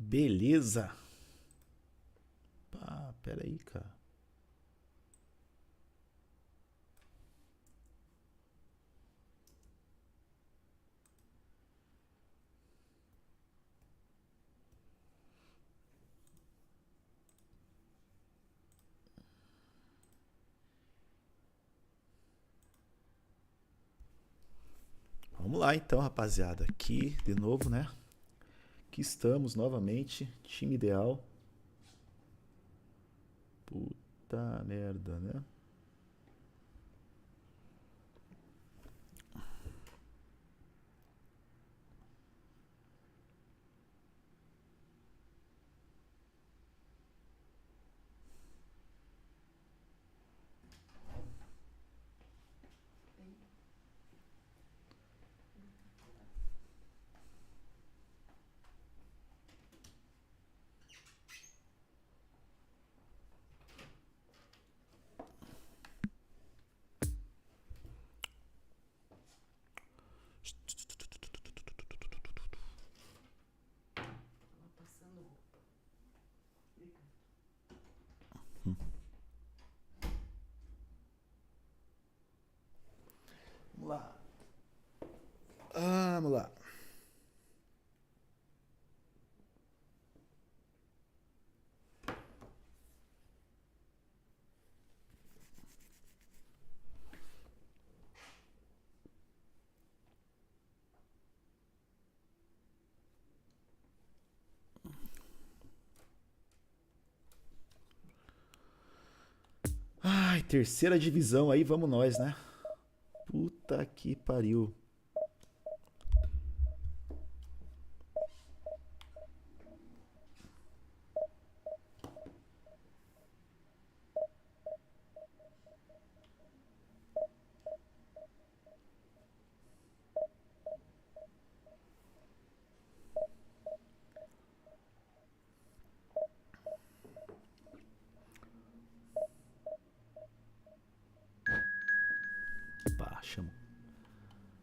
Beleza. Pá, pera aí, cara. Vamos lá então, rapaziada. Aqui, de novo, né? Aqui estamos novamente. Time ideal. Puta merda, né? Vamos lá. Vamos lá. Ai, terceira divisão aí, vamos nós, né? Puta que pariu.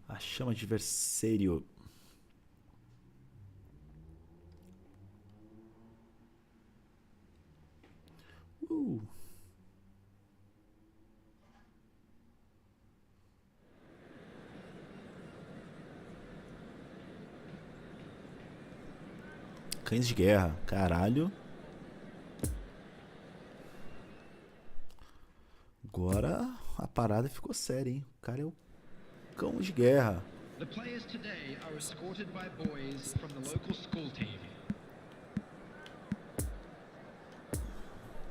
Pá, chama adversário. Uh. Cães de guerra, caralho. Agora a parada ficou séria, hein? O cara é o cão de guerra. The players today are escorted by boys from the local school team.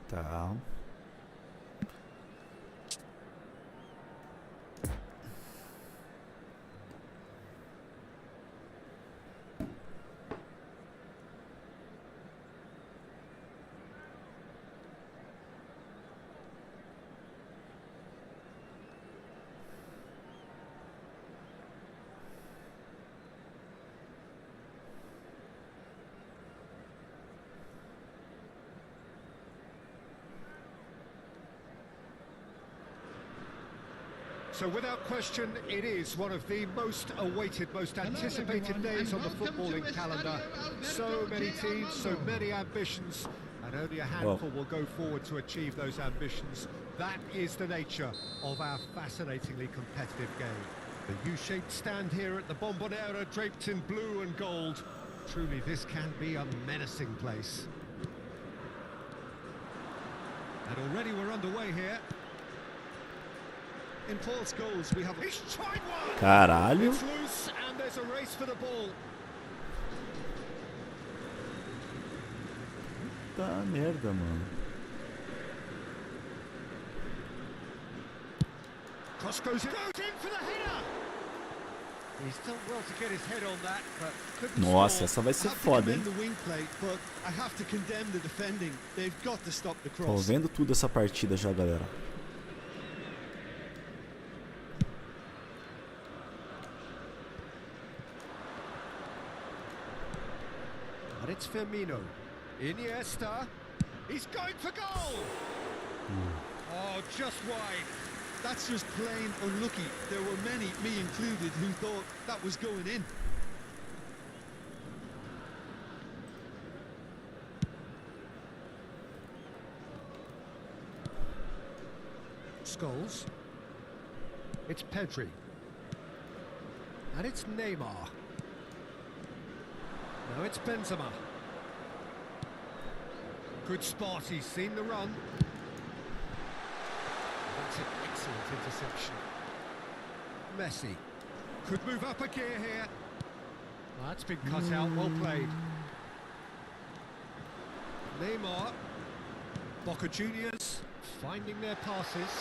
Tá. So without question, it is one of the most awaited, most anticipated days on the footballing calendar. So many teams, so many ambitions, and only a handful will go forward to achieve those ambitions. That is the nature of our fascinatingly competitive game. The U-shaped stand here at the Bombonera, draped in blue and gold. Truly, this can be a menacing place. And already we're underway here. In Paul's goals, we have a... Caralho. It's loose and there's a race for the ball. Puta merda, mano. Cross goes in for the header. He's done well to get his head on that, but couldn't Nossa, score. essa vai ser foda, hein? Tô vendo tudo essa partida já, galera. And it's Firmino. Iniesta. He's going for goal. Oh, just wide. That's just plain unlucky. There were many, me included, who thought that was going in. Scholes. It's Pedri. And it's Neymar. Now it's Benzema. Good spot, he's seen the run. That's an excellent interception. Messi. Could move up a gear here. That's been cut out, well played. Neymar. Boca Juniors finding their passes.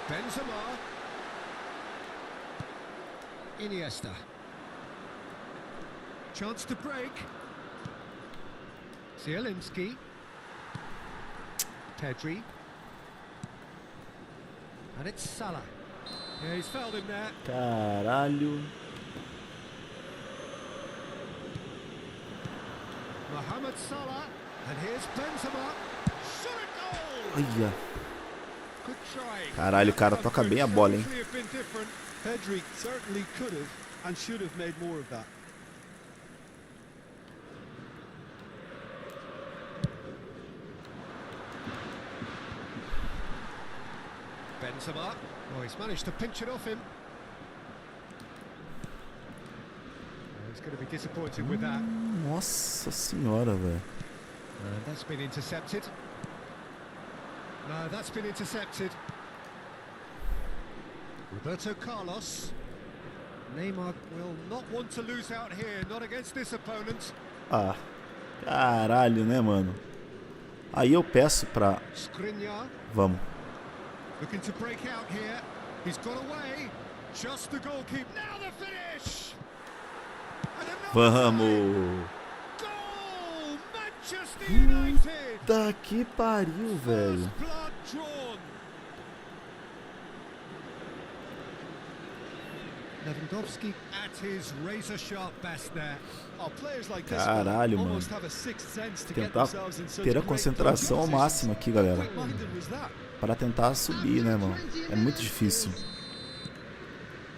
Benzema. Iniesta. Chance to break. Zielinski. Pedri. And it's Salah. Yeah, he's fouled him there. Caralho. Mohamed Salah. And here's Benzema. Shot a goal! Olha. Good try. Caralho, o cara toca bem a bola, hein? Pedri certainly could have and should have made more of that. Benzema. Oh, he's managed to pinch it off him. Oh, he's going to be disappointed with that. Nossa senhora, velho. And that's been intercepted. No, that's been intercepted. Roberto Carlos. Neymar will not want to lose out here, not against this opponent. Ah, caralho, né, mano? Aí eu peço pra... Skriniar. Vamos. Looking to break out here. He's got away. Just the goalkeeper. Now the finish. Vamos. Goal! Manchester United. Tá que pariu, velho. First blood drawn. Lewandowski at his razor-sharp best there. Players like this Caralho, mano. almost have a sixth sense to get Tentar themselves in such ter a great concentração ao positions. máximo aqui, galera. Quick-minded was that? Para tentar subir, né, mano? É muito difícil.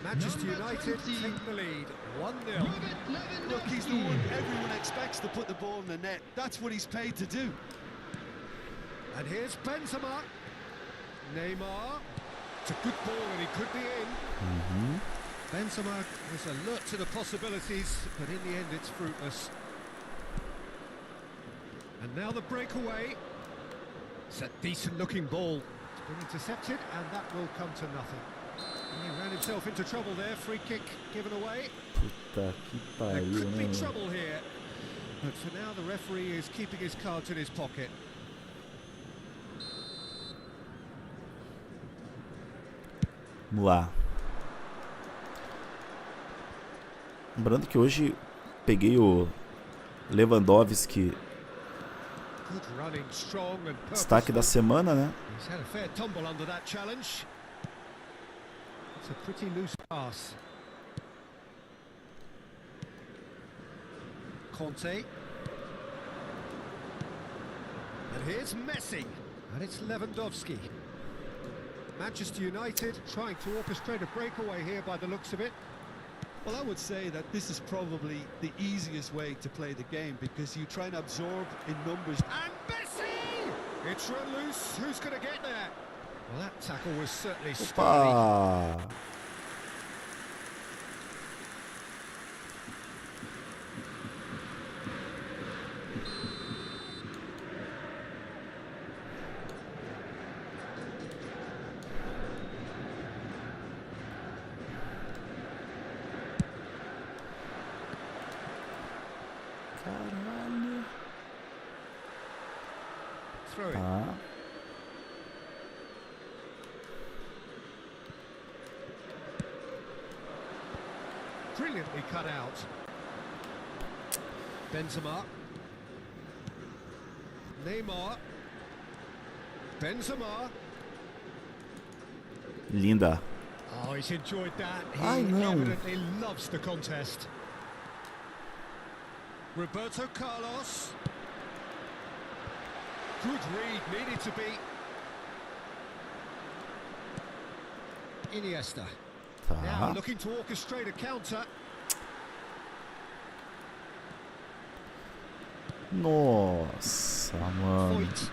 Manchester United take the lead, 1-0. Look, he's the one everyone expects to put the ball in the net. That's what he's paid to do. And here's Benzema. Neymar. It's a good ball and he could be in. Benzema was alert to the possibilities, but in the end it's fruitless. And now the breakaway. It's a decent looking ball. It's been intercepted and that will come to nothing. He ran himself into trouble there, free kick given away. Puta que There pariu, could né, be mano? trouble here, but for now the referee is keeping his cards in his pocket. Vamos lá. Lembrando que hoje peguei o Lewandowski, Good running, strong and destaque da purposeful. semana, né? He's had a fair tumble under that challenge. It's a pretty loose pass. Conte. And here's Messi. And it's Lewandowski. Manchester United trying to orchestrate a breakaway here by the looks of it. Well, I would say that this is probably the easiest way to play the game because you try and absorb in numbers. And Messi! It's run loose. Who's going to get there? Well, that tackle was certainly scary. Opa! Caralho. Throw it. Tá. Brilliantly cut out. Benzema. Neymar. Benzema. Linda. Oh, he's enjoyed that. He I know. evidently loves the contest. Roberto Carlos. Good read, needed to be. Iniesta. Now Tá. looking to orchestrate a counter. Nossa, mano. Foyt.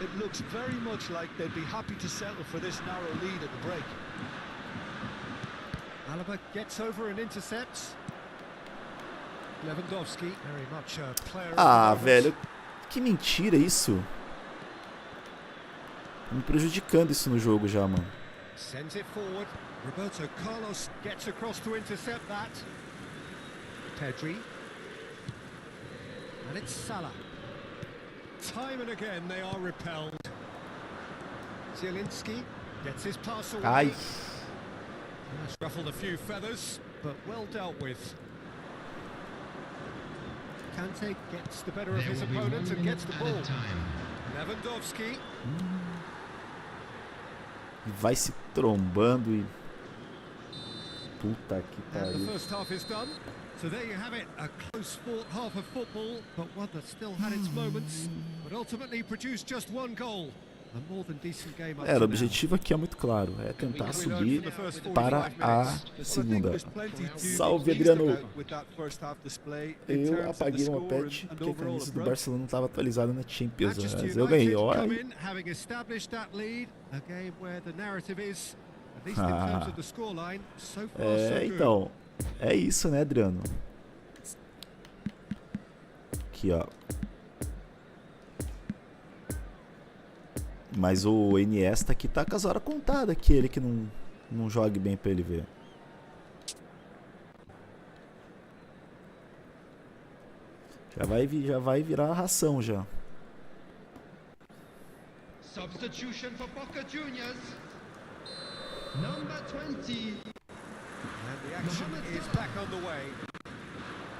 It looks very much like they'd be happy to settle for this narrow lead at the break. Alaba gets over and intercepts. Lewandowski, very much a player. Ah, velho, que mentira isso. Me prejudicando isso no jogo já, mano. Sends it forward. Roberto Carlos gets across to intercept that. Pedri. And it's Salah. Time and again they are repelled. Zielinski gets his pass away. Ai. Has ruffled a few feathers, but well dealt with. Kante gets the better of his opponent and gets the ball. Lewandowski. Vai se trombando e... Puta que And the pariu. first half is done. So there you have it, a close fought half of football, but one that still had its moments, but ultimately produced just one goal. A more than decent game up to O now. objetivo aqui é muito claro, é tentar subir para a segunda. Salve, Adriano! Eu apaguei uma patch porque a camisa do Barcelona não estava atualizada na Champions, mas eu ganhei, olha aí. É, então, é isso, né, Adriano? Aqui, ó. Mas o Iniesta aqui tá com as horas contadas, aquele que não jogue bem pra ele ver. Já vai virar a ração já. Substitution for Boca Juniors. Number 20. And the action is back on the way.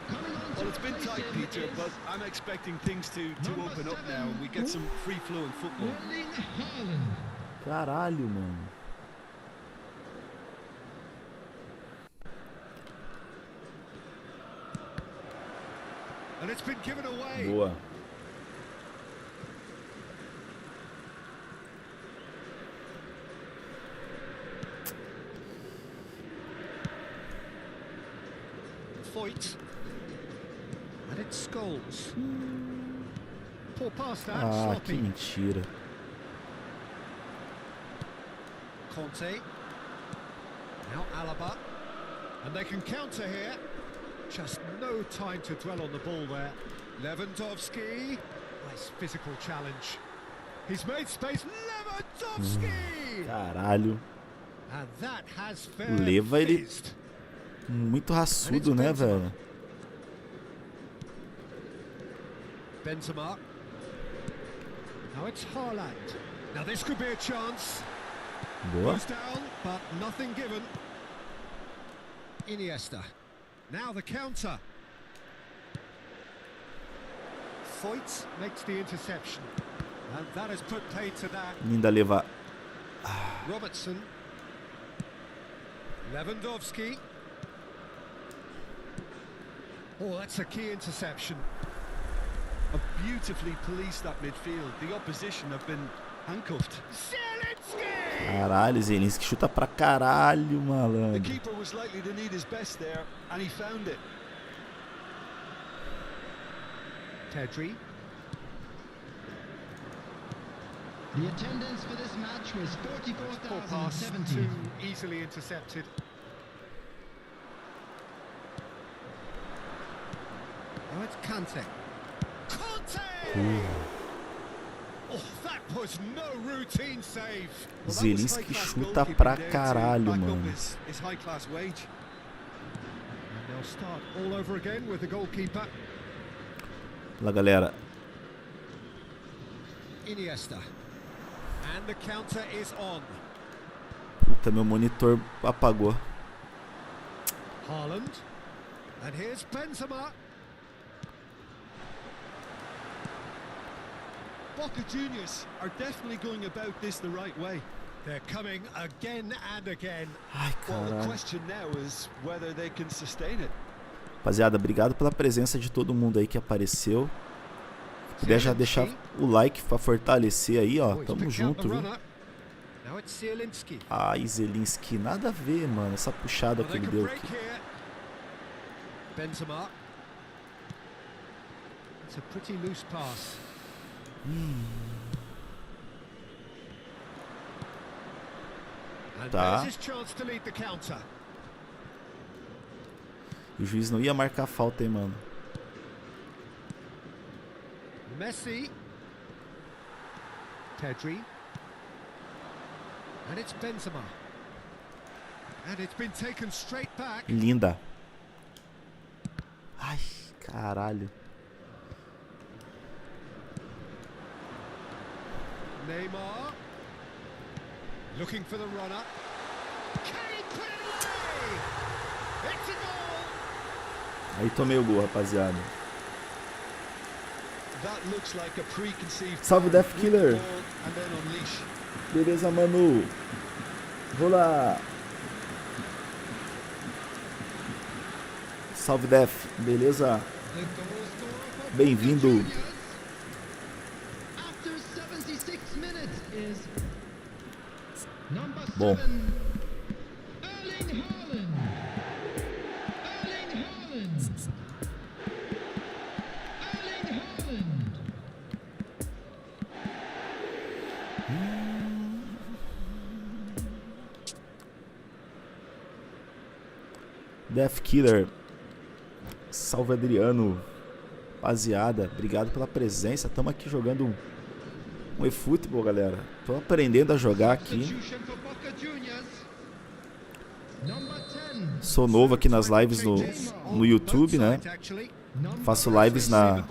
Coming on to Well, it's been tight, replace him Peter, is but I'm expecting things to open up now and we get some free-flowing football. Erling Haaland. Caralho, mano. And it's been given away. Boa. Foyt. And it Scholes. Poor pass that, Ah, que sloppy. mentira. Conte. Now Alaba. And they can counter here. Just no time to dwell on the ball there. Lewandowski. Nice physical challenge. He's made space. Lewandowski! Caralho. And that has fair Leva ele fizzed. muito raçudo, né, velho? Benzema. Now it's Haaland. Now this could be a chance. Boa. Goes down, but nothing given. Iniesta. Now the counter. Foyt makes the interception. And that has put paid to that. Ainda levar. Robertson. Lewandowski. Oh, that's a key interception. Have beautifully policed that midfield. The opposition have been handcuffed. Zielinski! Caralho, Zelinski chuta pra caralho, The malandro. keeper was likely to need his best there, and he found it. Pedri. The attendance for this match was Poor pass, 44,070. too easily intercepted. Now it's Kante. Kante! Oh, that was no routine save. Zelinski chuta pra caralho, mano. His high-class wage. And they'll start all over again with the goalkeeper. Lá, galera. Iniesta. And the counter is on. Puta, meu monitor apagou. Haaland. And here's Benzema. Boca Juniors are definitely going about this the right way. They're coming again and again. Ai, Well, the caralho. question now is whether they can sustain it. Rapaziada, obrigado pela presença de todo mundo aí que apareceu. Se puder já deixar o like pra fortalecer aí, ó. Oh, he's Tamo picked out the junto, viu? runner. Now it's Zielinski. Ai, Zelinski, nada a ver, mano. Essa puxada Well, que they ele can deu break aqui. here. Benzema. It's a pretty loose pass. And Tá. there's his chance to lead the counter. O juiz não ia marcar falta, hein, mano. Messi. Pedri. And it's Benzema. And it's been taken straight back. Linda. Ai, caralho. Neymar. Looking for the runner. Can he put it away? It's a goal. Aí tomei o gol, rapaziada. That looks like a preconceived Salve, plan. Death Win Killer. the ball and then unleash. Beleza, Manu. Vou lá. Salve, Def. Beleza? The goal scorer for Bem-vindo. Boca Juniors after 76 minutes is number Bom. 7, Erling Haaland. Erling Haaland. Erling Haaland. Death Killer. Salve, Adriano. Rapaziada, obrigado pela presença. Estamos aqui jogando um Efootball, galera. Tô aprendendo a jogar aqui. Substitution for Boca Juniors. Number 10. Sou novo aqui nas lives no YouTube, né? Faço lives na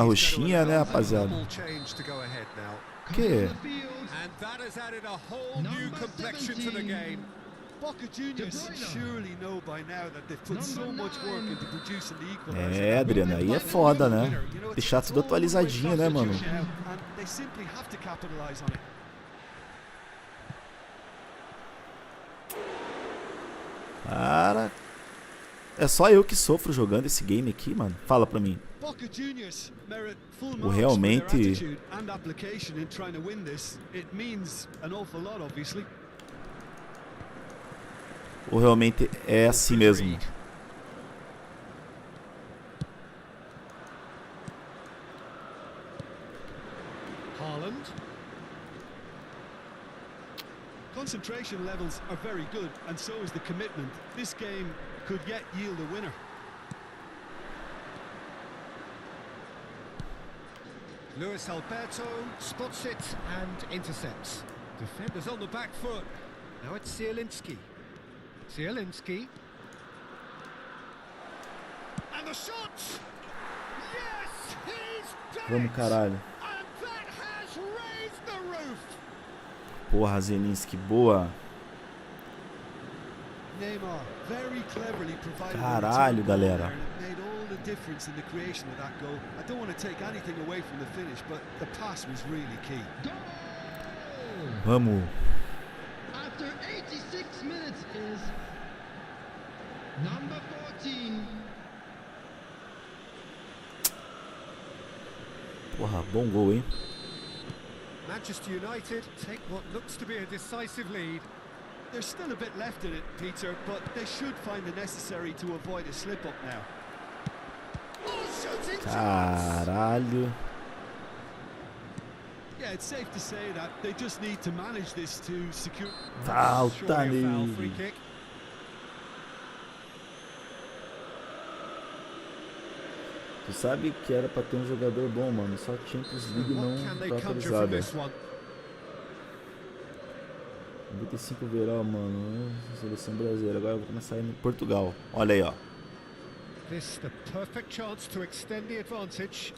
roxinha, né, rapaziada? Que? And that has added a whole new complexion to the game. Boca Juniors surely know by now that they've put so much work into producing the equalizer. É, Adriano, aí é foda, né? Deixar tudo atualizadinho, né, mano? And they simply have to capitalize on it. Cara, é só eu que sofro jogando esse game aqui, mano. Fala pra mim. Boca Juniors merit full O marks realmente- for their attitude and application in trying to win this. It means an awful lot, obviously. Ou realmente é assim mesmo? Haaland. Concentration levels are very good, and so is the commitment. This game could yet yield a winner. Luis Alberto spots it and intercepts. Defenders on the back foot. Now it's Zielinski. Zielinski. And the shot! Yes! He's done Vamos, it! caralho. And that has raised the roof! Porra, Zelinski, boa. Neymar very cleverly provided Caralho, a return ball galera. there, and it made all the difference in the creation of that goal. I don't want to take anything away from the finish, but the pass was really key. Goal! Vamos. After 86 minutes is number 14. Porra, bom gol, hein? Manchester United take what looks to be a decisive lead. There's still a bit left in it, Peter, but they should find the necessary to avoid a slip-up now. Oh, shooting chance! Caralho. Yeah, it's safe to say that they just need to manage this to secure... Falta Surely a foul, free nele. kick. Tu sabe que era pra ter um jogador bom, mano. Só Champions League não What can they tá conjure from atualizada. this one? 95 verão, mano. Seleção brasileira. Agora eu vou começar a ir no Portugal. Olha aí, ó. This the perfect chance to extend the advantage.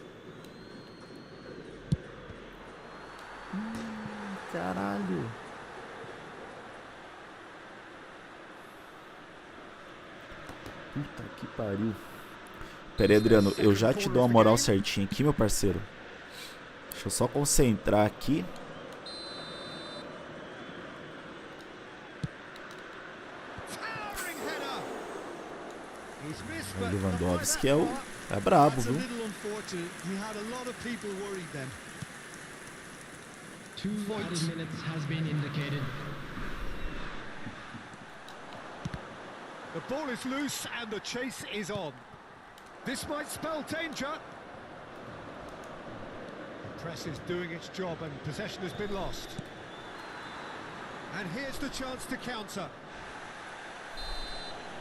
Caralho. Puta que pariu. Pera aí, Adriano. Eu já te dou uma moral certinha aqui, meu parceiro. Deixa eu só concentrar aqui. Towering header. He's missed, O but Lewandowski é brabo, That's a viu? little unfortunate. He had a lot of people worried then. 2 added minutes has been indicated. the ball is loose and the chase is on. This might spell danger. The press is doing its job and possession has been lost. And here's the chance to counter.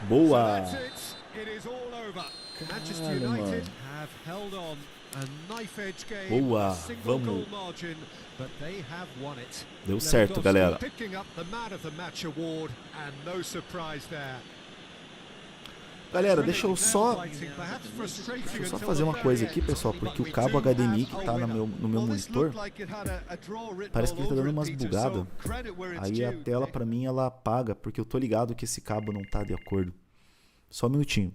Boa! So that's it. It is all over. Manchester United have held on. A knife-edge game, Boa, a single vamos. goal margin, but they have won it. Deu certo, galera. Picking up the Man of the Match award, and no surprise there. Galera, deixa eu só fazer uma coisa aqui, pessoal, porque o cabo HDMI que tá no meu monitor, parece que ele tá dando umas bugadas. Aí a tela pra mim ela apaga, porque eu tô ligado que esse cabo não tá de acordo. Só um minutinho.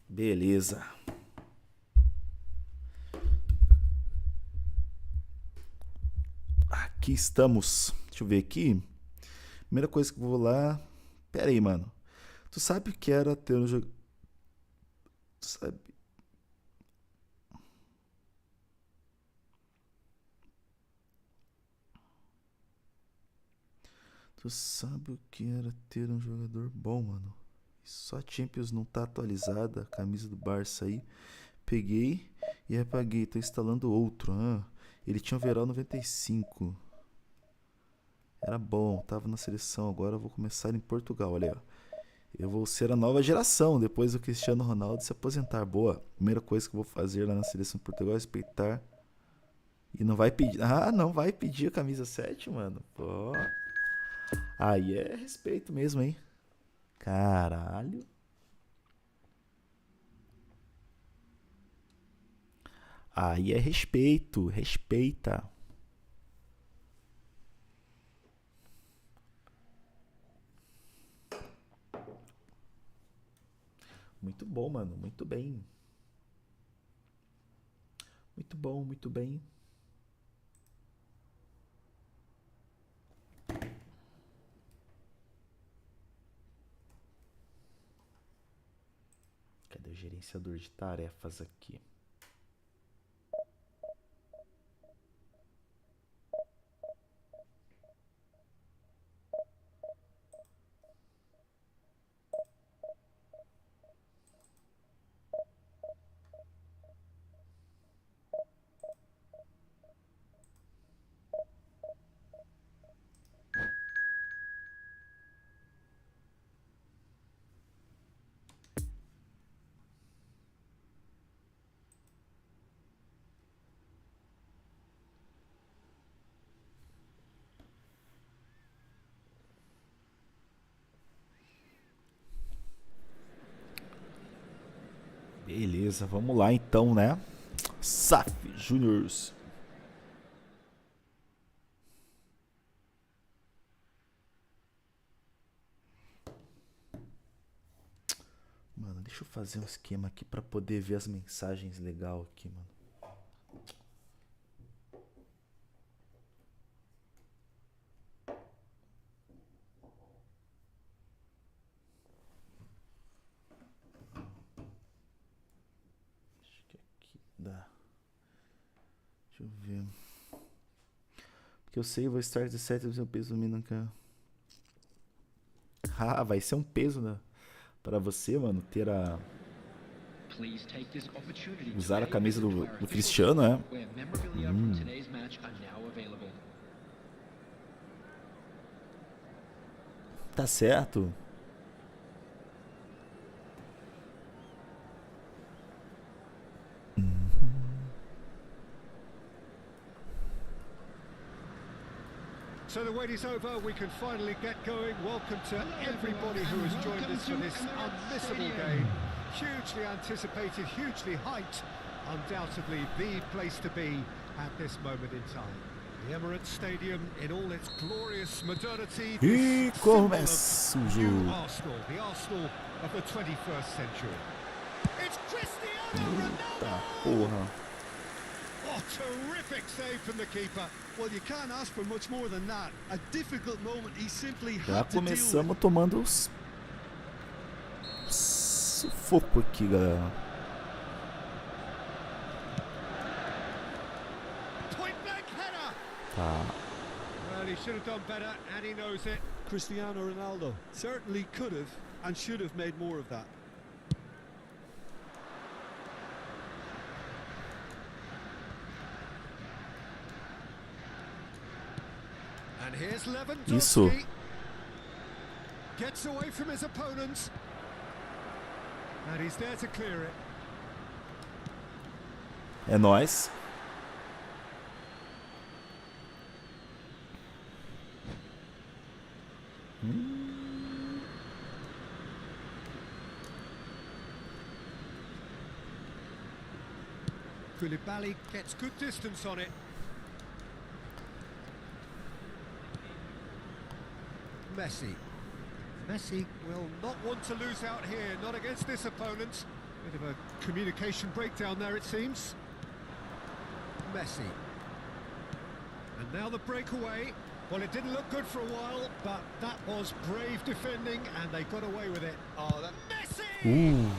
Beleza. Aqui estamos. Deixa eu ver aqui. Primeira coisa que eu vou lá. Pera aí, mano. Tu sabe o que era ter um jogo. Tu sabe. Tu sabe o que era ter um jogador bom, mano? Só a Champions não tá atualizada. A camisa do Barça aí. Peguei e apaguei. Tô instalando outro. Ele tinha um overall 95. Era bom. Tava na seleção. Agora eu vou começar em Portugal. Olha aí, ó. Eu vou ser a nova geração depois do Cristiano Ronaldo se aposentar. Boa. Primeira coisa que eu vou fazer lá na seleção de Portugal é respeitar. E não vai pedir. Ah, não vai pedir a camisa 7, mano. Pô. Aí é respeito mesmo, hein? Caralho. Aí é respeito. Respeita. Muito bom, mano. Muito bem. Muito bom, muito bem. Cadê o gerenciador de tarefas aqui? Beleza, vamos lá então, né? SAF Juniors. Deixa eu fazer um esquema aqui pra poder ver as mensagens legal aqui, mano. Acho que aqui dá. Deixa eu ver. Porque eu sei, vou estar 17 do seu peso domingo. Ah, vai ser um peso, né? Pra você, mano, ter a... usar a camisa do Cristiano, é? Tá certo. So the wait is over, we can finally get going. Welcome to everybody who has joined us for this unmissable game. Hugely anticipated, hugely hyped. Undoubtedly the place to be at this moment in time. The Emirates Stadium in all its glorious modernity. E começa o jogo. Arsenal, the Arsenal of the 21st century. It's Cristiano Eita Ronaldo! porra. Oh, terrific save from the keeper. Well, you can't ask for much more than that. A difficult moment he simply Já had to deal with. começamos tomando os... sufoco aqui, galera. Point blank header. Tá. Well, he should have done better, and he knows it. Cristiano Ronaldo certainly could have and should have made more of that. And here's Isso. Lewandowski. Gets away from his opponents. And he's there to clear it. É nóis. Koulibaly gets good distance on it. Messi. Messi will not want to lose out here, not against this opponent. Bit of a communication breakdown there, it seems. Messi. And now the breakaway. Well, it didn't look good for a while, but that was brave defending, and they got away with it. Oh, the Messi!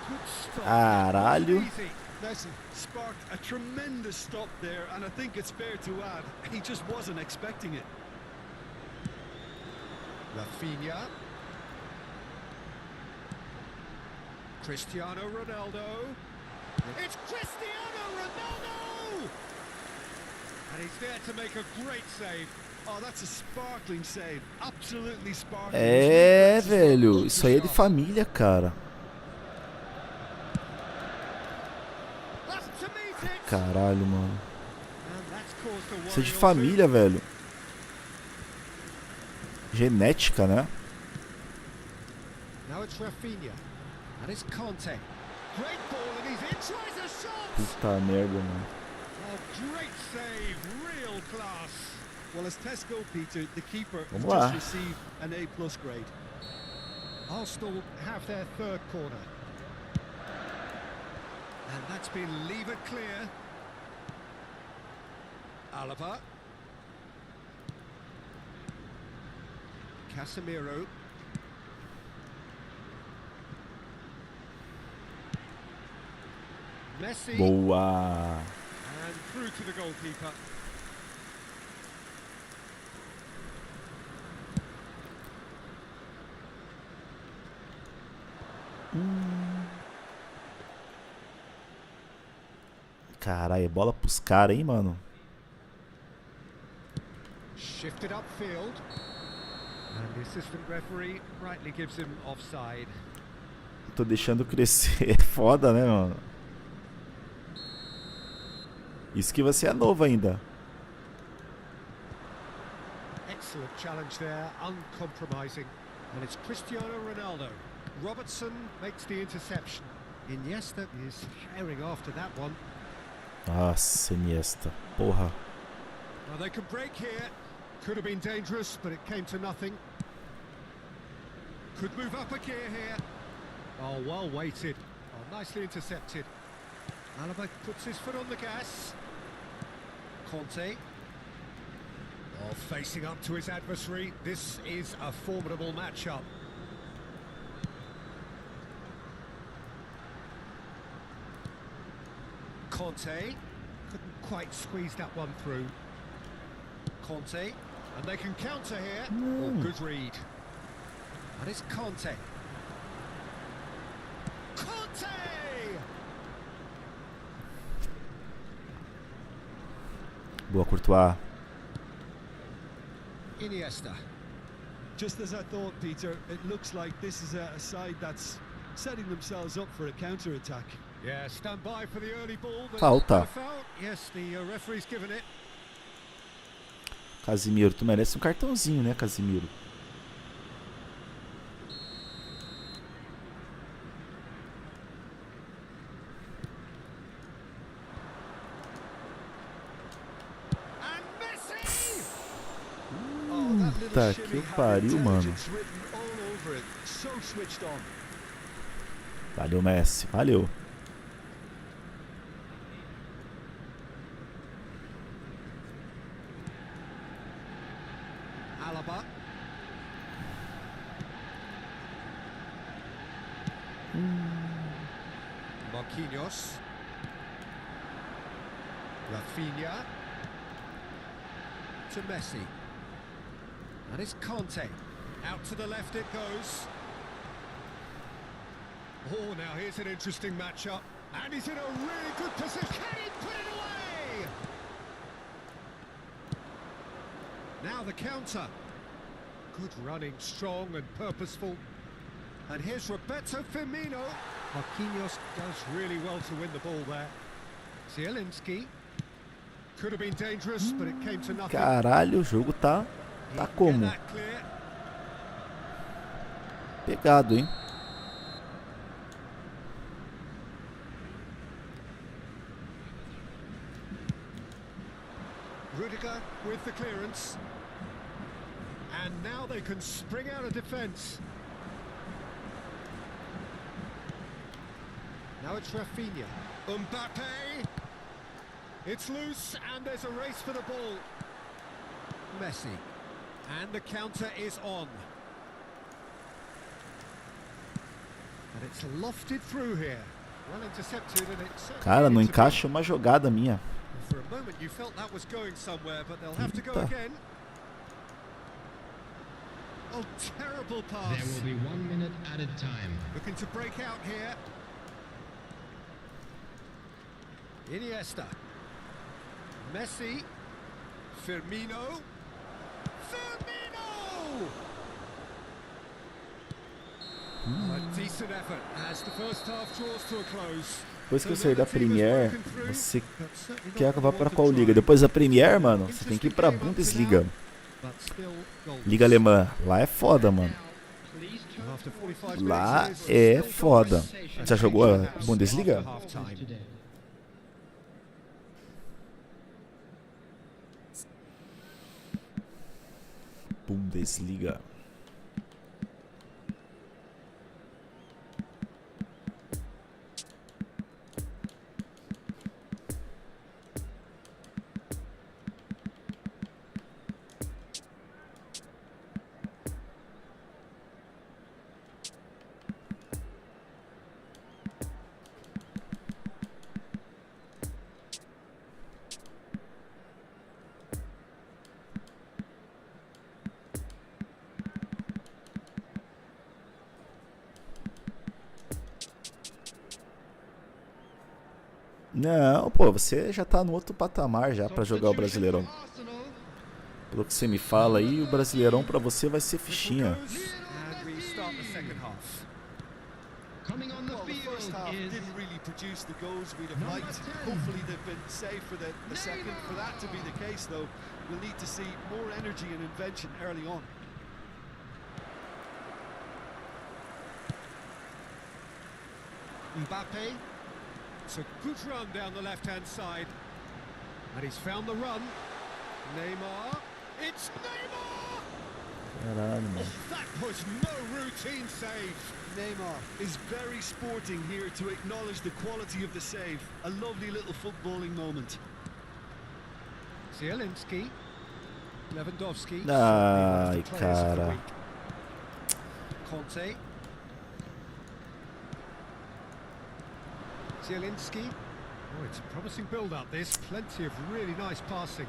Good stop. Caralho. Easy. Messi sparked a tremendous stop there, and I think it's fair to add, he just wasn't expecting it. Rafinha. Cristiano Ronaldo. It's Cristiano Ronaldo! And he's there to make a great save. Oh, that's a sparkling save. Absolutely sparkling. É, velho. Isso aí é de família, cara. Up to meet it. Caralho, mano. And that's caused a Isso é de worry or família, velho. Genética, né? two. Now it's Rafinha. And it's Conte. Great ball and he's in. Tries a shot. Puta merda, mano. Oh, great save. Real class. Well, as Tesco, Peter, the keeper has Vamos lá. just received an A+ grade. Arsenal have their third corner. And that's been levered clear. Alaba. Casemiro. Messi. Boa. And through to the goalkeeper. Caralho, é bola pros caras, hein, mano. Shifted upfield. And the assistant referee rightly gives him offside. Tô deixando crescer. É foda, né, mano? Isso que você é novo ainda. Excellent challenge there, uncompromising. And it's Cristiano Ronaldo. Robertson makes the interception. Iniesta is herring after that one. Nossa, Iniesta. Porra. Well, they can break here. Could have been dangerous, but it came to nothing. Could move up a gear here. Oh, well weighted. Oh, nicely intercepted. Alaba puts his foot on the gas. Conte. Oh, facing up to his adversary. This is a formidable matchup. Conte couldn't quite squeeze that one through. Conte, and they can counter here. Oh, good read. And it's Conte. Conte! Boa, Courtois. Iniesta. Just as I thought, Peter, it looks like this is a side that's setting themselves up for a counter-attack. Yeah, stand by for the early ball. Falta. Yes, the referee's given it. Casimiro, tu merece um cartãozinho, né, Casimiro? And Messi! Puta que pariu, mano. Valeu, Messi. Valeu. Alaba. Marquinhos. Rafinha. To Messi. And it's Conte. Out to the left it goes. Oh, now here's an interesting matchup. And he's in a really good position. Can he put it away? Now the counter. Good running, strong and purposeful. And here's Roberto Firmino. Marquinhos does really well to win the ball there. Zielinski. Could have been dangerous, but it came to nothing. Caralho, o jogo tá como? Pegado, hein? Rudiger with the clearance. And now they can spring out of defence. Now it's Rafinha. Mbappe. It's loose and there's a race for the ball. Messi. And the counter is on. And it's lofted through here. Well intercepted and it's... Cara, não encaixa uma jogada minha. For a moment you felt that was going somewhere, but they'll have to go again. Oh, terrible pass. There will be 1 minute added time. Looking to break out here. Iniesta. Messi. Firmino. Firmino! A decent effort as the first half draws to a close. Depois que eu sair da Premier, você quer que eu vá pra qual liga? Depois da Premier, mano, você tem que ir pra Bundesliga. Liga Alemã. Lá é foda, mano. Lá é foda. Já jogou a Bundesliga? Bundesliga. Não, pô, você já tá no outro patamar já pra jogar o Brasileirão. Pelo que você me fala aí, o Brasileirão pra você vai ser fichinha. Coming on the field is didn't really produce the goals we'd have liked. Hopefully they've been saved for the second. For that to be the case, though, we'll need to see more energy and invention early on. Mbappe. It's a good run down the left-hand side. And he's found the run. Neymar. It's Neymar! Caralho, mano. That was no routine save. Neymar is very sporting here to acknowledge the quality of the save. A lovely little footballing moment. Zielinski. Lewandowski. Ai, cara. Conte. Zielinski. Oh, it's a promising build-up. This plenty of really nice passing.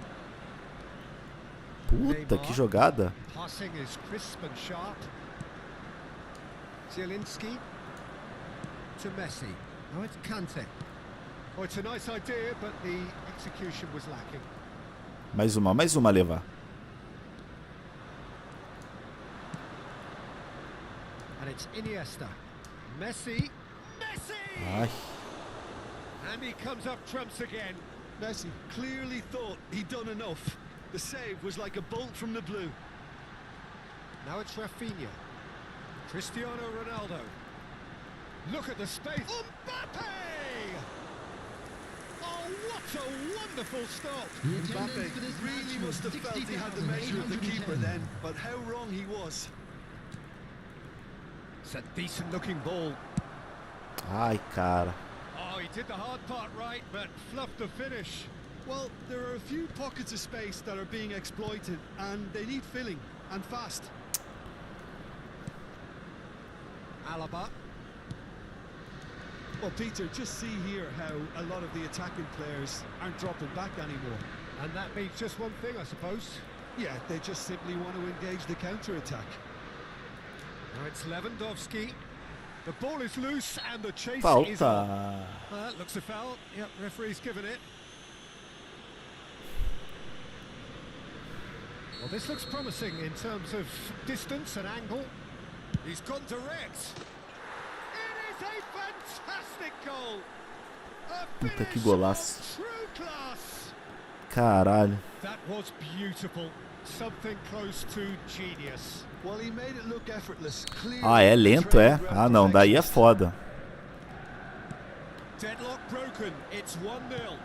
Puta, que jogada. Passing is crisp and sharp. Zielinski to Messi. Oh, it's Kante. Oh, it's a nice idea, but the execution was lacking. Mais uma levar. And it's Iniesta. Messi. Ai. And he comes up trumps again. Messi clearly thought he'd done enough. The save was like a bolt from the blue. Now it's Rafinha. Cristiano Ronaldo. Look at the space. Mbappe! Oh, what a wonderful stop. Mbappe really must have felt he had the measure of the keeper then, but how wrong he was. It's a decent looking ball. Ai, cara. Oh, he did the hard part right, but fluffed the finish. Well, there are a few pockets of space that are being exploited, and they need filling, and fast. Alaba. Well, Peter, just see here how a lot of the attacking players aren't dropping back anymore. And that means just one thing, I suppose. Yeah, they just simply want to engage the counter-attack. Now it's Lewandowski. The ball is loose and the chase is Falta. on. That looks a foul. Yep, referee's given it. Well, this looks promising in terms of distance and angle. He's gone direct. It is a fantastic goal. A Puta, que finish golaço. of true class. Caralho. That was beautiful. Something close to genius. Well, he made it look effortless. Clearly Ah, é lento, é? Ah, não, daí é foda. Deadlock broken. It's 1-0.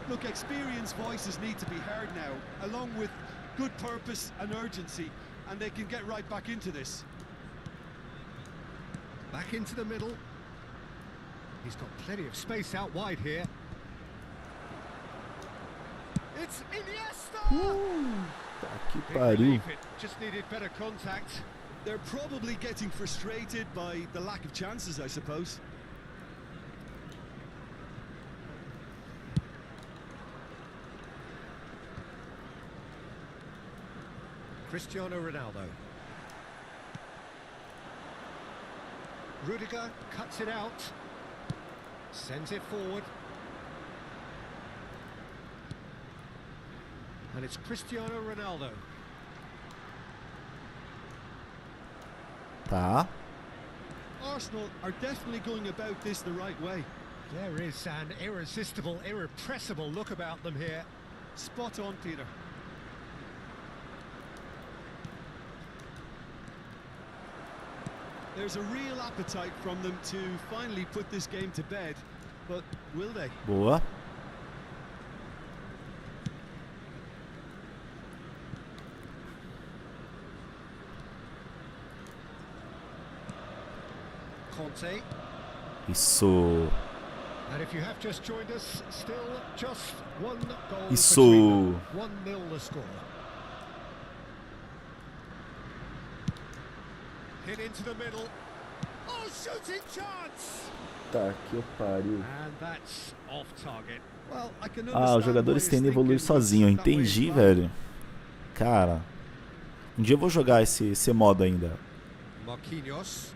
Look, experienced voices need to be heard now, along with good purpose and urgency, and they can get right back into this. Back into the middle. He's got plenty of space out wide here. It's Iniesta! Tá que Big pariu. relief, it just needed better contact. They're probably getting frustrated by the lack of chances, I suppose. Cristiano Ronaldo. Rudiger cuts it out. Sends it forward. And it's Cristiano Ronaldo. Tá. Arsenal are definitely going about this the right way. There is an irresistible, irrepressible look about them here. Spot on, Peter. There's a real appetite from them to finally put this game to bed, but will they? Boa. Conte. Isso. And if you have just joined us, still just one goal Isso. between them. 1-0 the score. Hit into the middle. Oh, shooting chance! Tá que pariu. And that's off target. Well, I can Ah, os jogadores tendem a evoluir sozinho. Eu entendi, velho. Cara, um dia eu vou jogar esse modo ainda. Marquinhos.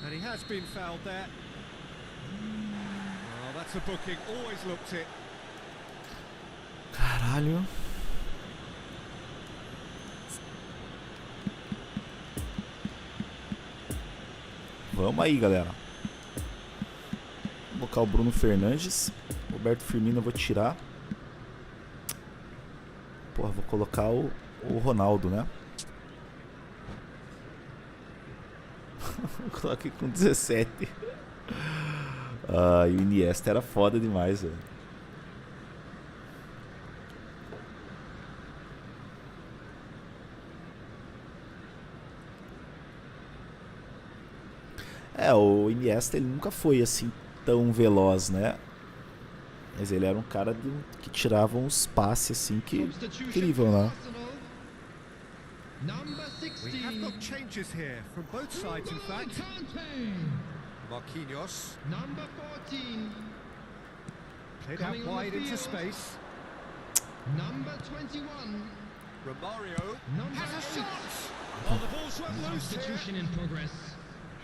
And he has been fouled there. Oh, that's a booking. Always looked it. Caralho. Vamos aí, galera. Vou colocar o Bruno Fernandes. Roberto Firmino eu vou tirar. Porra, vou colocar o Ronaldo, né? Vou colocar aqui com 17. Ah, e o Iniesta era foda demais, velho. O Iniesta ele nunca foi assim tão veloz, né? Mas ele era um cara que tirava uns passes assim que incrível, né? We have got changes here from both sides, in fact. Marquinhos. Number 14. Played out wide into space. Number 21. Romario Number has a 8. shot. Oh, the ball's run loose here. Substitution in progress.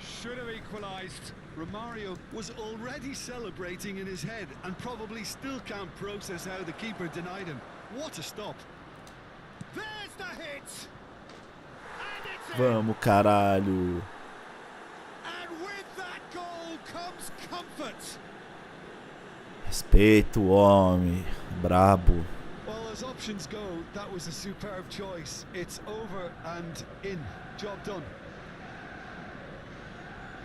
Should have equalised. Romario was already celebrating in his head and probably still can't process how the keeper denied him. What a stop. There's the hit. And it's in. Vamos, caralho. And with that goal comes comfort. Respeito o homem. Brabo. Well, as options go, that was a superb choice. It's over and in. Job done.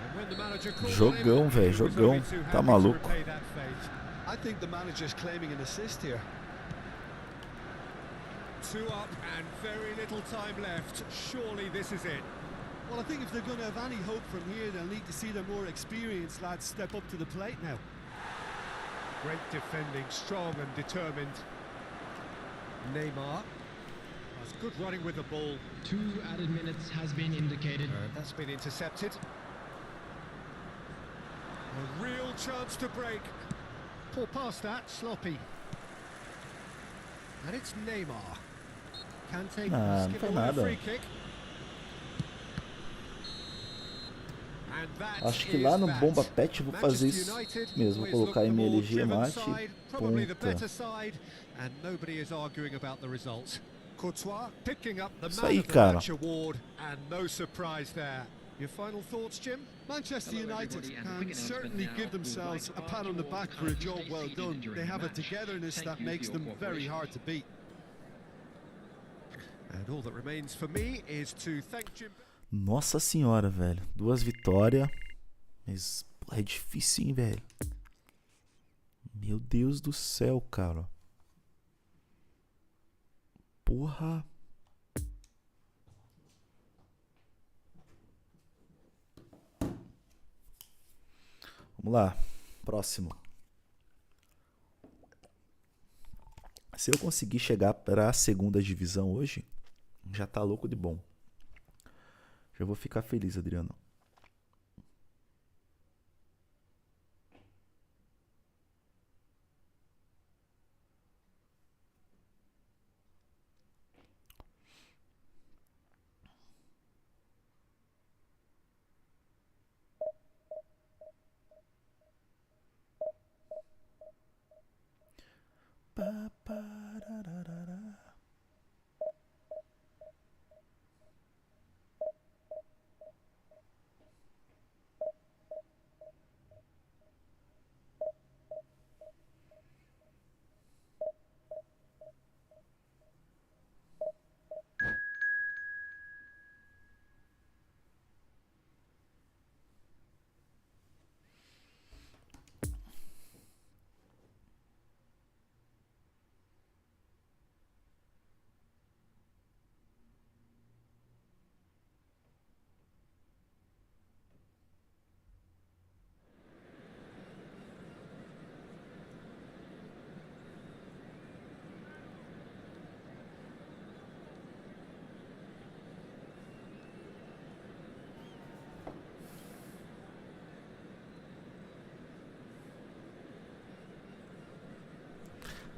And when the manager called Jogão, him, velho, he was jogão. only too Tá happy to maluco. repay that fate. I think the manager's claiming an assist here. 2 up and very little time left. Surely this is it. Well, I think if they're going to have any hope from here, they'll need to see their more experienced lads step up to the plate now. Great defending, strong and determined. Neymar has good running with the ball. 2 added minutes has been indicated. That's been intercepted. A real chance to break. Poor pass that, sloppy. And it's Neymar. Kante Ah, não skip foi away a nada. free kick. And that Acho que is lá no that. Bomba Pet eu vou fazer Manchester isso United mesmo. Vou always colocar look the more MLG driven mate. side, probably the better Ponta. side, and nobody is arguing about the result. Courtois picking up the Isso man aí, of the cara. match award, and no surprise there. Your final thoughts, Jim? Manchester Hello, United everybody, and a can quick announcement certainly now. give We would themselves like a to pat ask on the you all back to for a kindly job stay well seated done. during They the have a match. togetherness Thank that you for makes your them very cooperation. hard to beat. And all that remains for me is to thank Jim. Nossa senhora, velho. 2 vitórias. Mas porra, é difícil, hein, velho. Meu Deus do céu, cara. Porra. Vamos lá. Próximo. Se eu conseguir chegar para a segunda divisão hoje, já tá louco de bom. Já vou ficar feliz, Adriano.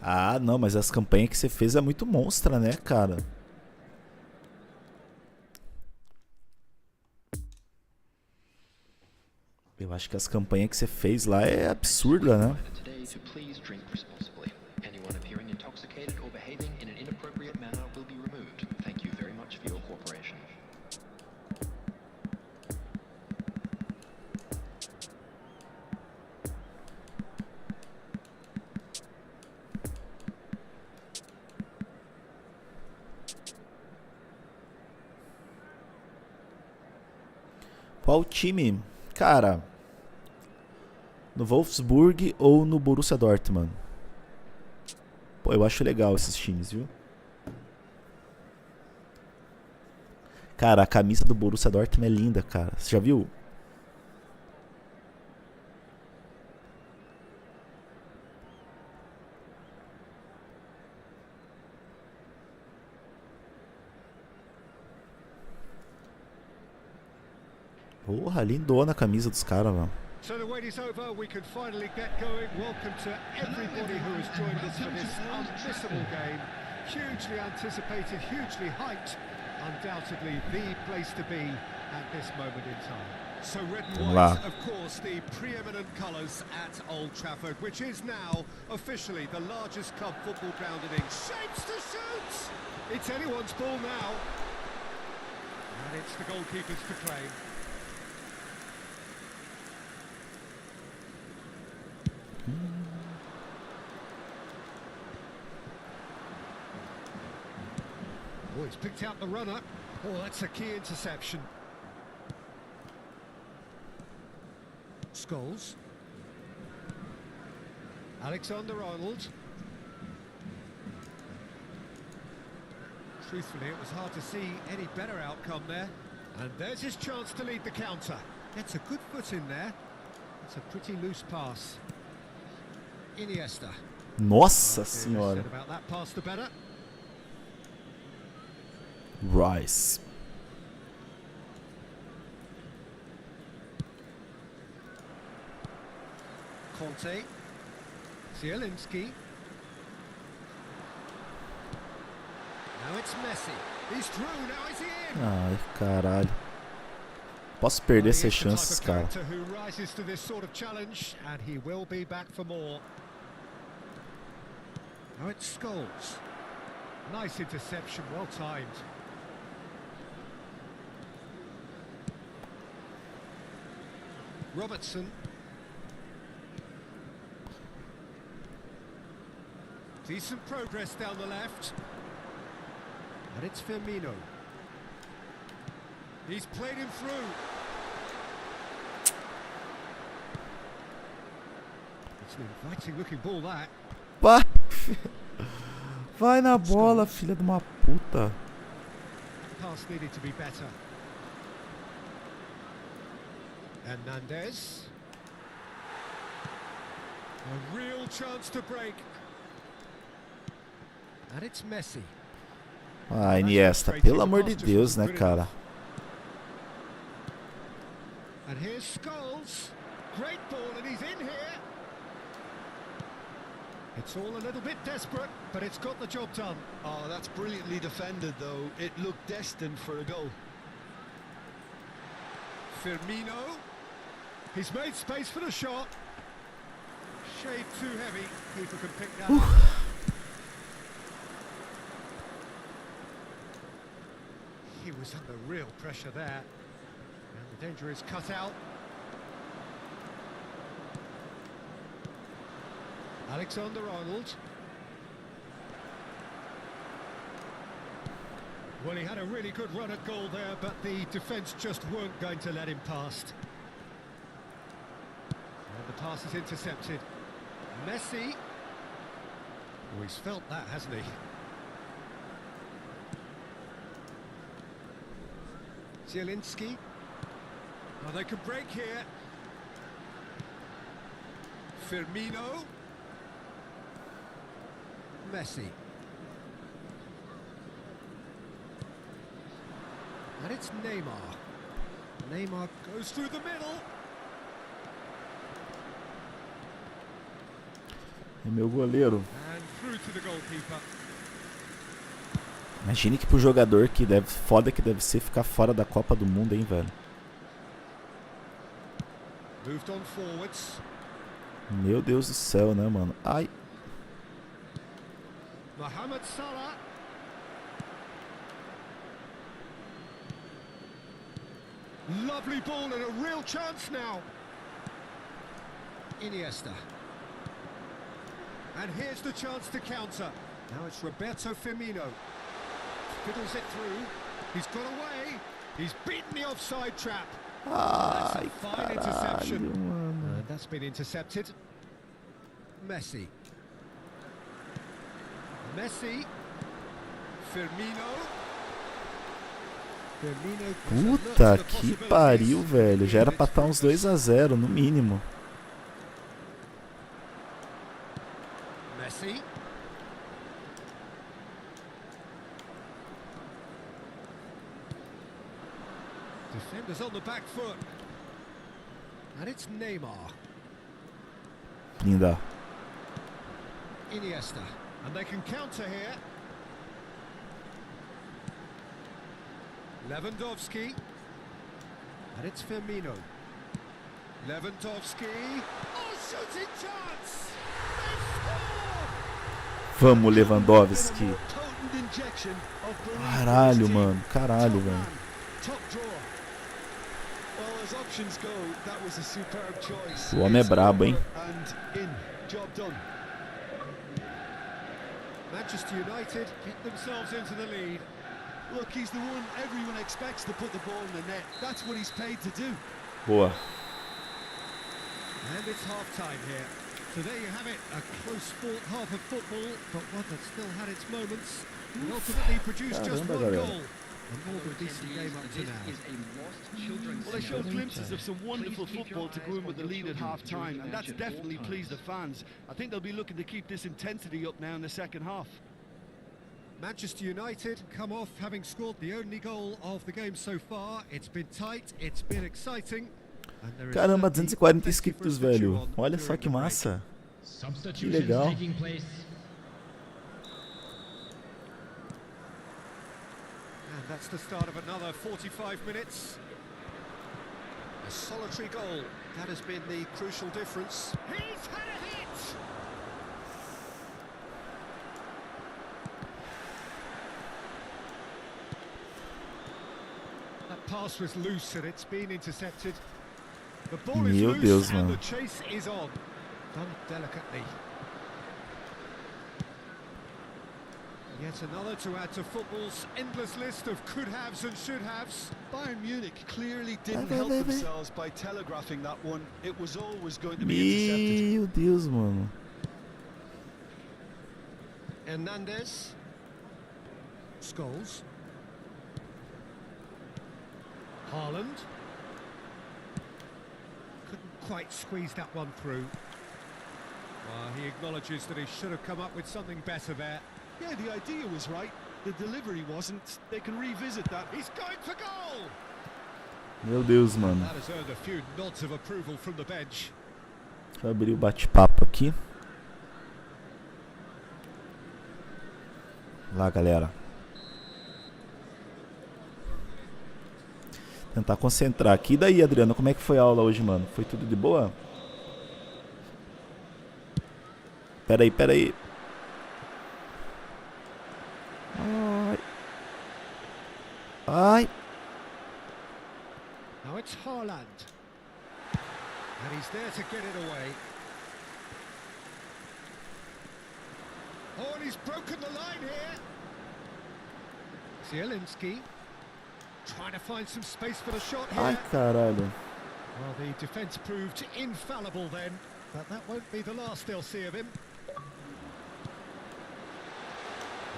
Ah, não, mas as campanhas que você fez é muito monstra, né, cara? Eu acho que as campanhas que você fez lá é absurda, né? Today to please drink responsibly. Anyone appearing intoxicated or behaving in an inappropriate manner will be removed. Thank you very much for your cooperation. Qual time? Cara, no Wolfsburg ou no Borussia Dortmund? Pô, eu acho legal esses times, viu? Cara, a camisa do Borussia Dortmund é linda, cara. Você já viu? Porra, lindona a camisa dos caras, mano. So the wait is over, we can finally get going. Welcome to everybody who has joined us for this unmissable game. Hugely anticipated, hugely hyped. Undoubtedly the place to be at this moment in time. So red and white, of course, the preeminent colours at Old Trafford, which is now officially the largest club football ground in England. Shapes to shoot! It's anyone's ball now. And it's the goalkeeper's to claim. Oh, he's picked out the runner. Oh, that's a key interception. Scholes. Alexander-Arnold. Truthfully, it was hard to see any better outcome there. And there's his chance to lead the counter. Gets a good foot in there. It's a pretty loose pass. Iniesta. Nossa senhora. Said about that pass the better. Rice. Conte. Zielinski. Now it's Messi. He's through, now is he in? Ai, caralho. Posso perder essas chances, cara. Who rises to this sort of challenge, and he will be back for more. Now it's Scholes. Nice interception, well timed. Robertson. Decent progress down the left. And it's Firmino. He's played him through. It's an inviting looking ball, that. Vai, vai na bola, filha de uma puta. Pass needed to be better. Hernandez. A real chance to break. And it's Messi. Ah, Iniesta, pelo amor de Deus, né, cara? And here's Scholes. Great ball, and he's in here. It's all a little bit desperate, but it's got the job done. Oh, that's brilliantly defended, though. It looked destined for a goal. Firmino. He's made space for the shot. Shade too heavy. Keeper can pick that up. He was under real pressure there. And the danger is cut out. Alexander-Arnold. Well, he had a really good run at goal there, but the defence just weren't going to let him past. And the pass is intercepted. Messi. Oh, he's felt that, hasn't he? Zielinski. Oh, they can break here. Firmino. Messi. And it's Neymar. Neymar goes through the middle. É meu goleiro. And through to the goalkeeper. Imagine que pro jogador que deve, foda que deve ser ficar fora da Copa do Mundo, hein, velho. Moved on forwards. Meu Deus do céu, né, mano? Ai. Mohamed Salah. Lovely ball and a real chance now. Iniesta. And here's the chance to counter. Now it's Roberto Firmino. Fiddles it through. He's got away. He's beaten the offside trap. That's a Ai, fine caralho, interception. mano. And that's been intercepted. Messi. Messi. Firmino. Firmino. Puta que pariu, velho. Já era pra estar uns 2-0, no mínimo. Messi. Defenders on the back foot. And it's Neymar. Linda. Iniesta. And they can counter here. Lewandowski. And it's Firmino. Lewandowski. Oh, shooting chance! Vamos, Lewandowski. Potent injection of belief Caralho, for this mano. team. Caralho, Top velho. man, top drawer. Well, as options go, that was a superb choice. O homem é brabo, hein? And in. Job done. Manchester United get themselves into the lead. Look, he's the one everyone expects to put the ball in the net. That's what he's paid to do. Boa. And it's half-time here. So there you have it, a close-fought half of football, but one that still had its moments, and ultimately produced just Caramba, one galera. goal. A more than decent game up to now. Well, they showed glimpses of some wonderful football to go in with the lead at half-time, and that's definitely pleased the fans. I think they'll be looking to keep this intensity up now in the second half. Manchester United come off having scored the only goal of the game so far. It's been tight, it's been exciting. And there is Caramba, certainly 240 plenty for us inscritos, to chew velho. on Olha só during que the break. massa. Que Substitutions legal. taking place. And that's the start of another 45 minutes. A solitary goal, that has been the crucial difference. He's had a hit! That pass was loose and it's been intercepted. The ball is Meu loose Deus, and mano. the chase is on. Done delicately. Yet another to add to football's endless list of could-haves and should-haves. Bayern Munich clearly didn't help themselves by telegraphing that one. It was always going to be intercepted. Meu Deus, mano. Hernandez. Scholes. Haaland. Couldn't quite squeeze that one through. Well, he acknowledges that he should have come up with something better there. Yeah, the idea was right. The delivery wasn't. They can revisit that. He's going for goal! Meu Deus, mano. That has earned a few nods of approval from the bench. Deixa eu abrir o bate-papo aqui. Lá, galera. Tentar concentrar aqui. E daí, Adriano, como é que foi a aula hoje, mano? Foi tudo de boa? Pera aí. Ai. Now it's Haaland. And he's there to get it away. Oh, and he's broken the line here. Zielinski trying to find some space for the shot here. Ai, caralho. Well, the defence proved infallible then, but that won't be the last they'll see of him.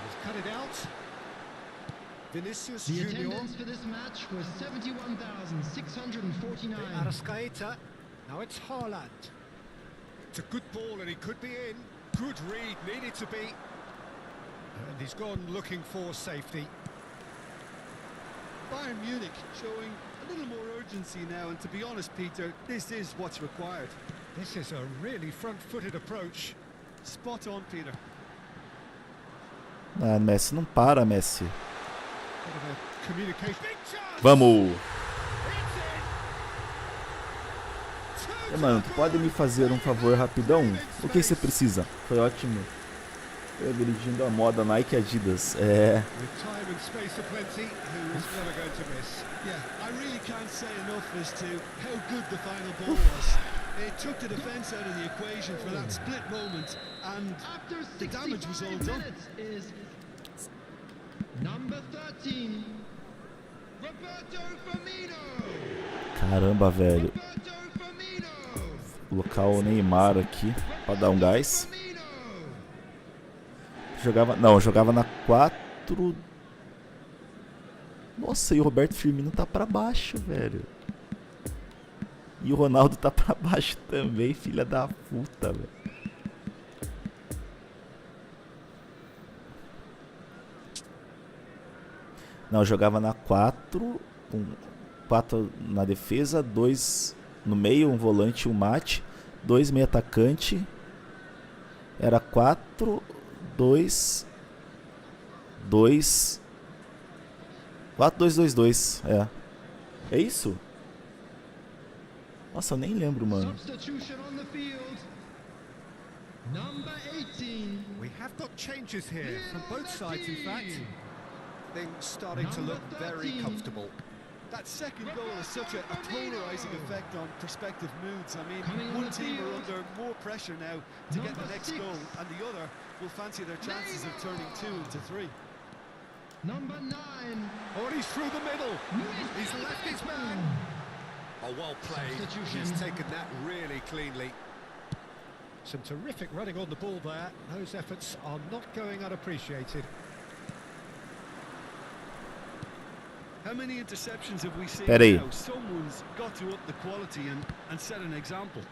He's cut it out. Vinicius The Junior. attendance for this match was 71,649. Arrascaeta. Now it's Haaland. It's a good ball and he could be in. Good read, needed to be. And he's gone looking for safety. Bayern Munich showing a little more urgency now, and to be honest, Peter, this is what's required. This is a really front-footed approach. Spot on, Peter. Ah, Messi, não para, Messi. Bit of a communication. Big chance! Vamos! It's in! E, mano, tu pode me fazer um favor rapidão? O que você precisa? Foi ótimo. Eu dirigindo a moda Nike e Adidas. É. With time and space aplenty, who is never going to miss? Yeah, I really can't say enough as to how good the final ball was. It took the defence out of the equation for that split moment, and After the damage was all 65 done. minutes is number 13, Roberto Firmino. Caramba, velho. Roberto Firmino. Vou colocar o Neymar aqui pra dar um gás. Jogava na 4. Nossa, e o Roberto Firmino tá pra baixo, velho. E o Ronaldo tá pra baixo também, filha da puta, velho. Não, eu jogava na 4 com 4 na defesa, 2 no meio, um volante e um mate, 2 meio atacante. Era 4, 2, 2, 4, 2, 2, 2. É isso? Nossa, eu nem lembro, mano. Substitution on the field. Number 18. We have got changes here from both sides, in fact. Things starting to look very comfortable. That second goal has such a polarizing effect on prospective moods. I mean, one team are under more pressure now to get the next goal, and the other will fancy their chances of turning 2 into 3. Number 9. Oh, he's through the middle. He's left his man. Oh, well played. He's taken that really cleanly. Some terrific running on the ball there. Those efforts are not going unappreciated. How many interceptions have we seen Pera aí. now? Someone's got to up the quality and set an example.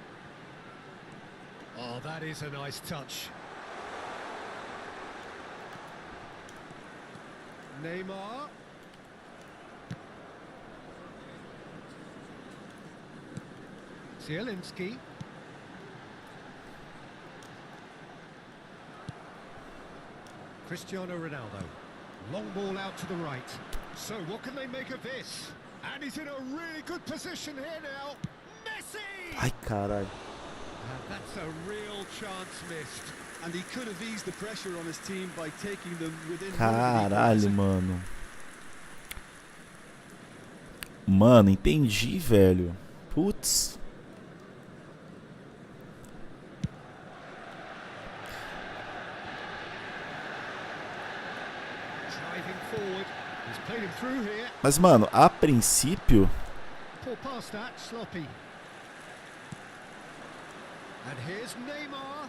Oh, that is a nice touch. Neymar. Zielinski. Cristiano Ronaldo. Long ball out to the right. So what can they make of this? And he's in a really good position here now. Messi! Ai, caralho. And that's a real chance missed. And he could have eased the pressure on his team by taking them within Caralho, mano. Mano, entendi, velho. Putz. Driving forward. He's played him through here. Mas, mano, a princípio... Pull past that, sloppy. And here's Neymar.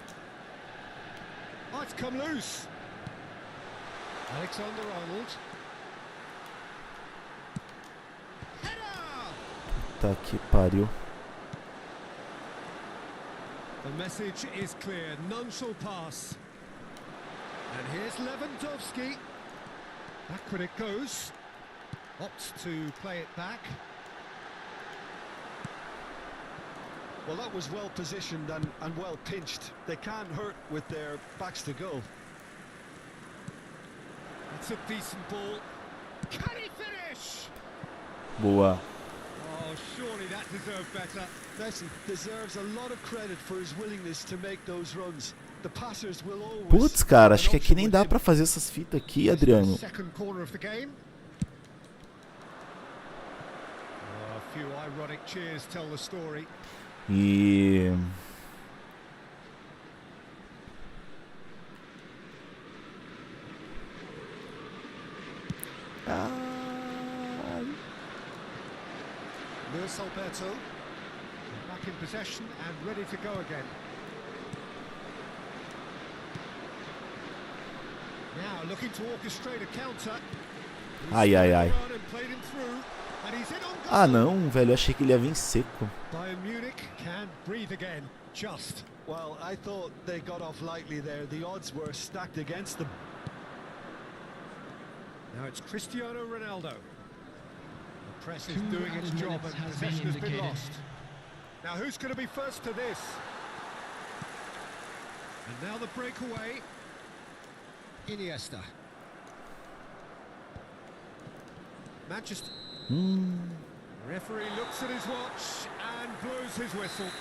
Oh, it's come loose. Alexander-Arnold. Header! Tá que pariu. The message is clear. None shall pass. And here's Lewandowski. Back when it goes. Opts to play it back. Well, that was well positioned and well pinched. They can't hurt with their backs to goal. It's a decent ball. Can he finish? Boa. Oh, surely that deserved better. Messi deserves a lot of credit for his willingness to make those runs. The passers will always... Putz, cara, acho que aqui nem dá pra fazer essas fitas aqui, Adriano. Second corner of the game. Oh, a few ironic cheers tell the story. E... Luis Alberto back in possession and ready to go again. Now looking to orchestrate a counter. Ai, ai, ai. And played him through, and he's in on goal. Ah, não, velho, eu achei que ele ia vir seco. Bayern Munich can breathe again. Just. Well, I thought they got off lightly there. The odds were stacked against them. Now it's Cristiano Ronaldo. The press is doing its job and possession has been lost. Now who's going to be first to this? And now the breakaway. Iniesta. Manchester. Referee looks at his watch and blows his whistle.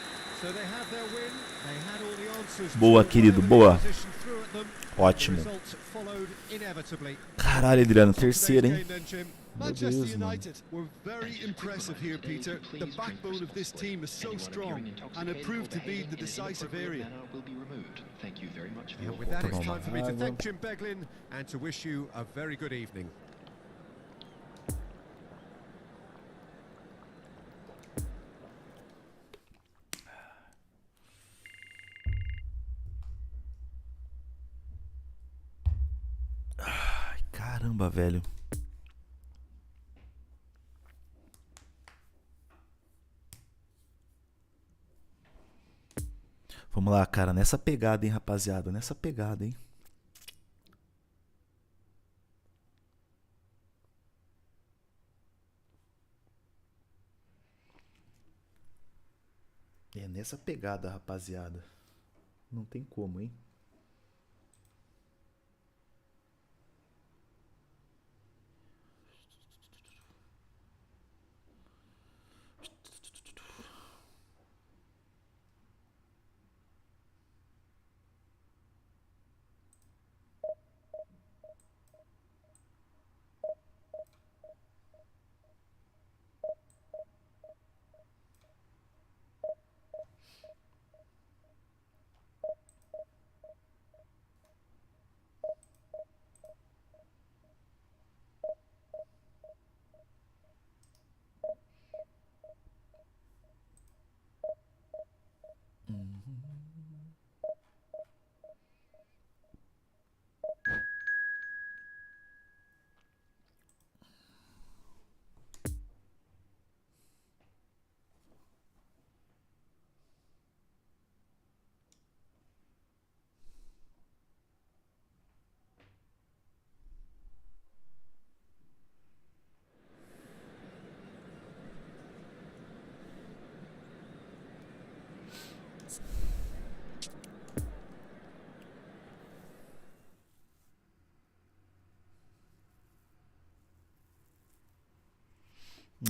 So they have their win. They had all the answers. Boa, querido, boa. Ótimo. Ótimo. Caralho, Adriano, terceira, hein? Meu Manchester Deus, mano. United were very impressive here, Peter. The backbone of this team is so strong, and it proved to be the decisive area. Thank you very much for your With that, it's Toma time for me to água. thank Jim Beglin and to wish you a very good evening. Ai, caramba, velho. Vamos lá, cara, nessa pegada, hein, rapaziada, nessa pegada, hein. É nessa pegada, rapaziada. Não tem como, hein?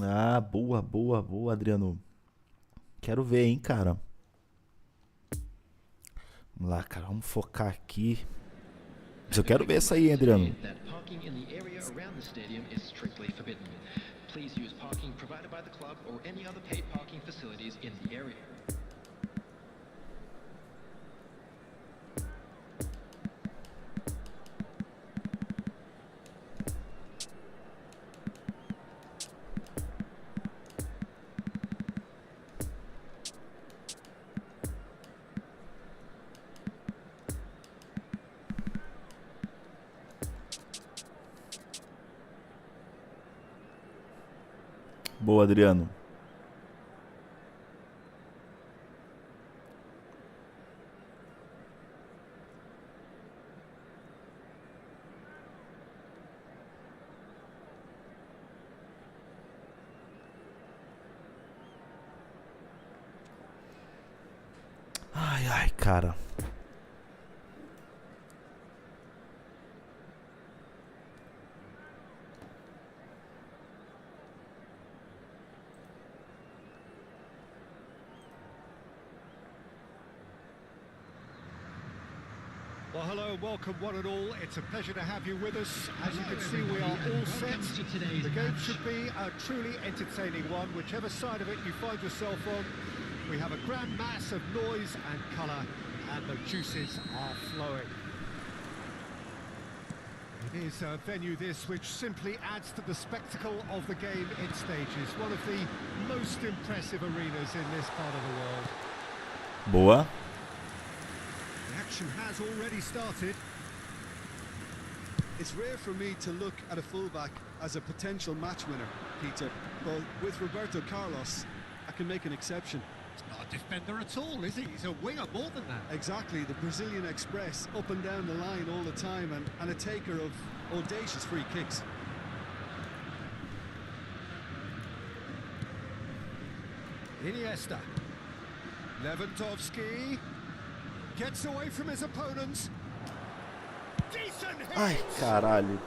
Ah, boa, boa, boa, Adriano. Quero ver, hein, cara. Vamos lá, cara. Vamos focar aqui. Mas eu quero ver essa aí, hein, Adriano. That parking in the area around the stadium is strictly forbidden. Please use parking provided by the club or any other paid parking facilities in the area. Boa, Adriano. Ai, ai, cara. Well, hello, welcome one and all. It's a pleasure to have you with us. As you can see, we are all set. The game should be a truly entertaining one, whichever side of it you find yourself on. We have a grand mass of noise and colour, and the juices are flowing. It is a venue this which simply adds to the spectacle of the game in stages. One of the most impressive arenas in this part of the world. Boa. The action has already started. It's rare for me to look at a fullback as a potential match winner, Peter, but with Roberto Carlos, I can make an exception. He's not a defender at all, is he? He's a winger more than that. Exactly, the Brazilian Express, up and down the line all the time, and a taker of audacious free kicks. Iniesta. Lewandowski. Gets away from his opponents. Decent hit! Ai, caralho.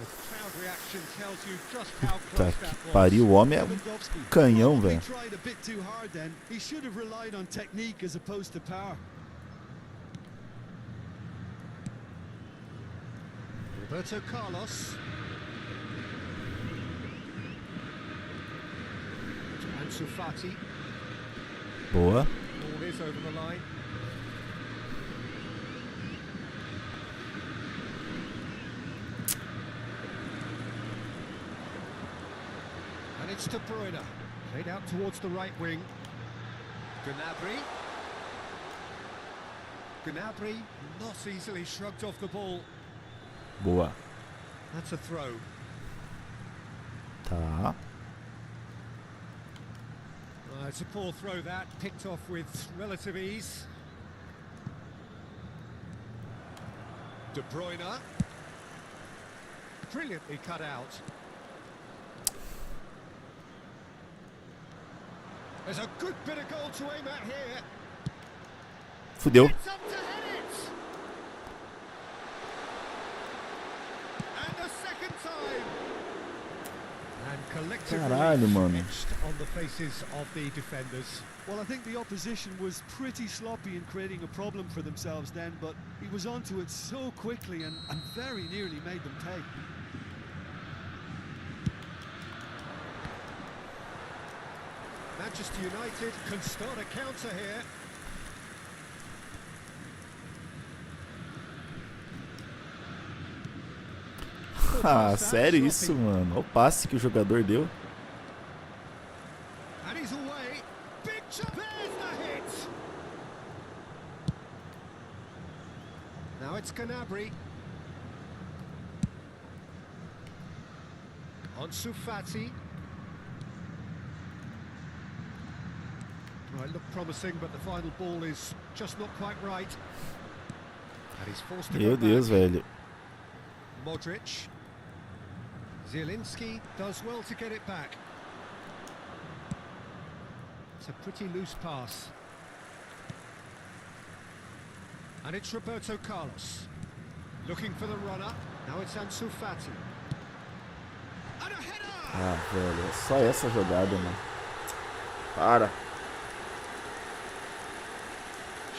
The crowd reaction tells you just how Tá close que that was. pariu, o homem é um Lewandowski canhão, probably velho. tried a bit too hard then. He should have relied on technique as opposed to power. Roberto Carlos. To Ansu Fati. Boa. Ball is over the line. And it's De Bruyne. Played out towards the right wing. Gnabry. Gnabry not easily shrugged off the ball. Boa. That's a throw. Tá. It's a poor throw that, picked off with relative ease. De Bruyne. Brilliantly cut out. There's a good bit of goal to aim at here. Fudeu. It's up to head it. And the second time. And collectively Caralho, mano. etched on the faces of the defenders. Well, I think the opposition was pretty sloppy in creating a problem for themselves then, but he was onto it so quickly and very nearly made them pay. Manchester United can start a counter here. Ah, sério isso, mano? Olha o passe que o jogador deu. And he's away. Big chop. There's the hit. Now it's Gnabry. On Sufati. Well, it looked promising, but the final ball is just not quite right. And he's forced to Meu go Deus, back. velho. Modric. Zielinski does well to get it back. It's a pretty loose pass. And it's Roberto Carlos. Looking for the runner. Now it's Ansu Fati. And a header! Ah, velho, é só essa jogada, mano. Para.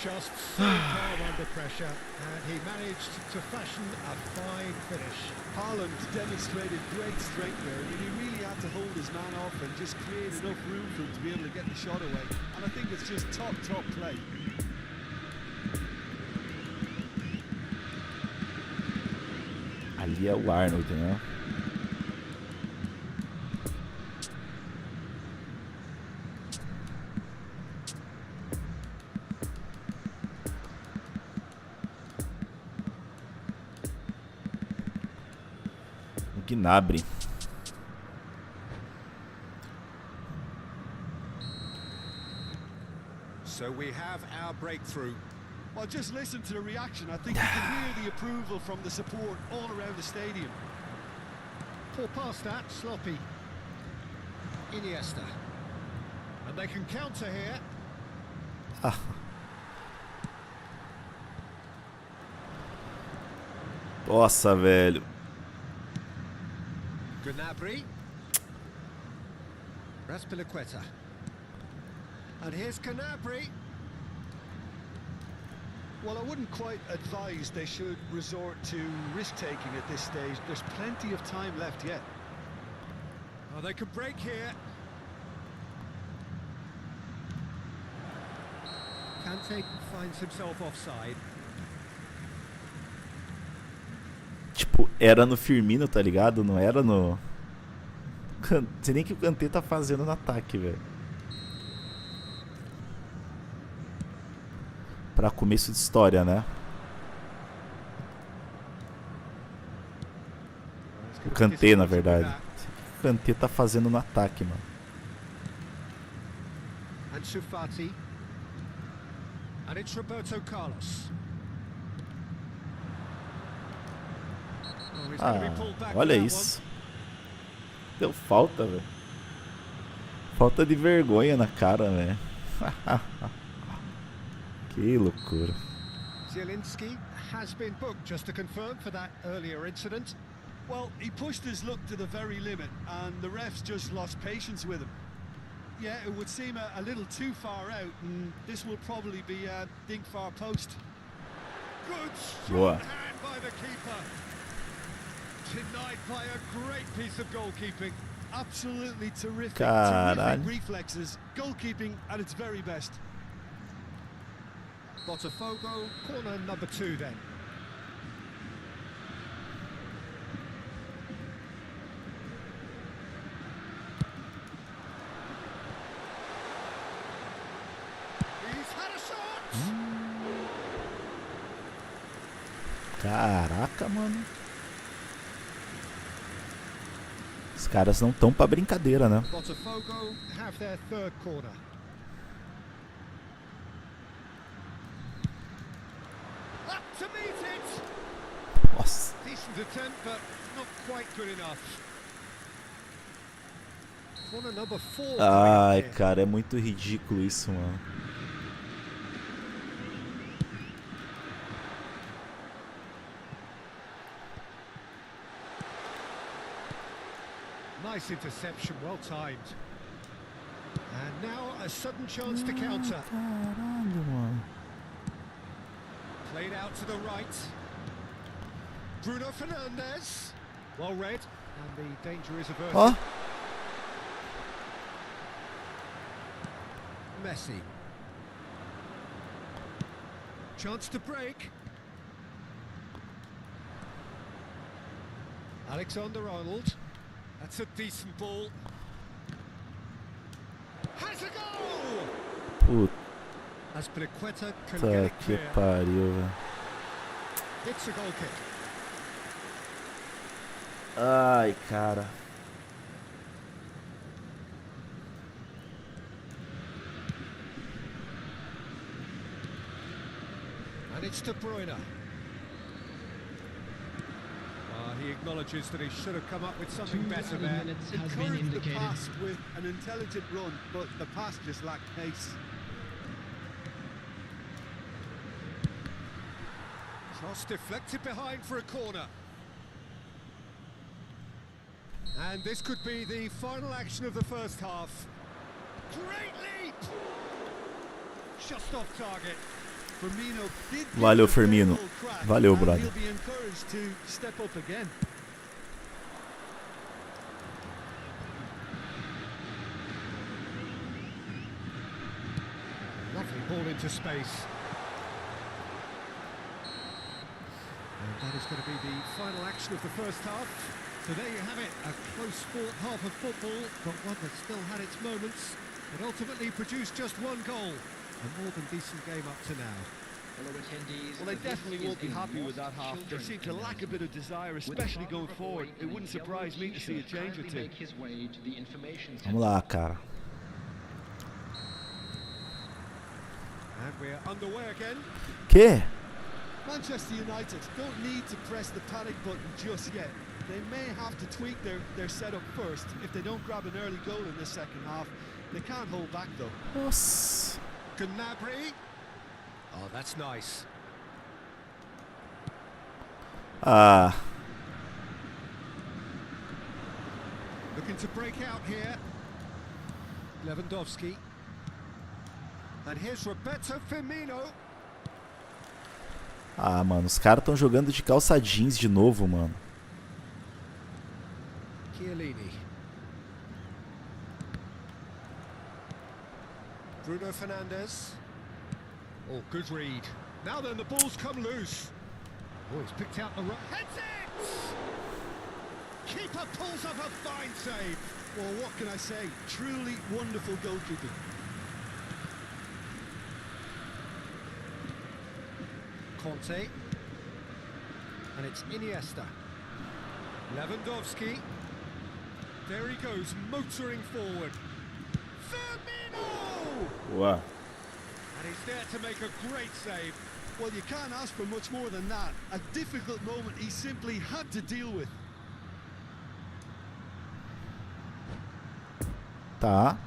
Just so calm under pressure, and he managed to fashion a fine finish. Haaland demonstrated great strength there. I mean, he really had to hold his man off and just create enough room for him to be able to get the shot away. And I think it's just top play. Ali é o Arnold, né? Gnabry. So we have our breakthrough. Well, just listen to the reaction. I think you can hear the approval from the support all around the stadium. Poor pass that, sloppy. Iniesta. And they can counter here. Ah. Nossa, velho. Gnabry. Raspilicueta. And here's Gnabry. Well, I wouldn't quite advise they should resort to risk-taking at this stage. There's plenty of time left yet. Oh, they could break here. Kante finds himself offside. Tipo, era no Firmino, tá ligado? Não era no... Não sei nem o que o Kanté tá fazendo no ataque, velho. Pra começo de história, né? O Kanté, na verdade. O Kanté tá fazendo no ataque, mano. Ansu Fati. And it's Roberto Carlos. Oh, he's gonna be pulled back Olha with that isso. Deu falta, velho. Falta de vergonha na cara, velho. Que loucura. Zielinski has been booked, just to confirm, for that earlier incident. Well, he pushed his luck to the very limit, and the refs just lost patience with him. Yeah, it would seem a little too far out, and this will probably be a dink far post. Good Boa. strong hand by the keeper. Denied by a great piece of goalkeeping. Absolutely terrific, Caralho. terrific reflexes. Goalkeeping at its very best. Botafogo, corner number 2 then. He's had a shot! Caraca, mano. Os caras não tão pra brincadeira, né? Botafogo have their third corner. Up to meet it! Nossa. Decent attempt, but not quite good enough. corner number 4. Ai, cara, é muito ridículo isso, mano. Nice interception, well timed. And now a sudden chance to counter. Caralho, mano. Played out to the right. Bruno Fernandes. Well read. And the danger is averted. Ó. Messi. Chance to break. Alexander-Arnold. That's a decent ball. Has a goal! Puta Aspilicueta can get it que clear. pariu, velho. It's a goal kick. Ai, cara. And it's De Bruyne. He acknowledges that he should have come up with something better there. Minutes has been Encouraged the indicated. pass with an intelligent run, but the pass just lacked pace. Cross deflected behind for a corner. And this could be the final action of the first half. Great leap! Just off target. Firmino did give Valeu, it a very Firmino. full crack, Valeu, and brother. he'll be encouraged to step up again. Lovely ball into space. And that is going to be the final action of the first half. So there you have it, a close-fought half of football, but one that still had its moments. It ultimately produced just one goal. A more than decent game up to now. Fellow attendees, Well, they this definitely is won't be a happy with lost that half. They children's seem to lack a event. bit of desire, Would the especially father going of a forward. boy It in a wouldn't yellow surprise me to see a t-shirt change or kindly two. make his way to the information Vamos lá, cara. And we're underway again. Que? Manchester United don't need to press the panic button just yet. They may have to tweak their setup first. If they don't grab an early goal in the second half, they can't hold back though. Nossa. Gnabry. Oh, that's nice. Ah. Looking to break out here. Lewandowski. And here's Roberto Firmino. Ah, mano, os caras estão jogando de calça jeans de novo, mano. Chiellini. Bruno Fernandes. Oh, good read. Now then, the ball's come loose. Oh, he's picked out the right. Heads it! Keeper pulls up a fine save. Well, what can I say? Truly wonderful goalkeeping. Conte. And it's Iniesta. Lewandowski. There he goes, motoring forward. Firmino! Boa. And he's there to make a great save. Well, you can't ask for much more than that. A difficult moment he simply had to deal with. Tá.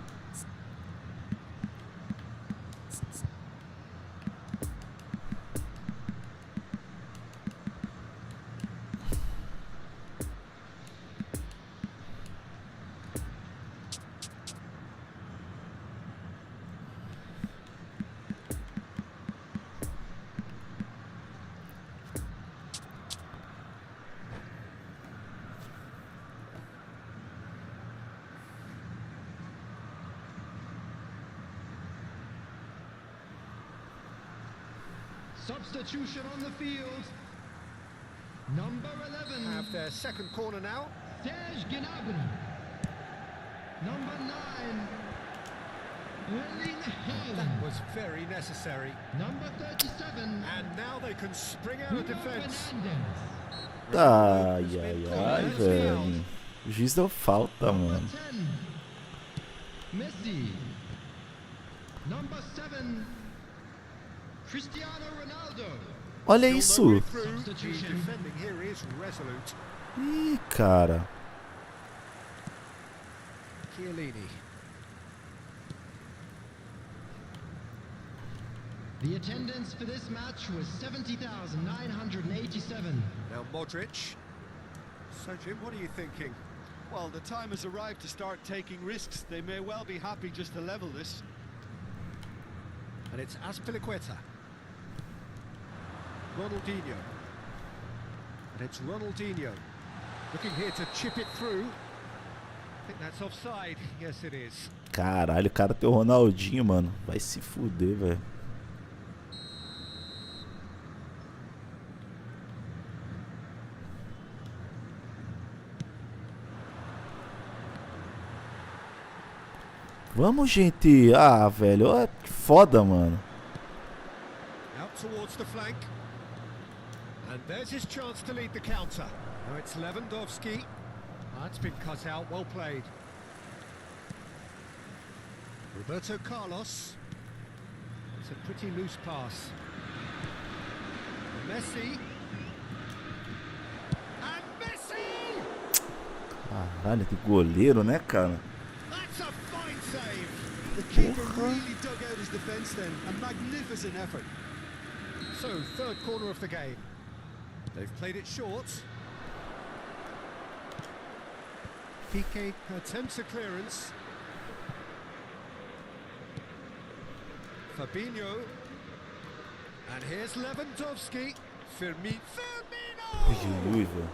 Substitution on the field. Number 11. Have their second corner now. Serge Gnabry. Number 9. Erling That Haaland. was very necessary. Number 37. And now they can spring out of Bruno defence. Fernandes. Ai, ai, ai, velho. O juiz deu falta, Number mano. 10. Messi. Number 7. Cristiano Ronaldo. Olha Still no isso. way through. The Substitution. defending here is resolute. Ih, cara. Chiellini. The attendance for this match was 70,987. Now Modric. So Jim, what are you thinking? Well, the time has arrived to start taking risks. They may well be happy just to level this. And it's Azpilicueta. Ronaldinho. And it's Ronaldinho. Looking here to chip it through. I think that's offside. Yes, it is. Caralho, o cara tem o Ronaldinho, mano. Vai se fuder, velho. Vamos, gente. Ah, velho. Ó, que foda, mano. Out towards the flank. And there's his chance to lead the counter. Now it's Lewandowski. That's been cut out. Well played. Roberto Carlos. It's a pretty loose pass. Messi. And Messi! Caralho, que goleiro, né, cara? That's a fine save. The keeper really dug out his defence then. A magnificent effort. So, third corner of the game. They've played it short. Piqué attempts a clearance. Fabinho. And here's Lewandowski. Firmino! Ui, velho.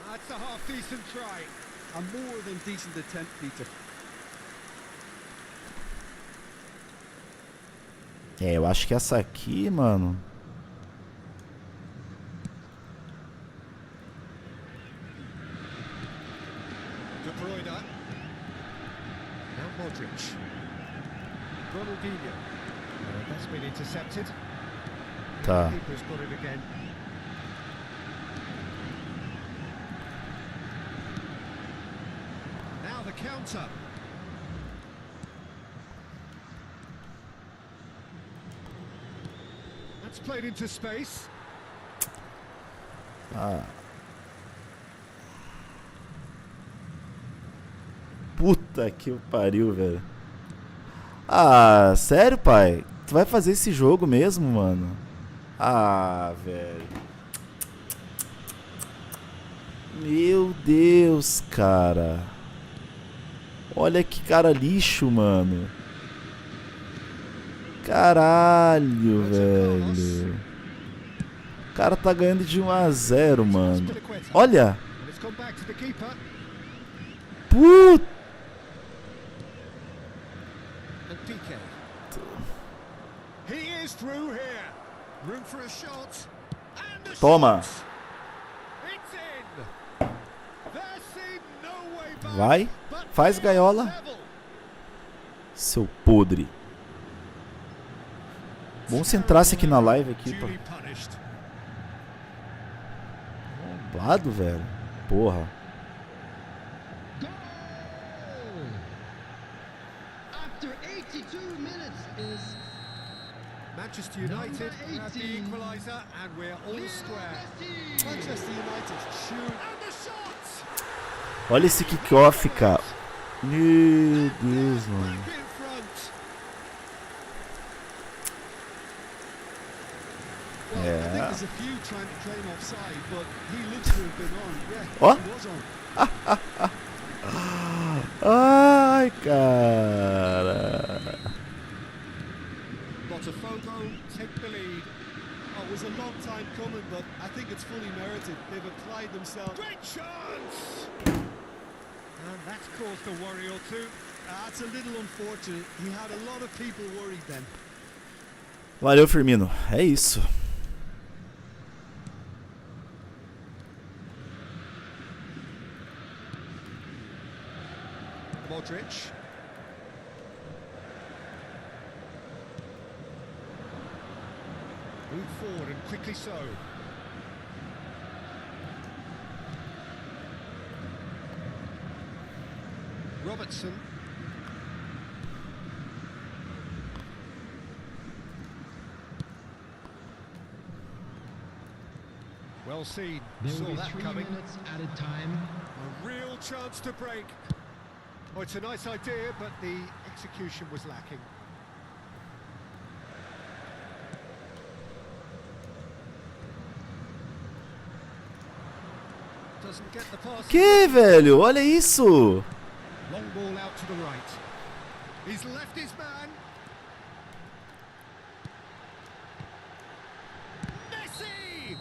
That's a half-decent try. A more than decent attempt, Peter. É, eu acho que essa aqui, mano. De Bruyne. Now Modric. Ronaldinho. That's been intercepted. Tá. Keeper's got it again. Now the counter. That's played into space. Ah. Puta que pariu, velho. Ah, sério, pai? Tu vai fazer esse jogo mesmo, mano? Ah, velho. Meu Deus, cara. Olha que cara lixo, mano. Caralho, velho. O cara tá ganhando de 1-0, mano. Olha. Puta. Toma. Vai. Faz gaiola. Seu podre. Bom se entrasse aqui na live aqui, pô. Roubado, velho. Porra. Manchester United have the equaliser and we're all square. Manchester United shoot. And the shots! Olha esse kickoff, cara. Meu Deus, mano. Back in front. Well, I think Yeah. there's a few trying to claim offside, but he looks to have been on. Yeah, Oh. he was on. Ai, cara. Botafogo take the lead. Oh, it was a long time coming, but I think it's fully merited. They've applied themselves. Great chance! And that's caused a worry or two. That's a little unfortunate. He had a lot of people worried then. Valeu, Firmino. É isso. Modric. Move forward and quickly so. Robertson. Well seen. There will Saw be that 3 coming. minutes added time. A real chance to break. Oh, it's a nice idea, but the execution was lacking. Doesn't get the pass. Que, velho? Olha isso! Long ball out to the right. He's left his man. Messi!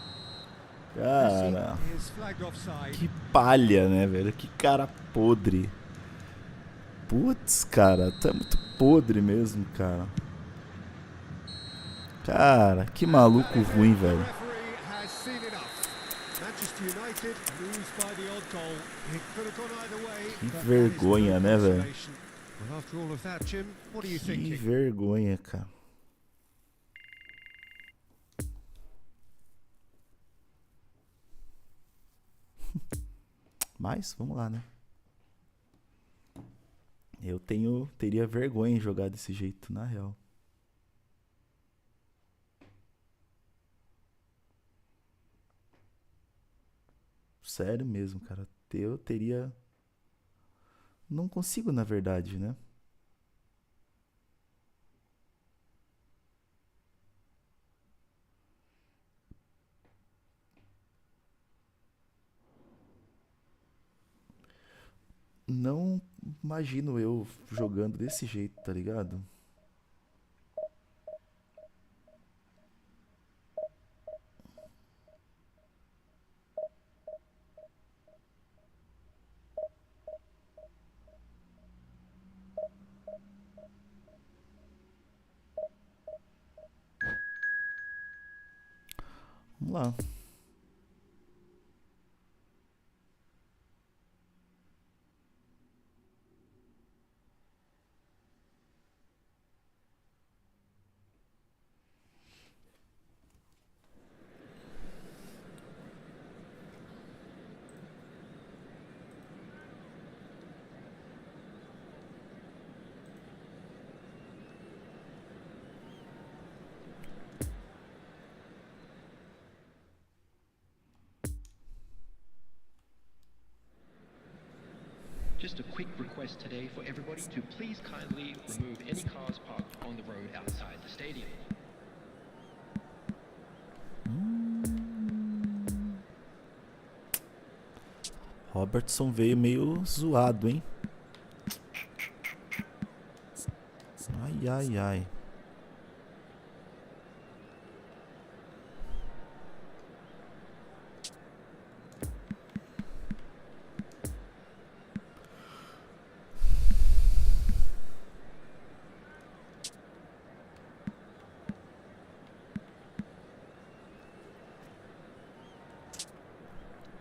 Cara, Messi is flagged offside. que palha, né, velho? Que cara podre. Putz, cara, tá muito podre mesmo, cara. Cara, que maluco ruim, The velho. referee has seen enough. Manchester United lose by the odd goal. It could have gone either way. Que but that is vergonha, no né, velho? consolation. Well, after all of that, Jim, what are you Que thinking? vergonha, cara. Mas, vamos lá, né? Eu teria vergonha em jogar desse jeito, na real. Sério mesmo, cara. Eu teria... Não consigo, na verdade, né? Não imagino eu jogando desse jeito, tá ligado? Vamos lá. Just a quick request today for everybody to please kindly remove any cars parked on the road outside the stadium. Robertson veio meio zoado, hein? Ai, ai, ai.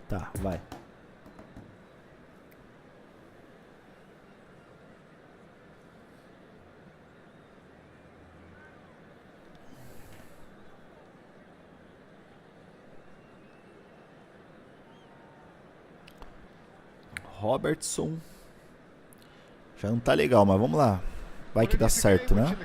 Tá, vai. Robertson. Já não tá legal, mas vamos lá. Vai que dá certo, né?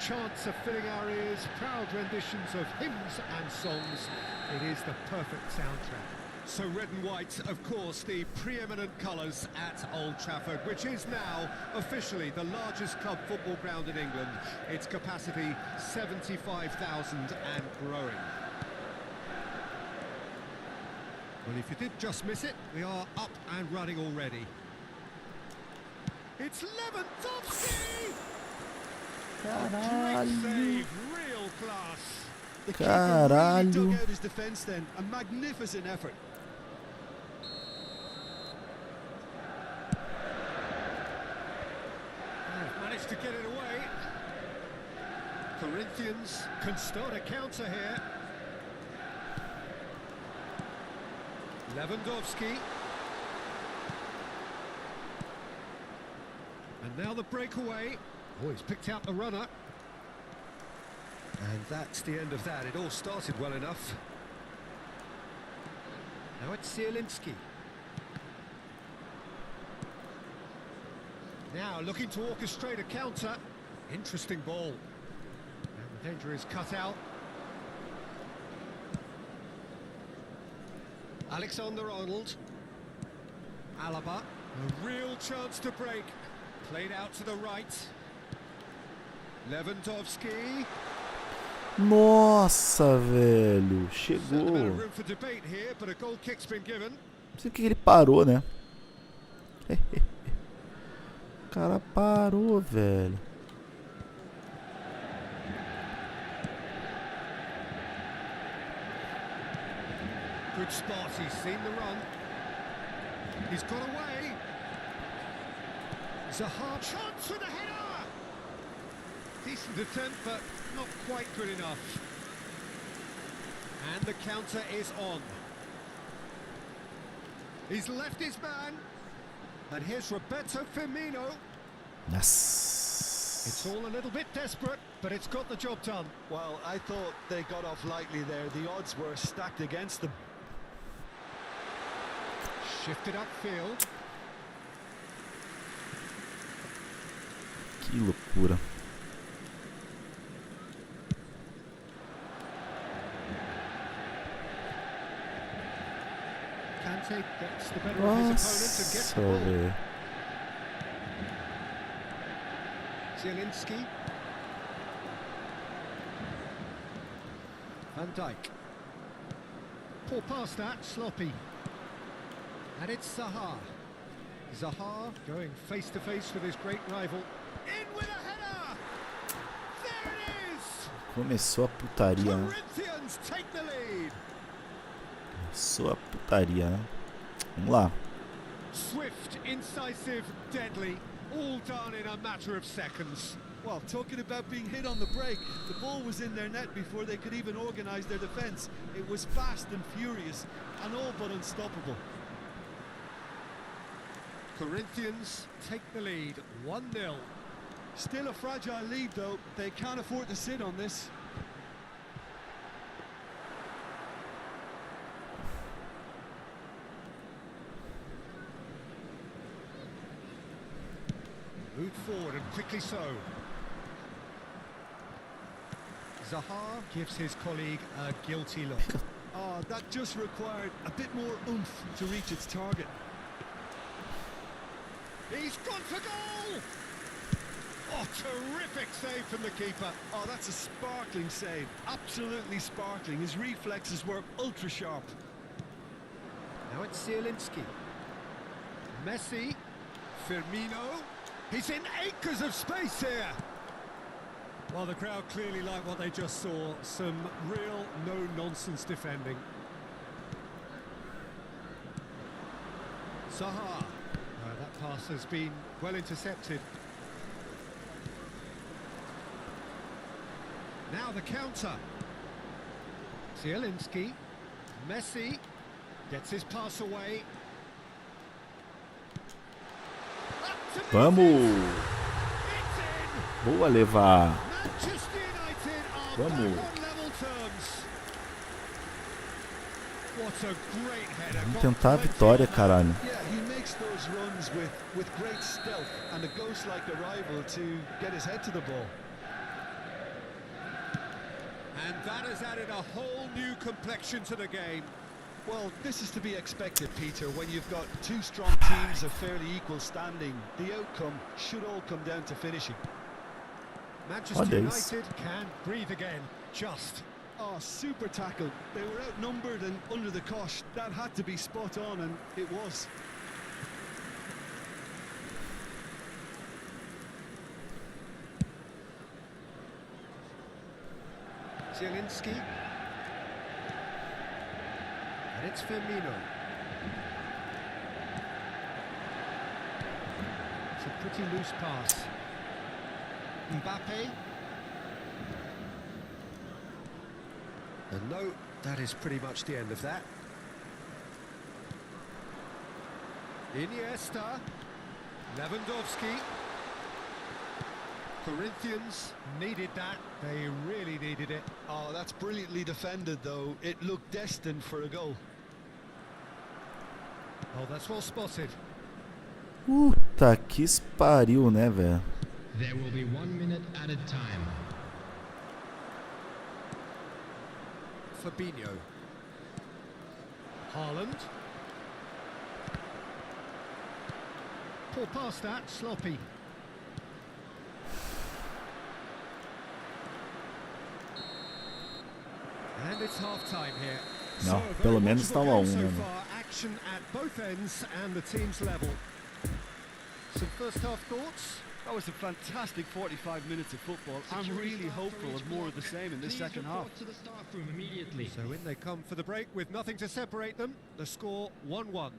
Chants are filling our ears, proud renditions of hymns and songs. It is the perfect soundtrack. So red and white, of course, the preeminent colours at Old Trafford, which is now officially the largest club football ground in England. Its capacity 75,000 and growing. Well, if you did just miss it, we are up and running already. It's Lewandowski! Great save, real class. The keeper really Caralho. dug out his defence then. A magnificent effort. They've managed to get it away. Corinthians can start a counter here. Lewandowski. And now the breakaway. Oh, he's picked out the runner. And that's the end of that. It all started well enough. Now it's Zielinski. Now looking to orchestrate a counter. Interesting ball. And the danger is cut out. Alexander-Arnold. Alaba. A real chance to break. Played out to the right. Lewandowski. Nossa, velho. Chegou. Certain room for debate here, but a goal kick's been given. Não sei porque ele parou, né? O cara parou, velho. Good spot, he's seen the run. He's got away. It's a hard chance with a header. Decent attempt, but not quite good enough. And the counter is on. He's left his man. And here's Roberto Firmino. Yes. It's all a little bit desperate, but it's got the job done. Well, I thought they got off lightly there. The odds were stacked against them. Shifted upfield. Que loucura. Kante gets the better of his opponent and gets the Nossa, ball. velho. Zielinski. Van Dijk. Poor pass that, sloppy. And it's Zaha. Zaha going face to face with his great rival. In with a header! There it is! Começou a putaria, né? Corinthians take the lead. Começou a putaria, né? Vamos lá. Swift, incisive, deadly, all done in a matter of seconds. Well, talking about being hit on the break, the ball was in their net before they could even organise their defence. It was fast and furious, and all but unstoppable. Corinthians take the lead, 1-0. Still a fragile lead, though. They can't afford to sit on this. Moved forward and quickly so. Zaha gives his colleague a guilty look. Oh, that just required a bit more oomph to reach its target. He's gone for goal! Oh, terrific save from the keeper. Oh, that's a sparkling save. Absolutely sparkling. His reflexes were ultra sharp. Now it's Zielinski. Messi. Firmino. He's in acres of space here. Well, the crowd clearly like what they just saw. Some real no-nonsense defending. Zaha. That pass has been well intercepted. Now the counter. Zielinski. Messi gets his pass away. Vamos! It's in. Boa, levar. Manchester United are Vamos. back on level terms. What a great header. Vamos tentar a vitória, caralho. Yeah, he makes those runs with great stealth and a ghost-like arrival to get his head to the ball. And that has added a whole new complexion to the game. Well, this is to be expected, Peter, when you've got two strong teams of fairly equal standing. The outcome should all come down to finishing. Manchester days. United can breathe again, just. Oh, super tackle. They were outnumbered and under the cosh. That had to be spot on, and it was. Zielinski. And it's Firmino. It's a pretty loose pass. Mbappe. And no, that is pretty much the end of that. Iniesta. Lewandowski. Corinthians needed that. They really needed it. Oh, that's brilliantly defended, though. It looked destined for a goal. Oh, that's well spotted. Puta que pariu, né, velho? There will be 1 minute added time. Fabinho. Haaland. Pull past that, sloppy. And it's half time here. Não, pelo menos tá 1 a 1, né, mano? Action at both ends and the team's level. Some first half thoughts? That was a fantastic 45 minutes of football. I'm really hopeful of more of the same in this second half. To the staff room immediately. So in they come for the break with nothing to separate them. The score 1-1.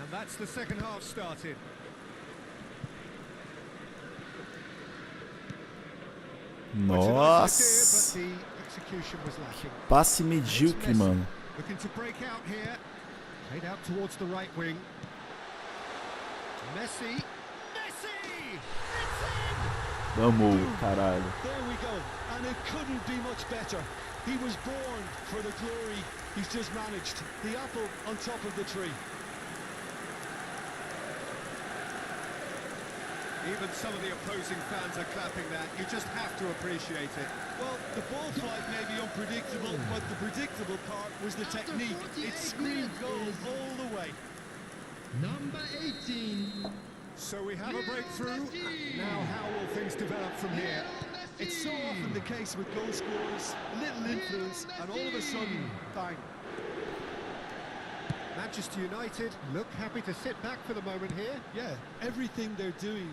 And that's the second half started. Nossa, But the execution was lacking. passe medíocre, mano. Looking to break out here. Played out towards the right wing. Messi. Messi! It's in! Vamos, caralho. There we go, and it couldn't be much better. He was born for the glory he's just managed. The apple on top of the tree. Even some of the opposing fans are clapping that. You just have to appreciate it. Well, the ball flight may be unpredictable, but the predictable part was the technique. It screamed goal all the way. Number 18. So we have a breakthrough. Now how will things develop from here? It's so often the case with goal scorers, little influence, and all of a sudden, bang. Manchester United look happy to sit back for the moment here. Yeah, everything they're doing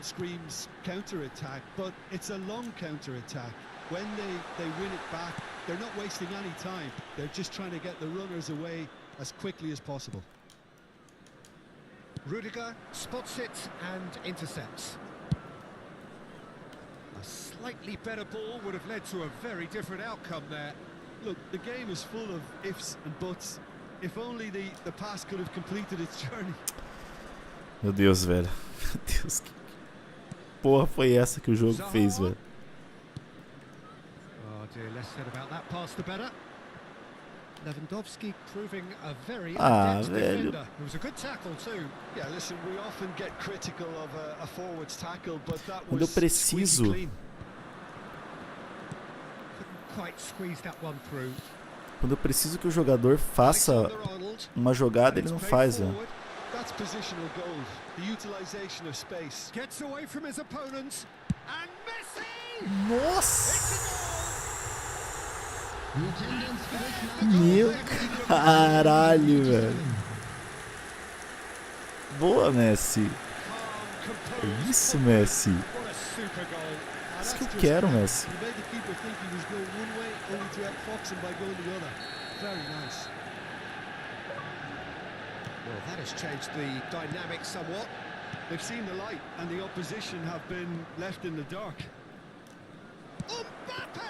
screams counter-attack, but it's a long counter-attack. When they win it back, they're not wasting any time. They're just trying to get the runners away as quickly as possible. Rudiger spots it and intercepts. A slightly better ball would have led to a very different outcome there. Look, the game is full of ifs and buts. If only the pass could have completed its journey. Meu Deus, velho. Meu Deus, que porra foi essa que o jogo fez, velho? Oh dear, less said about that pass the better. Lewandowski proving a very adept velho. defender. It was a good tackle too. Yeah, listen, we often get critical of a forward's tackle, but that Quando eu was preciso, squeaky clean. Couldn't quite squeeze that one through. quando eu preciso que o jogador faça Alexander-Arnold. uma jogada, ele não It's faz, played velho. forward. That's positional gold, the utilization of space. Gets away from his opponents. And Messi! Nossa! The attendance for this match. Meu caralho, velho. Boa, Messi. Calm, É composed. isso, Messi. What a super goal. Isso que eu quero, Messi. He made the keeper think he was going one way, only to outfox him by going the other. Very nice. Well, that has changed the dynamic somewhat. They've seen the light, and the opposition have been left in the dark. Mbappe!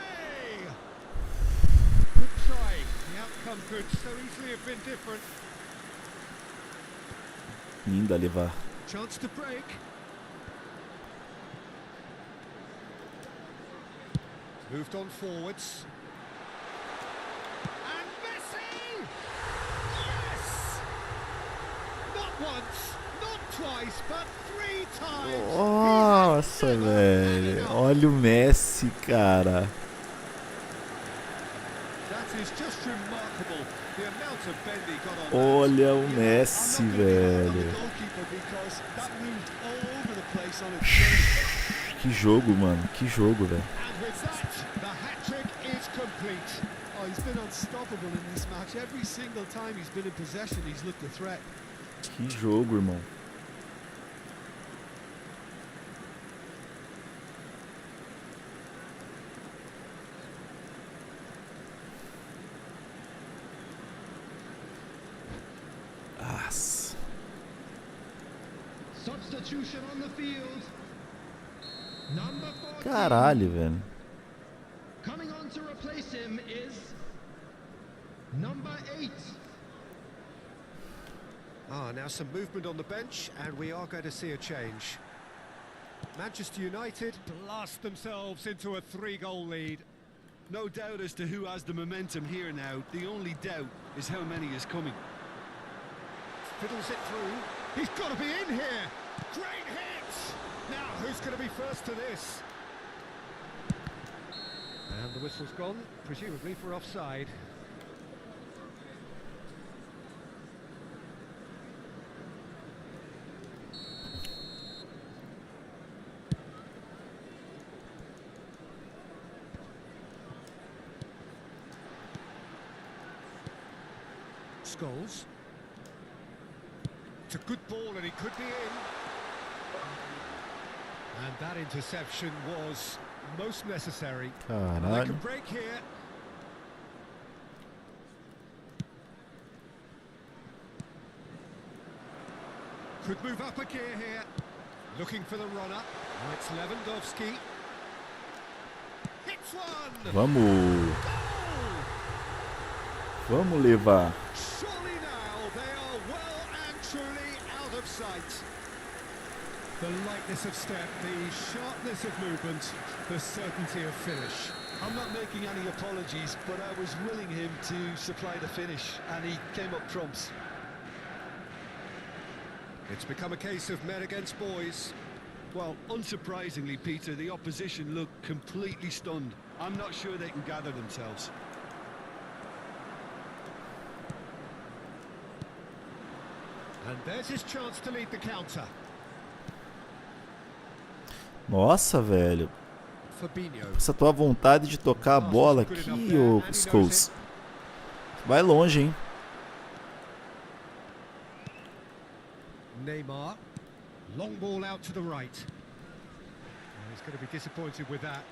Good try. The outcome could so easily have been different. Ainda levar. Chance to break. Moved on forwards. And Messi! Yes! Not once, not twice, but 3 times. Nossa, velho. Olha o Messi, cara. That is just remarkable. The amount of bend he got on that. Olha o Messi, I'm not gonna be hard on the velho. goalkeeper because that moved all over the place on its journey. Que jogo, mano. Que jogo, velho. And with that, the hat-trick is complete. Oh, he's been unstoppable in this match. Every single time he's been in possession, he's looked a threat. Que jogo, irmão. substitution on the field. Number 14. Caralho, velho. Coming on to replace him is number 8. Now some movement on the bench, and we are going to see a change. Manchester United blast themselves into a 3-goal lead. No doubt as to who has the momentum here now. The only doubt is how many is coming. Fiddles it through. He's got to be in here. Great hit. Now, who's going to be first to this? And the whistle's gone, presumably for offside. Scholes. It's a good ball and he could be in. And that interception was most necessary. And they can break here. Could move up a gear here. Looking for the run-up. Now it's Lewandowski. Hits one! Vamos! Vamos levar. Surely now they are well and truly out of sight. The lightness of step, the sharpness of movement, the certainty of finish. I'm not making any apologies, but I was willing him to supply the finish, and he came up trumps. It's become a case of men against boys. Well, unsurprisingly, Peter, the opposition look completely stunned. I'm not sure they can gather themselves. And there's his chance to lead the counter. Nossa, velho. Fabinho. Essa tua vontade de tocar a bola aqui, ô Scholes. Vai longe, hein? Neymar. Long ball out to the right. Oh, he's going to be disappointed with that.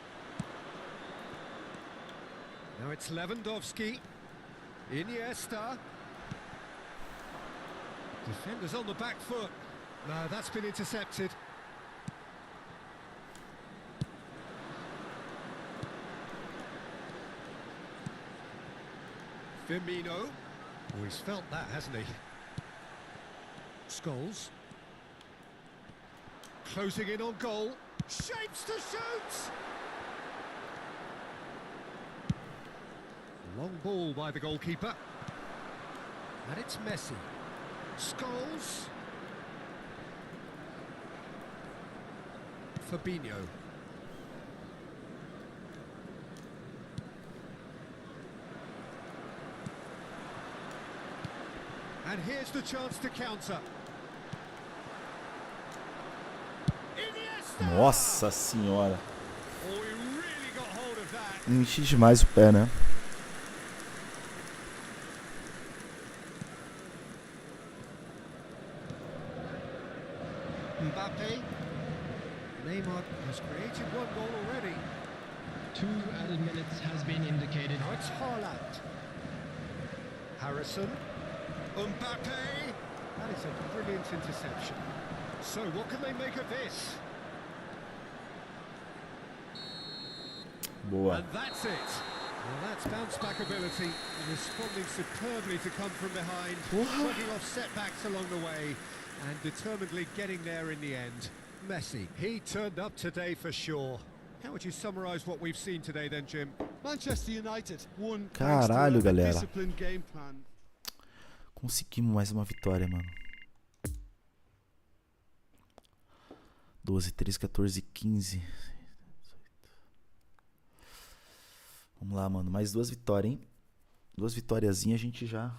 Now it's Lewandowski. Iniesta. Defenders on the back foot. No, that's been intercepted. Firmino. Oh, he's felt that, hasn't he? Scholes. Closing in on goal. Shapes to shoot! Long ball by the goalkeeper. And it's Messi. Scholes. Fabinho. And here's the chance to counter. Iniesta! Nossa senhora. Oh, he really got hold of that. Enchi demais o pé, né? Mbappe. Neymar has created one goal already. 2 added minutes has been indicated. Now it's Haaland. Harrison. Mbappe. That is a brilliant interception. So what can they make of this? Boa. And that's it. Well, that's bounce back ability, responding superbly to come from behind, shrugging off setbacks along the way, and determinedly getting there in the end. Messi, he turned up today for sure. How would you summarise what we've seen today then, Jim? Manchester United won Caralho, thanks to a galera. disciplined game plan. Conseguimos mais uma vitória, mano. 12, 13, 14, 15. Vamos lá, mano. Mais 2 vitórias, hein? 2 vitóriazinhas a gente já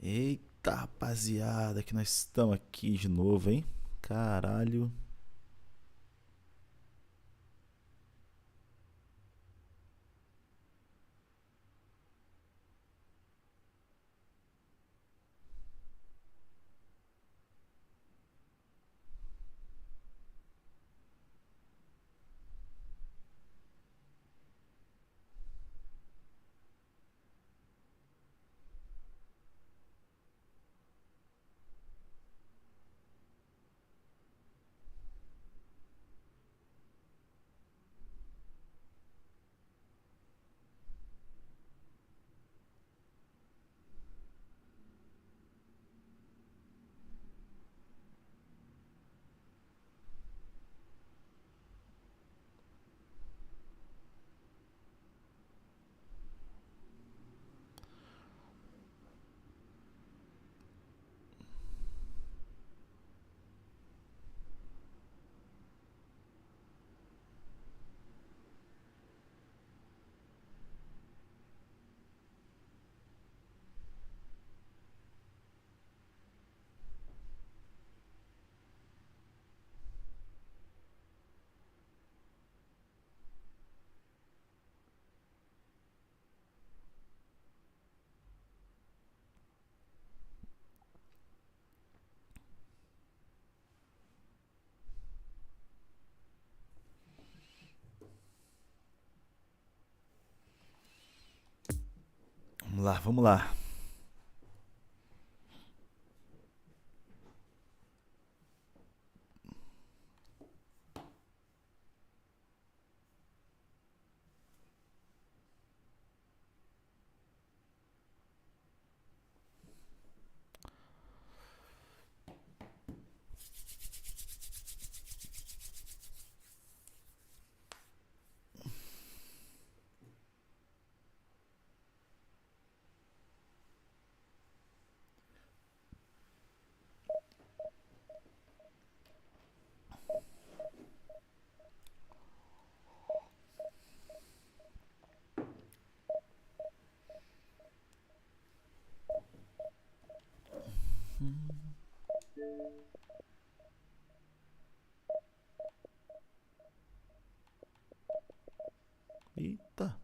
Eita, rapaziada, que nós estamos aqui de novo, hein? Caralho. Vamos lá, vamos lá. Eita.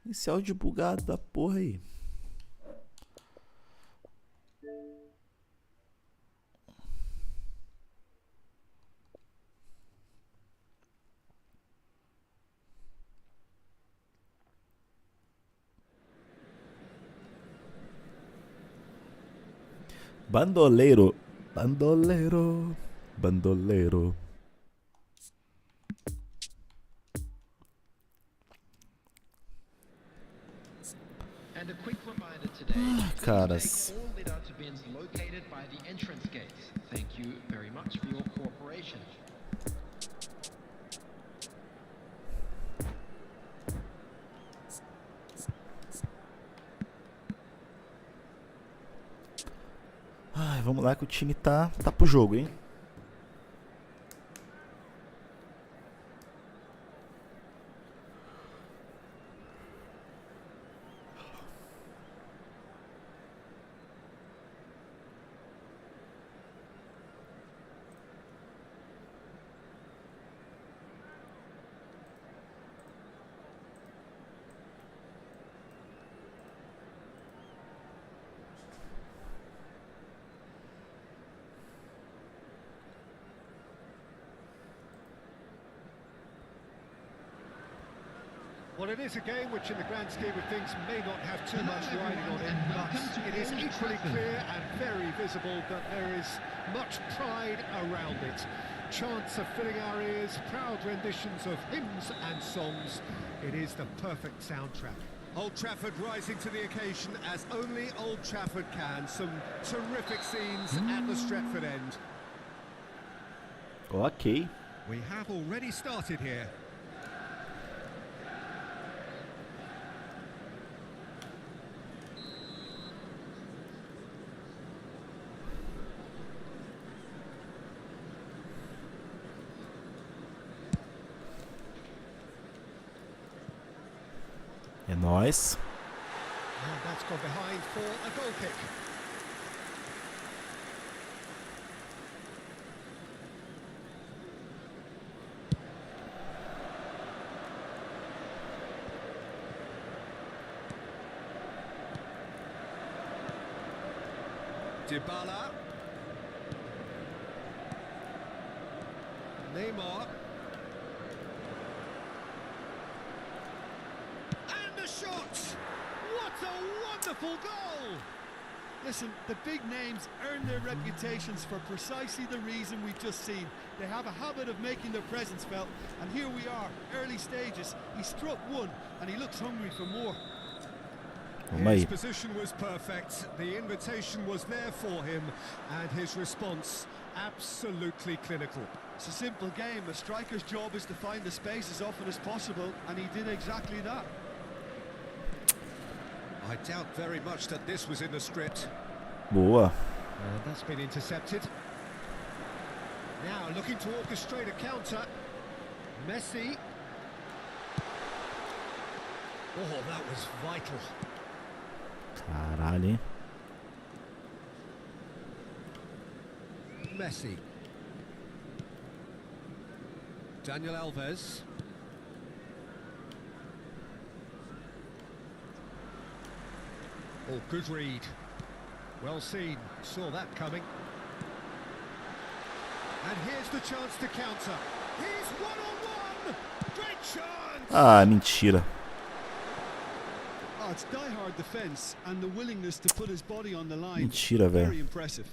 Esse áudio bugado da porra aí. Bandoleiro. Bandoleiro. Bandoleiro. And a quick reminder today, caras. please take all lit out bins located by the entrance gates. Thank you very much for your cooperation. Ai, vamos lá que o time tá pro jogo, hein? Well, it is a game which, in the grand scheme of things, may not have too much riding on it, but it is equally clear and very visible that there is much pride around it. Chants are filling our ears, proud renditions of hymns and songs. It is the perfect soundtrack. Old Trafford rising to the occasion as only Old Trafford can. Some terrific scenes at the Stretford end. Ok. We have already started here. É nóis. And that's gone behind for a goal kick. Dybala. Neymar. And the shot! What a wonderful goal! Listen, the big names earn their reputations for precisely the reason we've just seen. They have a habit of making their presence felt, and here we are, early stages. He struck one, and he looks hungry for more. His position was perfect, the invitation was there for him, and his response absolutely clinical. It's a simple game. A striker's job is to find the space as often as possible, and he did exactly that. I doubt very much that this was in the script. Boa. And that's been intercepted. Now looking to orchestrate a counter. Messi. Oh, that was vital. Caralho, hein? Messi. Daniel Alves. Oh, good read. Well seen. Saw that coming. And here's the chance to counter. He's one-on-one. Great chance. Ah, mentira. Oh, it's die-hard defense and the willingness to put his body on the line. Mentira, Very velho. impressive.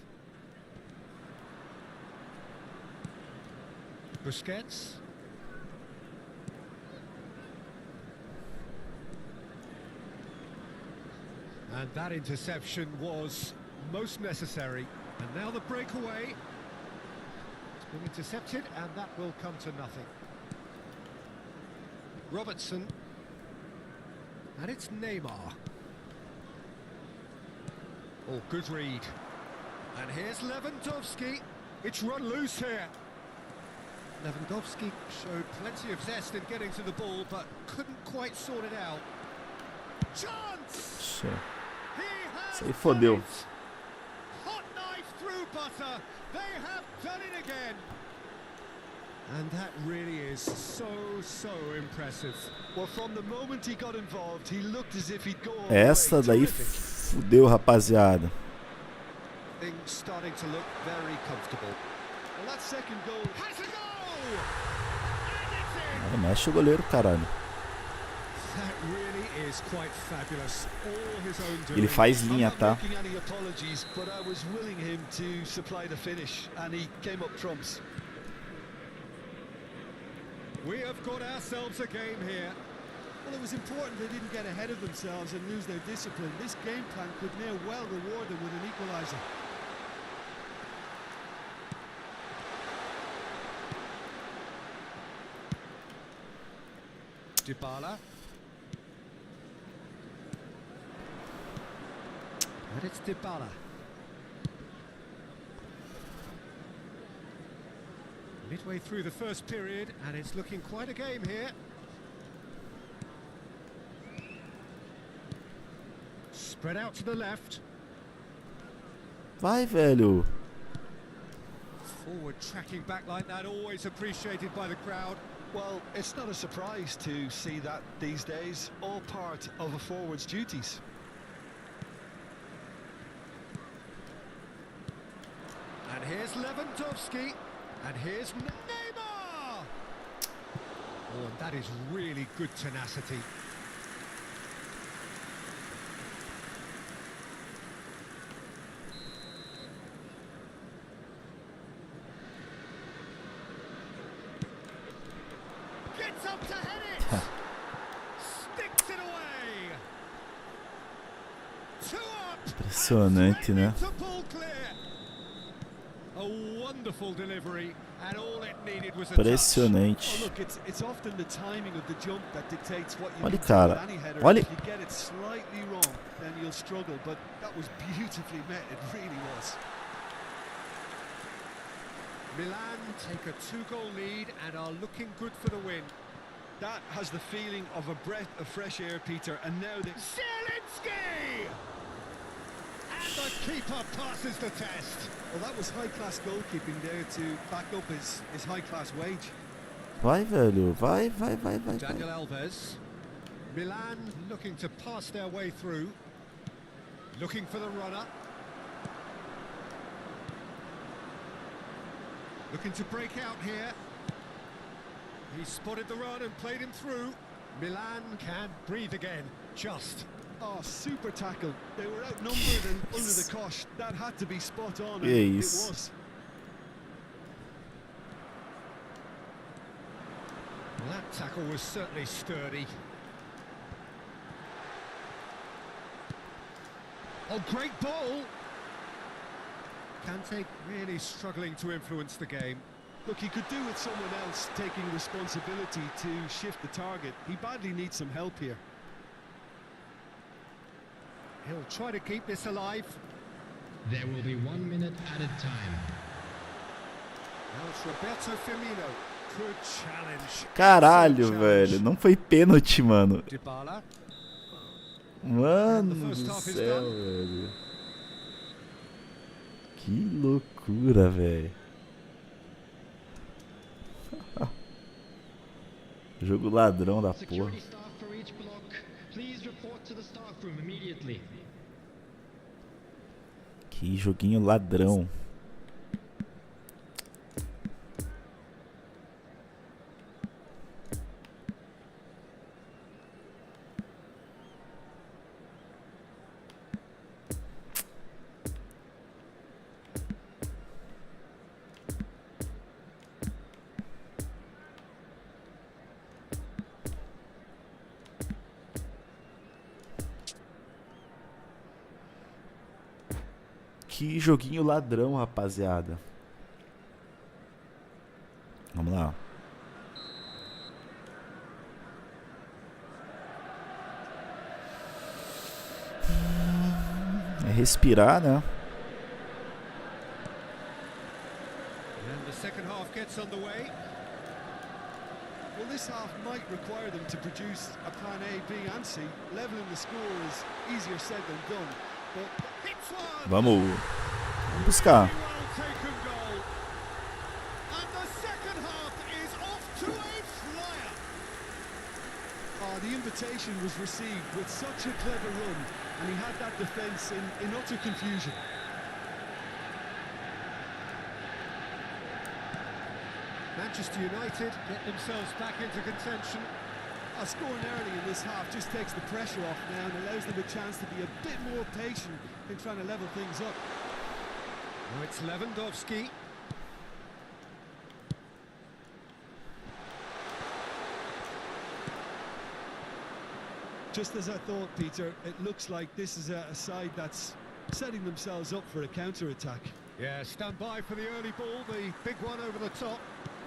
Busquets. And that interception was most necessary. And now the breakaway. It's been intercepted, and that will come to nothing. Robertson. And it's Neymar. Oh, good read. And here's Lewandowski. It's run loose here. Lewandowski showed plenty of zest in getting to the ball, but couldn't quite sort it out. Chance! Isso aí fodeu. Hot knife through butter. They have done it again. And that really is so impressive. Well, from the moment he got involved, he looked as if he'd go all Essa the way. daí fudeu, rapaziada. Things starting to look very comfortable. Well, that second goal Has a goal! And it's in! Mexe o goleiro, caralho. That really is quite fabulous. All his own doing. Ele faz I'm linha, not tá? making any apologies, but I was willing him to supply the finish, and he came up trumps. We have got ourselves a game here. Well, it was important they didn't get ahead of themselves and lose their discipline. This game plan could near well reward them with an equaliser. Dybala. And it's Dybala. Midway through the first period, and it's looking quite a game here. Spread out to the left. Vai, velho. Forward tracking back like that, always appreciated by the crowd. Well, it's not a surprise to see that these days, all part of a forward's duties. And here's Lewandowski. And here's Neymar! Oh, and that is really good tenacity. Gets up to head it! Sticks it away! Two up! Impressionante, né? To pull clear. A wonderful delivery, and all it needed was a touch. Impressionante. Oh, look, it's often the timing of the jump that dictates what you Olha, can do cara. with any header. Olha. If you get it slightly wrong, then you'll struggle, but that was beautifully met, it really was. Milan take a 2-goal lead and are looking good for the win. That has the feeling of a breath of fresh air, Peter, and now the... Zielinski! And the keeper passes the test. Well, that was high-class goalkeeping there to back up his high-class wage. Vai, velho. Vai. Daniel Alves. Milan looking to pass their way through. Looking for the runner. Looking to break out here. He spotted the run and played him through. Milan can breathe again. Just. Oh, super tackle. They were outnumbered and under the cosh. That had to be spot on. And Yes. it was. Well, that tackle was certainly sturdy. Oh, great ball! Kante really struggling to influence the game. Look, he could do with someone else taking responsibility to shift the target. He badly needs some help here. He'll try to keep this alive. There will be 1 minute added time. Now it's Roberto Firmino. Good challenge. Caralho, Excellent velho. challenge. Não foi pênalti, mano. Dybala. Mano And the first do half is céu, done. velho. Que loucura, velho. Jogo ladrão da porra. Security staff for each block, please report to the staff room immediately. Que joguinho ladrão. Que joguinho ladrão, rapaziada. Vamos lá. É respirar, né? And the second half gets underway. Well, this half might require them to produce a plan A, B and C. Leveling the score is easier said than done. But Hits one. Vamos buscar. Very well taken goal. And the second half is off to a flyer. the invitation was received with such a clever run, and he had that defence in utter confusion. Manchester United get themselves back into contention. Scoring early in this half just takes the pressure off now and allows them a chance to be a bit more patient in trying to level things up. Now it's Lewandowski. Just as I thought, Peter, it looks like this is a side that's setting themselves up for a counter-attack. Yeah, stand by for the early ball, the big one over the top.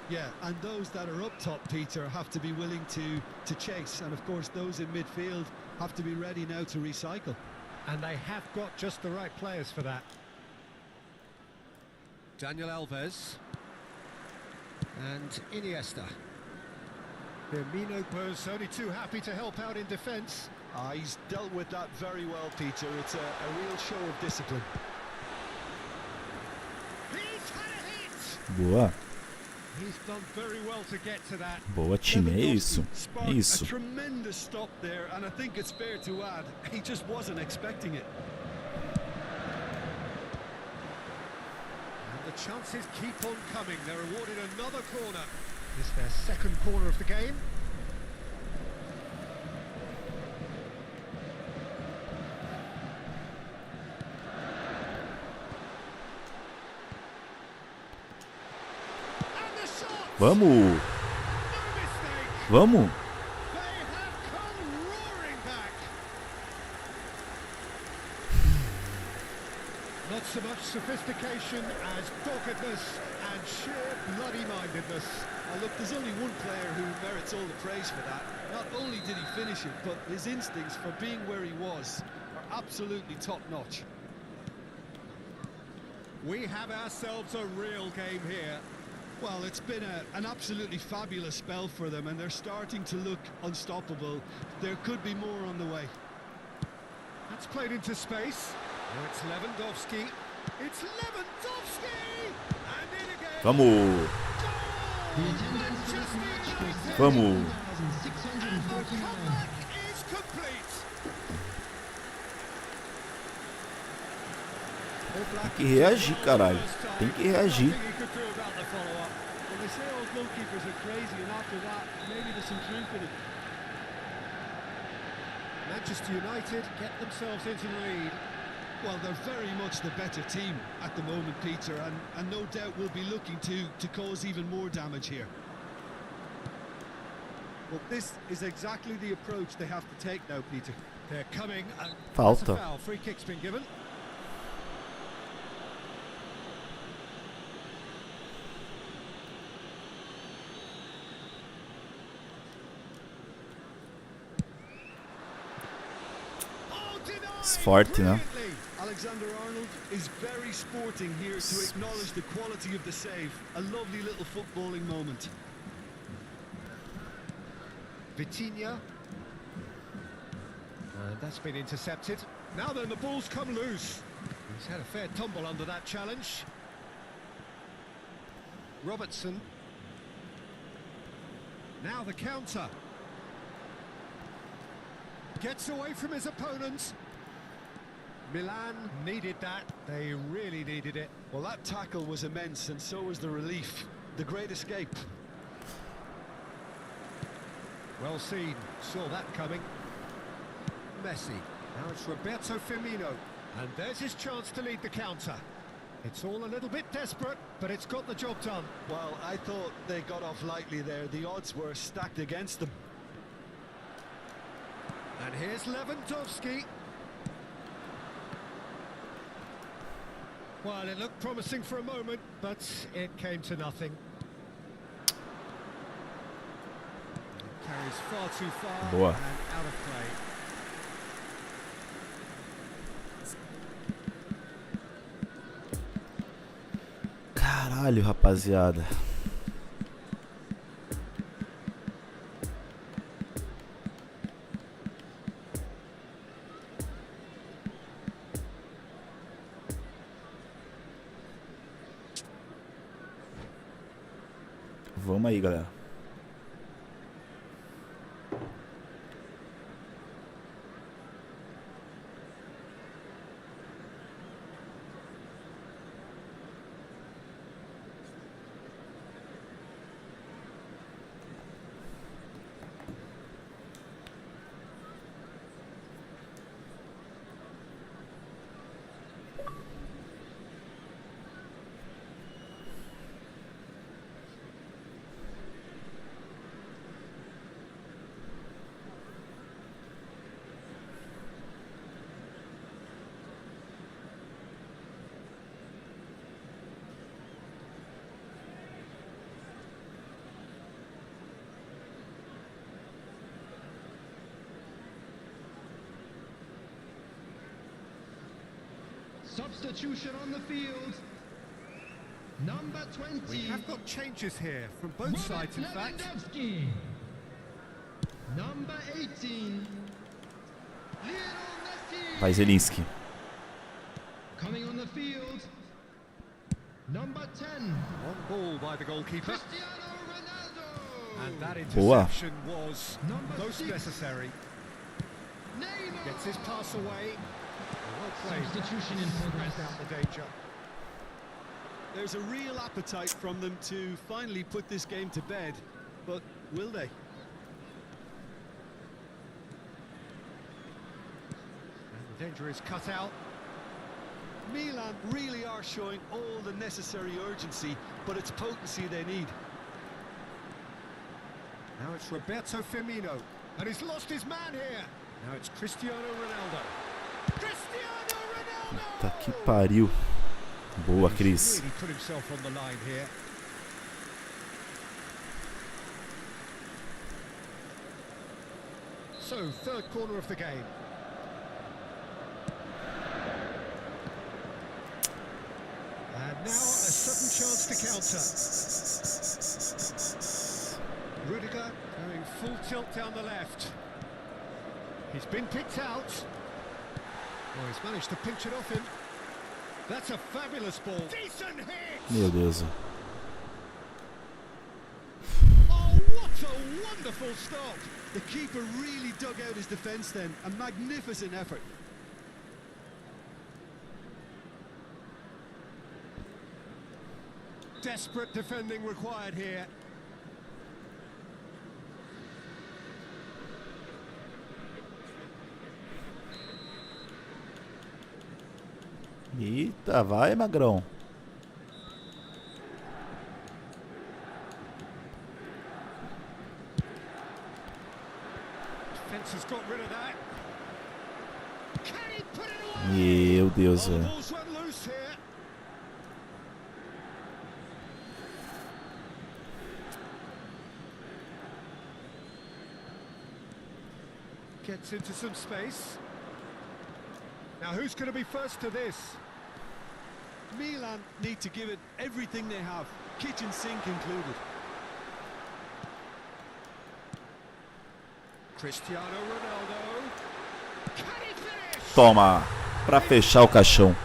Yeah, and those that are up top, Peter, have to be willing to chase. And, of course, those in midfield have to be ready now to recycle. And they have got just the right players for that. Daniel Alves. And Iniesta. Firmino was only too happy to help out in defence. He's dealt with that very well, Peter. It's a real show of discipline. He's had a hit! Boa. He's done very well to get to that. Boa, time. É isso. É isso. A tremendous stop there, and I think it's fair to add, he just wasn't expecting it. And the chances keep on coming. They're awarded another corner. It's their second corner of the game. Vamos! No mistake. Vamos! They have come roaring back. Not so much sophistication as doggedness and sheer bloody-mindedness. Look, there's only one player who merits all the praise for that. Not only did he finish it, but his instincts for being where he was are absolutely top-notch. We have ourselves a real game here. Well, it's been an absolutely fabulous spell for them, and they're starting to look unstoppable. There could be more on the way. That's played into space. Now it's Lewandowski. It's Lewandowski! And in again. Vamos! Vamos! And the comeback is complete. Tem que reagir, caralho. Tem que reagir. Well, they say all goalkeepers are crazy, and after that, maybe there's some truth in it. Manchester United get themselves into the lead. Well, they're very much the better team at the moment, Peter, and no doubt will be looking to cause even more damage here. Well, this is exactly the approach they have to take now, Peter. They're coming. Falta. That's a foul. Free kick's been given. It's forte, né? Alexander-Arnold is very sporting here to acknowledge the quality of the save. A lovely little footballing moment. Vitinha. And that's been intercepted. Now then, the ball's come loose. He's had a fair tumble under that challenge. Robertson. Now the counter. Gets away from his opponent. Milan needed that. They really needed it. Well, that tackle was immense, and so was the relief. The great escape. Well seen. Saw that coming. Messi. Now it's Roberto Firmino. And there's his chance to lead the counter. It's all a little bit desperate, but it's got the job done. Well, I thought they got off lightly there. The odds were stacked against them. And here's Lewandowski. Well, it looked promising for a moment, but it came to nothing. It carries far too far Boa. and out of play. Caralho, rapaziada. Vamos aí, galera. Substitution on the field. Number 20. We have got changes here from both sides, in fact. Lewandowski. Number 18. Lionel Messi. Vai, Zelinski. Coming on the field. Number 10. One ball by the goalkeeper. Cristiano Ronaldo. And that Boa. interception was Number most 6. necessary. Neymar. Gets his pass away. Well played. Substitution in progress. Out the danger. There's a real appetite from them to finally put this game to bed, but will they? And the danger is cut out. Milan really are showing all the necessary urgency, but it's potency they need. Now it's Roberto Firmino. And he's lost his man here. Now it's Cristiano Ronaldo. Cristiano Ronaldo! Tá que pariu. Boa, He's Cris. really put himself on the line here. So, third corner of the game. And now a sudden chance to counter. Rudiger going full tilt down the left. He's been picked out. Oh, he's managed to pinch it off him. That's a fabulous ball. Decent hit! Meu Deus. Oh, what a wonderful stop! The keeper really dug out his defence then. A magnificent effort. Desperate defending required here. Eita, vai, magrão. Defense has got rid of that. Can he put it away? Meu Deus, Oh, the velho. ball's run loose here. Gets into some space. Now who's going to be first to this? Milan need to give it everything they have, kitchen sink included. Cristiano Ronaldo. Can he finish? Toma, pra fechar o caixão.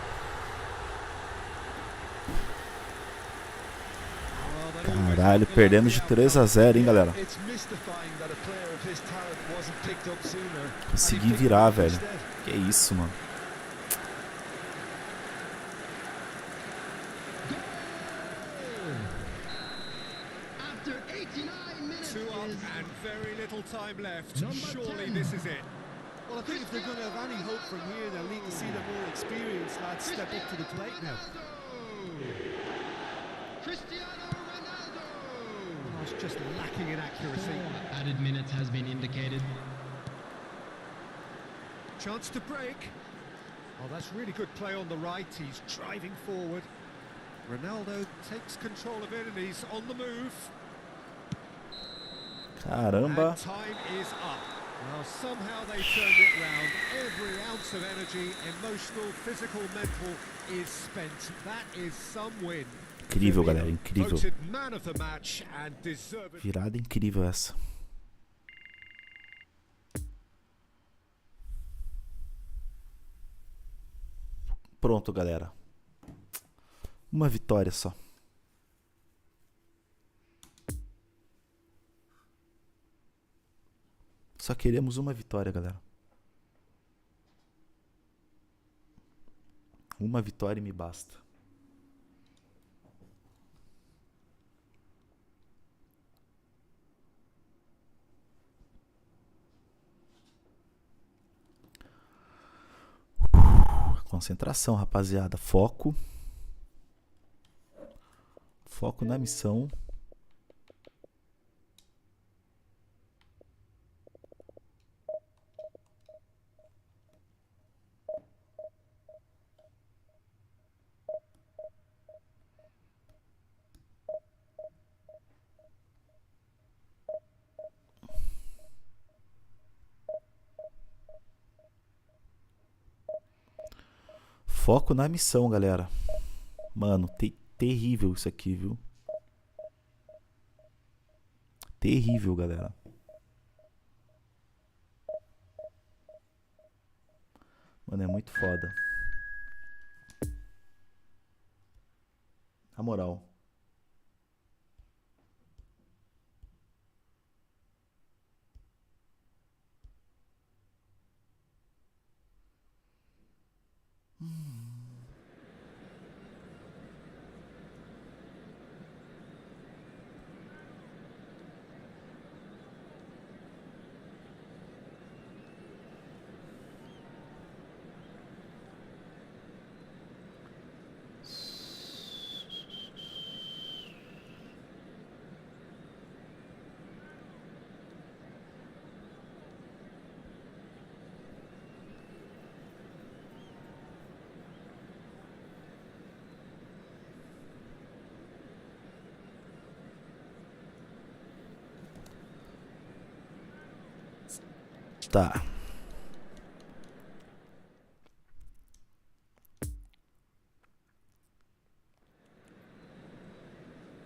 Caralho, perdemos de 3-0, hein, galera. It's mystifying that a player of his talent wasn't picked up sooner. Consegui virar, velho. Que isso, mano. After 89 minutes 2 up is and very little time left. Number Surely 10. this is it. Well, I think if they're going to have any hope from here, they'll need to see the more experienced lads step up to the plate now. Cristiano Ronaldo. Oh, it's just lacking in accuracy. Added minutes has been indicated. Chance to break. Oh, that's really good play on the right. He's driving forward. Ronaldo takes control of it and he's on the move. Caramba. And time is up. Well, somehow they turned it round. Every ounce of energy, emotional, physical, mental, is spent. That is some win. Incrível, galera, incrível. Voted man of the match and deserved. Virada incrível essa. Pronto, galera. Uma vitória só. Só queremos uma vitória, galera. Uma vitória me basta. Concentração, rapaziada. Foco. Foco na missão. Foco na missão, galera. Mano, terrível isso aqui, viu? Terrível, galera. Mano, é muito foda. Na moral. Tá.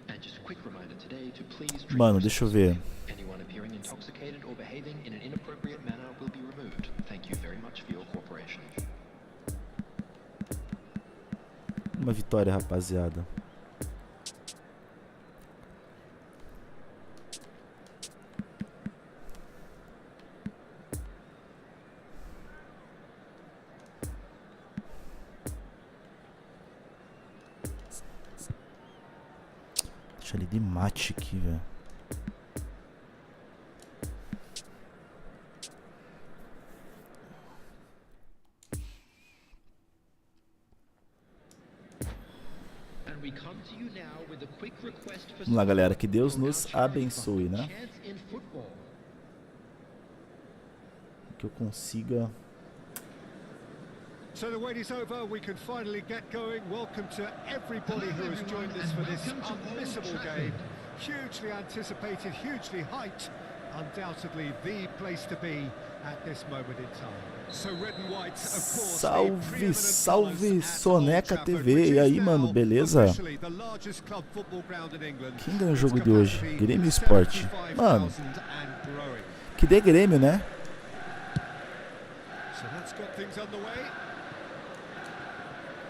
And just a quick reminder reminder today to please drink Mano, deixa eu ver. Anyone appearing intoxicated or behaving in an inappropriate manner will be removed. Thank you very much for your cooperation. Uma vitória, rapaziada. Deixa ele de mate aqui, velho. Vamos lá, galera. Que Deus nos abençoe, né? Que eu consiga... So the wait is over, we can finally get going. Welcome to everybody who has joined us for this unmissable game. Hugely anticipated, hugely hyped. Undoubtedly the place to be at this moment in time. So red and white, of course. Salve, salve, Soneca TV. E aí, mano, beleza? Quem ganhou o jogo de hoje? Grêmio Sport. Mano, que dê Grêmio, né? So that's got things underway.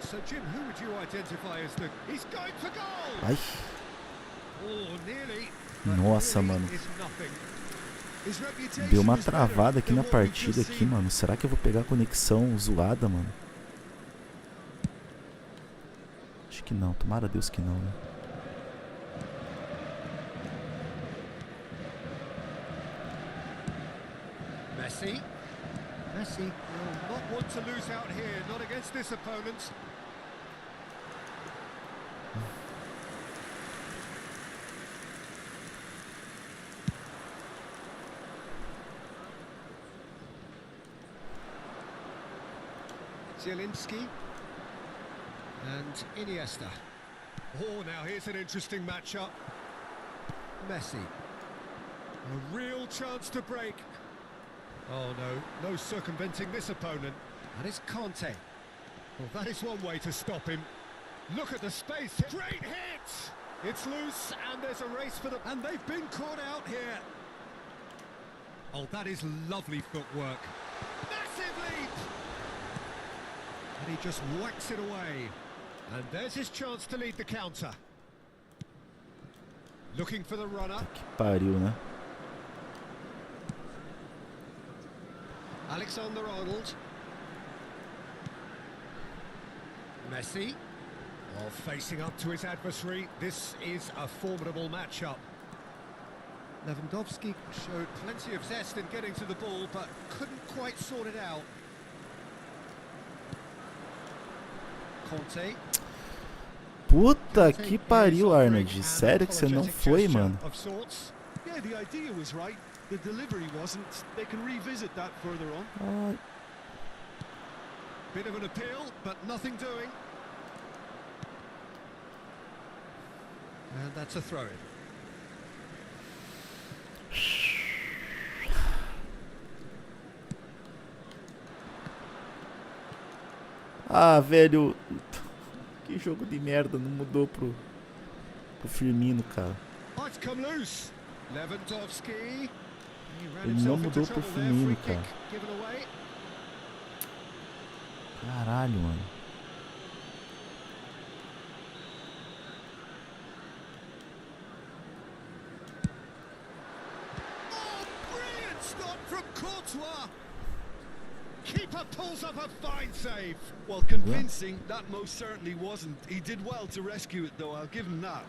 So Jim, who would you identify as the... He's going for goal. Ai. Oh, nearly. Nossa, mano. Deu uma travada aqui na partida aqui, mano. Será que eu vou pegar a conexão zoada, mano? Acho que não. Tomara a Deus que não, né? Messi. Messi will not want to lose out here, not against this opponent. Zielinski and Iniesta. Oh, now here's an interesting matchup. Messi. A real chance to break. Oh no, no circumventing this opponent. And it's Conte. Well, that is one way to stop him. Look at the space. Great hit! It's loose and there's a race for the... And they've been caught out here. Oh, that is lovely footwork. Massive leap! And he just whacks it away. And there's his chance to lead the counter. Looking for the runner. Que pariu, né? Alexander-Arnold. Messi. Oh, facing up to his adversary. This is a formidable matchup. Lewandowski showed plenty of zest in getting to the ball, but couldn't quite sort it out. Conte. Puta que pariu, Arnold. Sério que você não foi, mano? Yeah, the idea was right. The delivery wasn't. They can revisit that further on. Ai. Bit of an appeal, but nothing doing. And that's a throw-in. Ah, velho. Que jogo de merda. Não mudou pro Firmino, cara. It's come loose. Lewandowski. Ele não mudou pro Firmino, cara. Caralho, mano. Oh, brilliant stop from Courtois. Keeper pulls up a fine save. Well, convincing, that most certainly wasn't. He did well to rescue it, though, I'll give him that.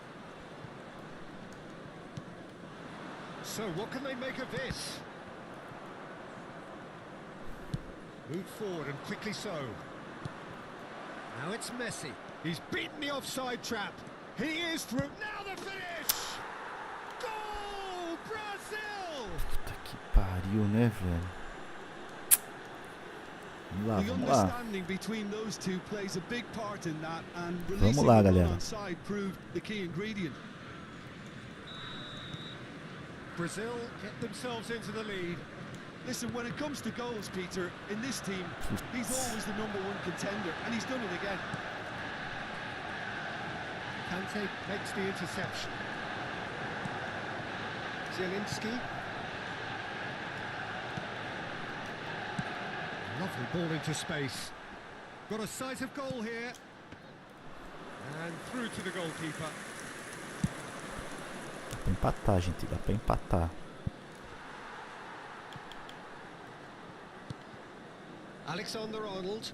So what can they make of this? Move forward and quickly so. Now it's Messi. He's beaten the offside trap. He is through. Now the finish! Goal! Brazil! Puta que pariu, né, velho? Vamos lá, The vamos lá. understanding between those two plays a big part in that, and Vamos releasing lá, the galera. one onside proved the key ingredient. Brazil get themselves into the lead. Listen, when it comes to goals, Peter, in this team, he's always the #1 contender, and he's done it again. Kante makes the interception. Zielinski. Lovely ball into space. Got a sight of goal here. And through to the goalkeeper. Dá pra empatar, gente. Dá pra empatar. Alexander-Arnold.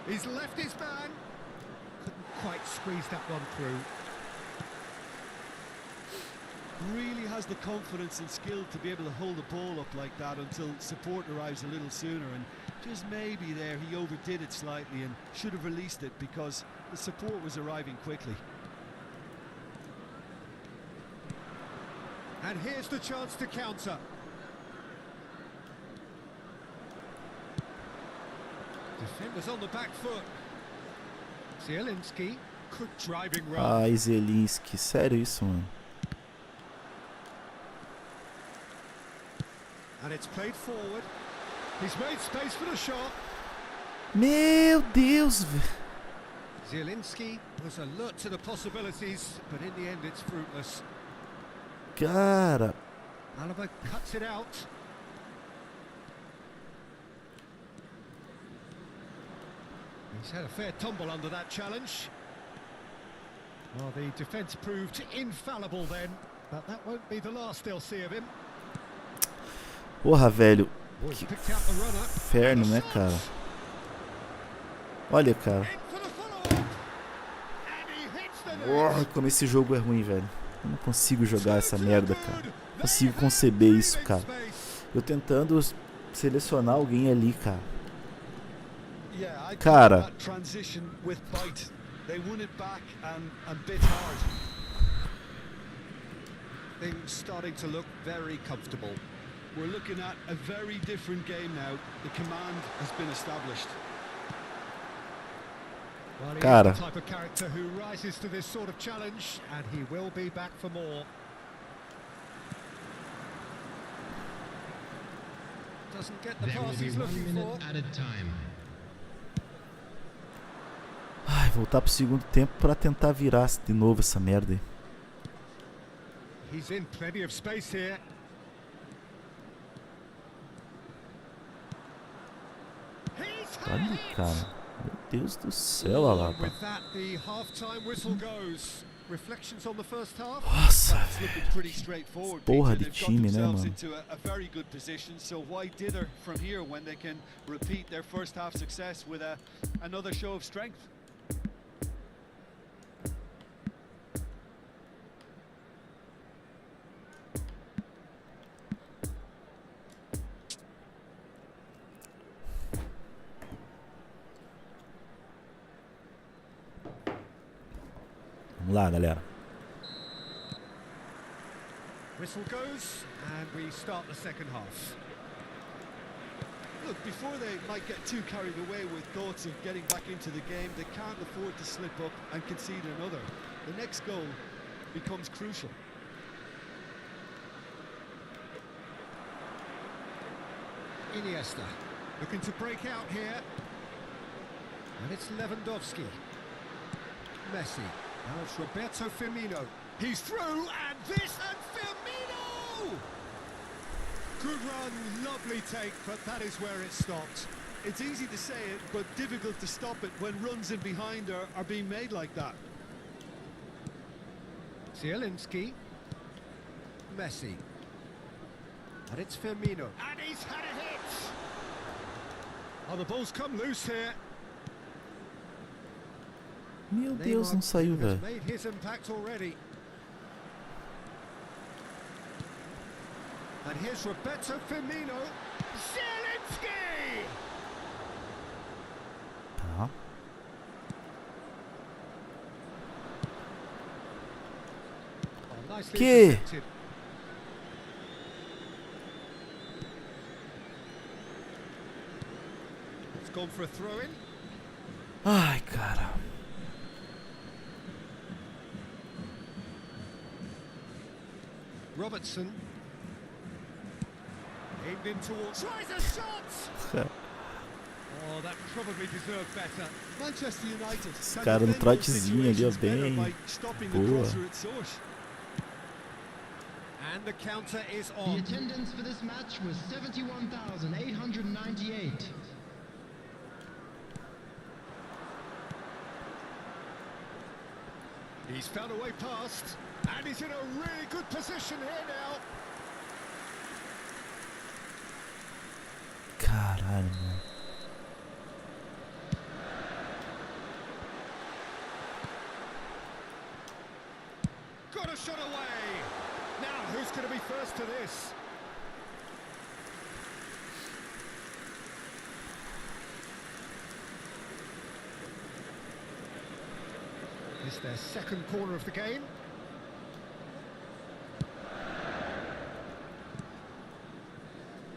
He's left his man. Couldn't quite squeeze that one through. Really has the confidence and skill to be able to hold the ball up like that until support arrives a little sooner, and just maybe there he overdid it slightly and should have released it because the support was arriving quickly. And here's the chance to counter. Defenders on the back foot. Zielinski, good driving run. Ai, Zielinski, sério isso, mano? And it's played forward. He's made space for the shot. Meu Deus, velho. Zielinski was alert to the possibilities, but in the end it's fruitless. Cara. Alaba cuts it out. He's had a fair tumble under that challenge. Well, the defence proved infallible then, but that won't be the last they'll see of him. Porra, velho. Boys Que picked out the runner. inferno, né, cara? Olha, cara. In for the follow-up. And he hits the net. Porra, como esse jogo é ruim, velho. Eu não consigo jogar essa merda, cara. Não consigo conceber isso, cara. Eu tentando selecionar alguém ali, cara. Cara. Transition with bite. They won it back and bit hard. Things starting to look very comfortable. We're looking at a very different game now. The command has been established. Well, he Cara. is the type of character who rises to this sort of challenge, and he will be back for more. Doesn't get the There will pass be he's 1 looking for. minute at a time. Ai, voltar pro segundo tempo pra tentar virar de novo essa merda aí. He's in plenty of space here. He's had Olha, it! cara. Meu Deus do céu, Alaba. With that, the half-time whistle goes. Reflections on the first half. Nossa, It's velho. looking pretty straightforward. Porra Peter. de They've got time, né, themselves mano? into a very good position. So why dither from here when they can repeat their first half success with another show of strength? Vamos lá, galera. Whistle goes, and we start the second half. Look, before they might get too carried away with thoughts of getting back into the game, they can't afford to slip up and concede another. The next goal becomes crucial. Iniesta looking to break out here. And it's Lewandowski. Messi. Now it's Roberto Firmino. He's through, and this, and Firmino! Good run, lovely take, but that is where it stopped. It's easy to say it, but difficult to stop it when runs in behind are being made like that. Zielinski. Messi. And it's Firmino. And he's had a hit! Oh, the ball's come loose here. Meu Deus, não saiu, has velho. made his impact already. And here's Roberto Firmino. Zielinski! Tá. Oh, nicely Que? intercepted. It's gone for a throw-in. Ai, cara. Robertson. Aimed in towards. Tries a shot! Oh, Well, that probably deserved better. Manchester United. Esse cara no trotezinho ali, ó, bem boa. And the counter is The on. attendance for this match was 71,898. He's found a way past, and he's in a really good position here now. Caralho, mano. Got a shot away. Now, who's going to be first to this? It's their second corner of the game.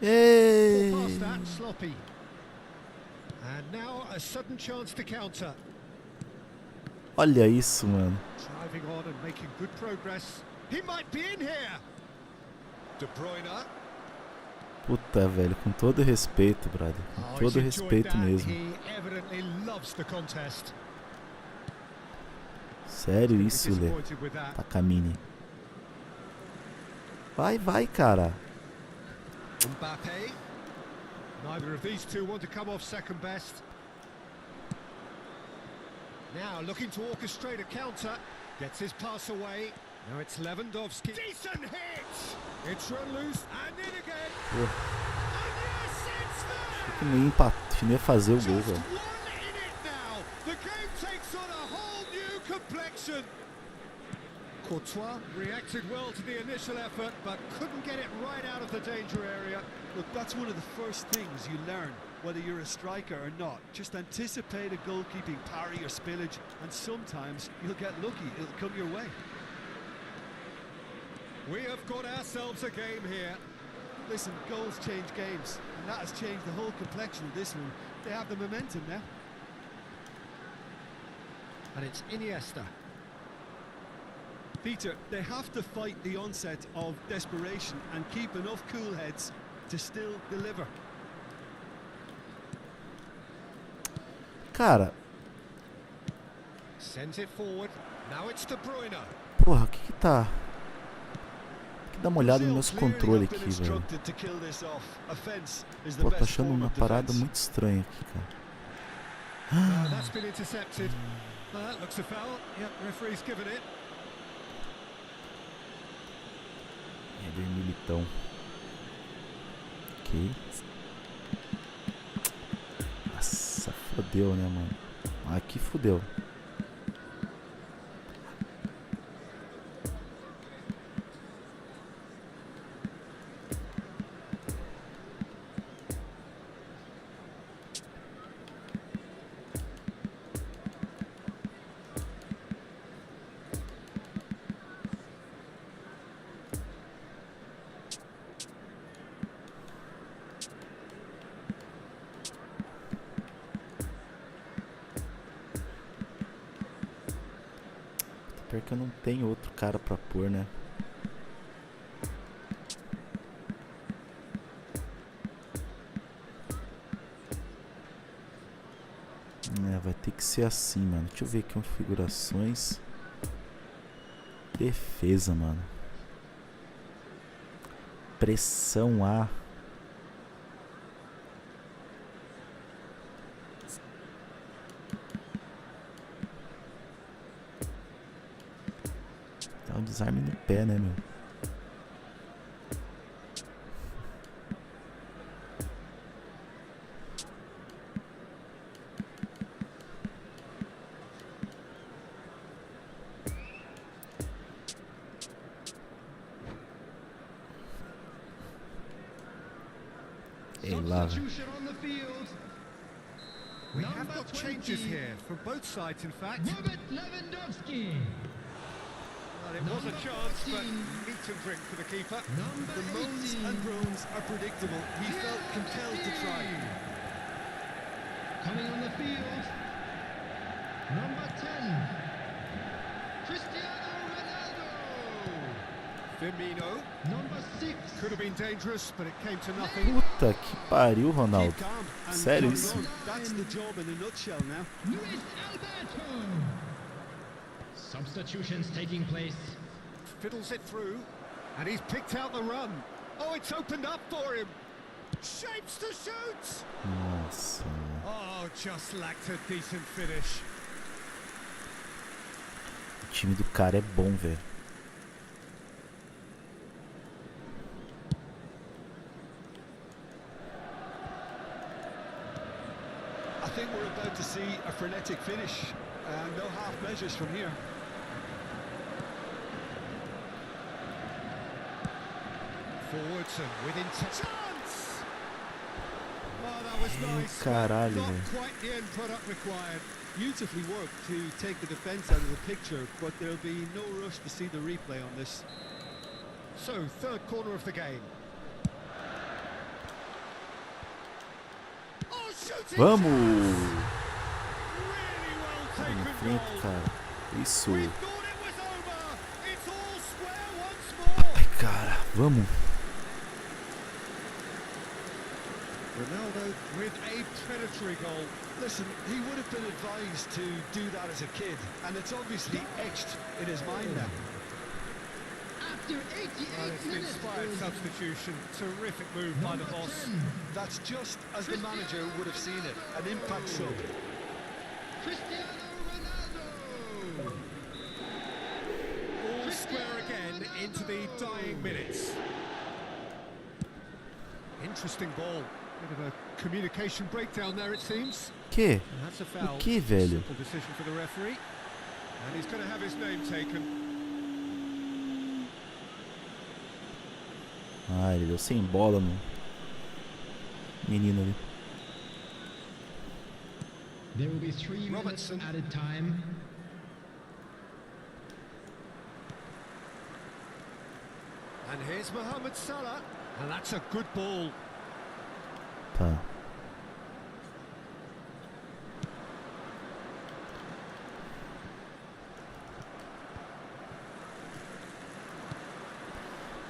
Ei! Ball past that, sloppy. And now a sudden chance to counter. Olha isso, mano. Driving on and making good progress. He might be in here. De Bruyne. Puta, velho, com todo respeito, brother. Com todo respeito mesmo. He evidently loves the contest. Sério isso, Lê. Takamine. Vai, vai, cara. Mbappe. Neither of these two want to come off second best. Now looking to orchestrate a counter. Gets his pass away. Now it's Lewandowski. Decent hit! It's run loose and in again. Pô. And yes, it's there! Que nem empate, nem fazer o gol, Just velho. one in it now. The game takes on a whole new complexion. Courtois reacted well to the initial effort, but couldn't get it right out of the danger area. Look, that's one of the first things you learn, whether you're a striker or not. Just anticipate a goalkeeping parry or spillage, and sometimes you'll get lucky. It'll come your way. We have got ourselves a game here. Listen, goals change games, and that has changed the whole complexion of this one. They have the momentum now. And it's Iniesta. Peter, they have to fight the onset of desperation and keep enough cool heads to still deliver. Cara, Sends it forward. Now it's De Bruyne. porra, o que que tá? Tem que dar uma olhada nos meus controles aqui, velho. Pô, tô achando uma parada muito estranha aqui, cara. That's been intercepted. That looks a foul. Yep, referee's given it. É vermelhitão. Ok. Nossa, fodeu, né, mano? Aqui fodeu. Pior que eu não tenho outro cara pra pôr, né? É, vai ter que ser assim, mano. Deixa eu ver aqui configurações. Defesa, mano. Pressão A. Dá um desarme no pé, né, meu? Ei lá, velho. Substitution on the field. We have Number got changes 20. here from both sides, in fact. Robert Lewandowski. Well, it was a chance, but meat and drink for the keeper. Number The moans 18. and groans are predictable. He felt compelled to try. Coming on the field. Number 10. Cristiano Ronaldo. Firmino. Number 6. Could have been dangerous, but it came to nothing. Puta que pariu, Ronaldo. Keep calm and Sério carry isso? on. That's the job in a nutshell now. Luis Alberto. Substitutions taking place. Fiddles it through, and he's picked out the run. Oh, it's opened up for him. Shapes to shoot. Nossa. Oh, just lacked a decent finish. O time do cara é bom, velho. I think we're about to see a frenetic finish, and no half measures from here. Forwards and with intent. Chance! Oh, that was nice. Caralho, Not velho. quite the end product required. Beautifully worked to take the defence out of the picture, but there'll be no rush to see the replay on this. So, third corner of the game. Oh, shooting! Vamos! Really well Na taken frente, goal. cara. Isso. We thought it was over. It's all square once more. Ai, cara. Vamos. Ronaldo with a predatory goal. Listen, he would have been advised to do that as a kid, and it's obviously etched in his mind now. After 88 Well, it's an minutes. inspired substitution. Terrific move by the boss. That's just as the manager would have seen it, an impact sub. Cristiano Ronaldo. All square again into the dying minutes. Interesting ball. Bit of a communication breakdown there, it seems. Que? And that's a foul. O que, velho? Simple decision for the referee. And he's going to have his name taken. Ah, ele deu sem bola no menino ali. There will be 3 minutes Robertson. added time. And here's Mohamed Salah. And that's a good ball. Tá.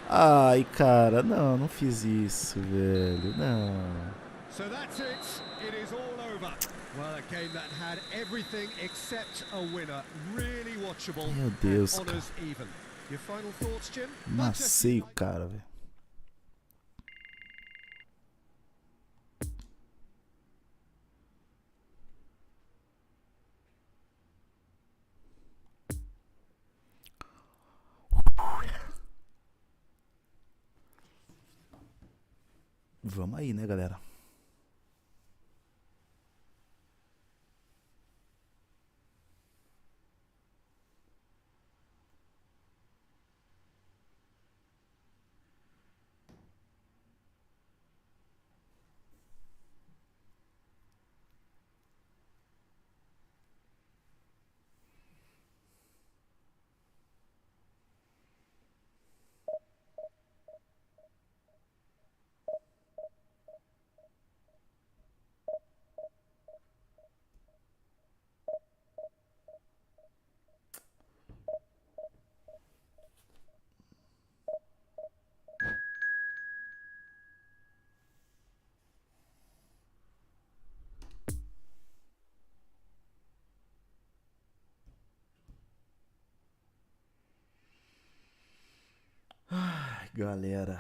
Ai, cara, não fiz isso, velho. Não. So that's it. It is all over. Well, a game that had everything except a winner. Really watchable. Meu Deus, and honours even. Your final thoughts, Jim? Macei o cara, velho. Vamos aí, né, galera? Ai, galera.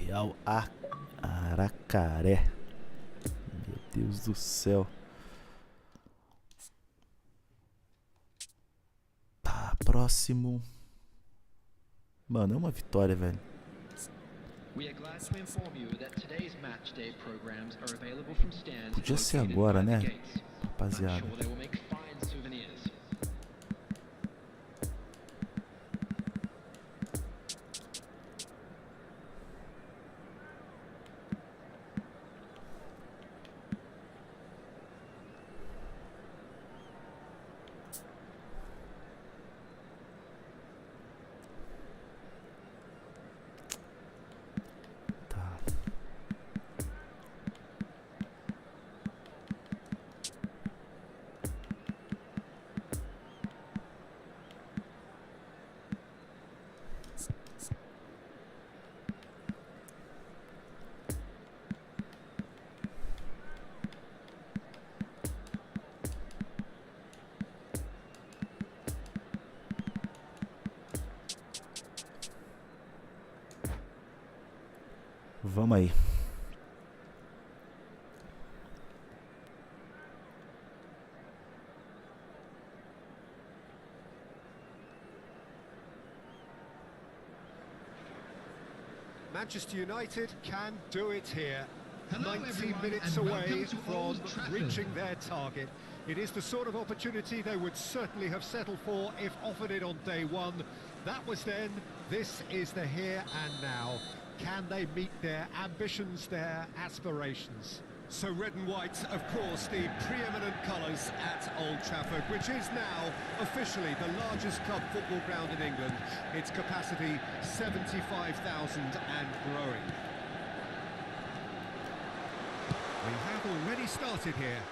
Real Aracaré. Meu Deus do céu. Tá, próximo. Mano, é uma vitória, velho. Podia ser agora, né, rapaziada? Vamos aí. Manchester United can do it here. 19 minutes away from reaching their target. It is the sort of opportunity they would certainly have settled for if offered it on day one. That was then, this is the here and now. Can they meet their ambitions, their aspirations? So red and white, of course, the preeminent colours at Old Trafford, which is now officially the largest club football ground in England. Its capacity 75,000 and growing. We have already started here.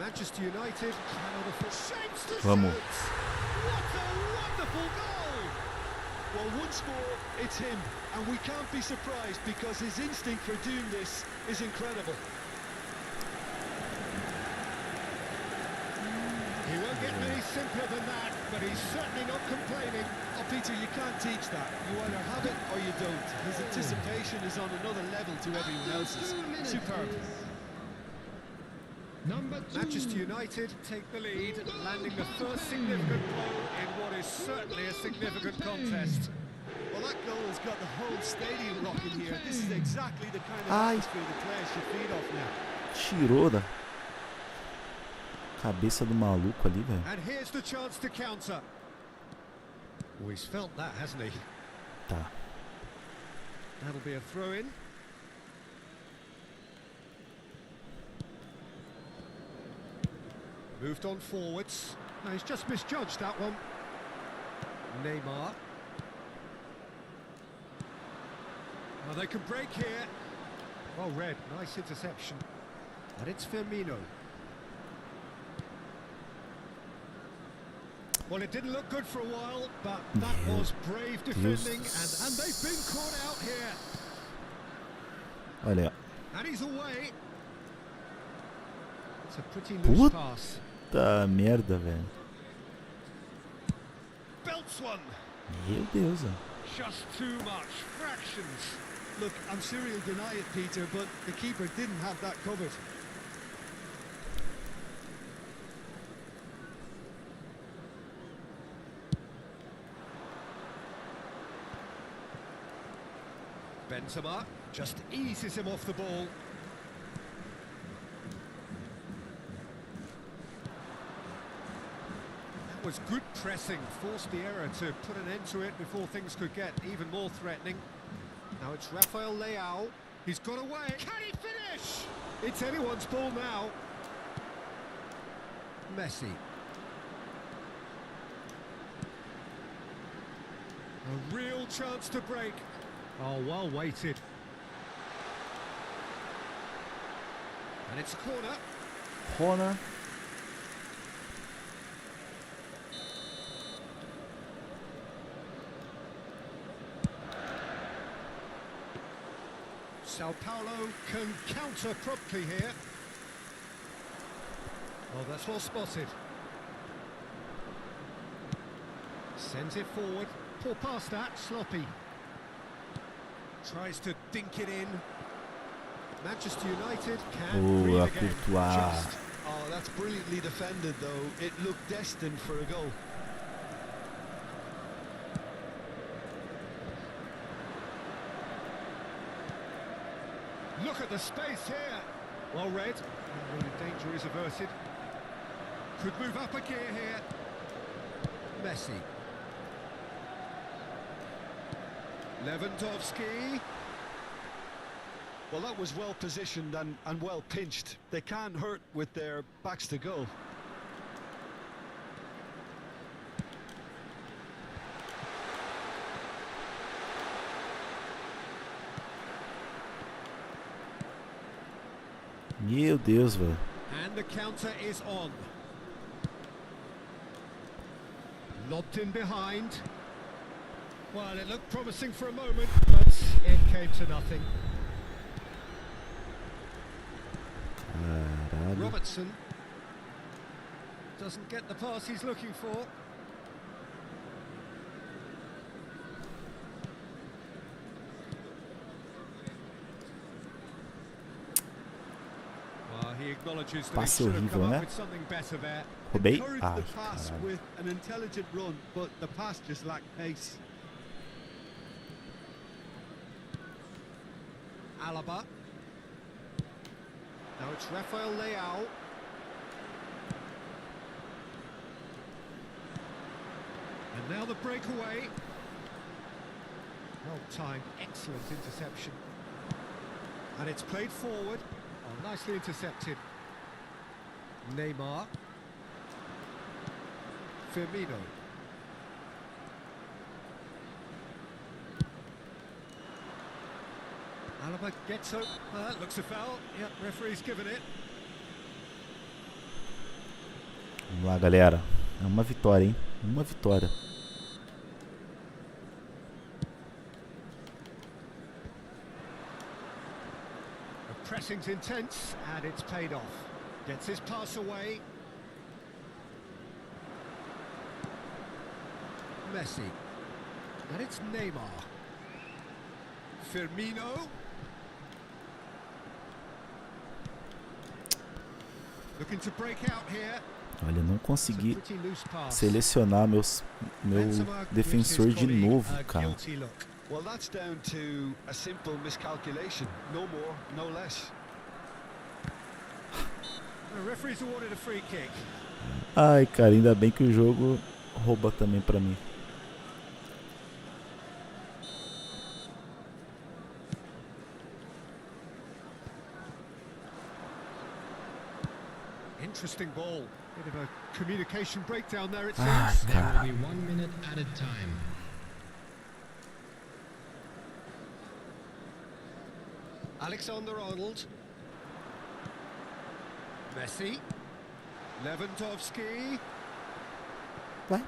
Manchester United cannot afford shapes to Vamos. What a wonderful goal! Well, once more, it's him, and we can't be surprised because his instinct for doing this is incredible. He won't get many simpler than that, but he's certainly not complaining. Oh, Peter, you can't teach that. You either have it or you don't. His anticipation is on another level to everyone else's. Superb. Manchester United take the lead, landing the first significant blow in what is certainly a significant contest. Well, that goal has got the whole stadium rocking here. This is exactly the kind of atmosphere the players should feed off now. Tirou da cabeça do maluco ali, velho. And here's the chance to counter. Oh, he's felt that, hasn't he? Tá. That'll be a throw-in. Moved on forwards. No, he's just misjudged that one. Neymar. Oh, they can break here. Oh, red. Nice interception. And it's Firmino. Well, it didn't look good for a while, but that was brave defending, and they've been caught out here. Olha. And he's away. It's a pretty loose pass. Puta merda, velho. Belts one. Meu Deus, velho. Just too much. Fractions. Look, I'm sure he'll deny it, Peter, but the keeper didn't have that covered. Benzema just eases him off the ball. That was good pressing, forced the error to put an end to it before things could get even more threatening. Now it's Rafael Leao. He's got away. Can he finish? It's anyone's ball now. Messi. A real chance to break. Oh, well weighted. And it's a corner. Corner. Sao Paulo can counter promptly here. Oh, that's well spotted. Sends it forward. Poor pass that, sloppy. Tries to dink it in. Manchester United can breathe again. Just. Oh, that's brilliantly defended, though. It looked destined for a goal. Look at the space here. Well read. And the danger is averted. Could move up a gear here. Messi. Lewandowski. Well, that was well positioned and well pinched. They can't hurt with their backs to goal. Meu Deus, velho. And the counter is on. Lobbed in behind. Well, it looked promising for a moment, but it came to nothing. Caralho. Robertson doesn't get the pass he's looking for. Well, he acknowledges that he Passe should have come horrível, up né? with something better there. Roubei? Encouraged Ai, the pass caralho. with an intelligent run, but the pass just lacked pace. Alaba. Now it's Rafael Leao. And now the breakaway. Well timed, excellent interception. And it's played forward. Oh, nicely intercepted. Neymar. Firmino. Alaba gets up. That looks a foul. Yep, referee's given it. Vamos lá, galera. É uma vitória, hein? Uma vitória. The pressing's intense, and it's paid off. Gets his pass away. Messi. And it's Neymar. Firmino. Looking to break out here. Olha, não consegui It's a pretty loose pass. selecionar meu Benzema defensor gives his de colleague novo, a cara. guilty look. Well, that's down to a simple miscalculation. No more, no less. The referee's awarded a free kick. Ai, cara, ainda bem que o jogo rouba também pra mim. Interesting ball. Bit of a communication breakdown there, it Ai, seems. There will cara. be 1 minute at a time. Alexander-Arnold. Messi. Lewandowski. Vai.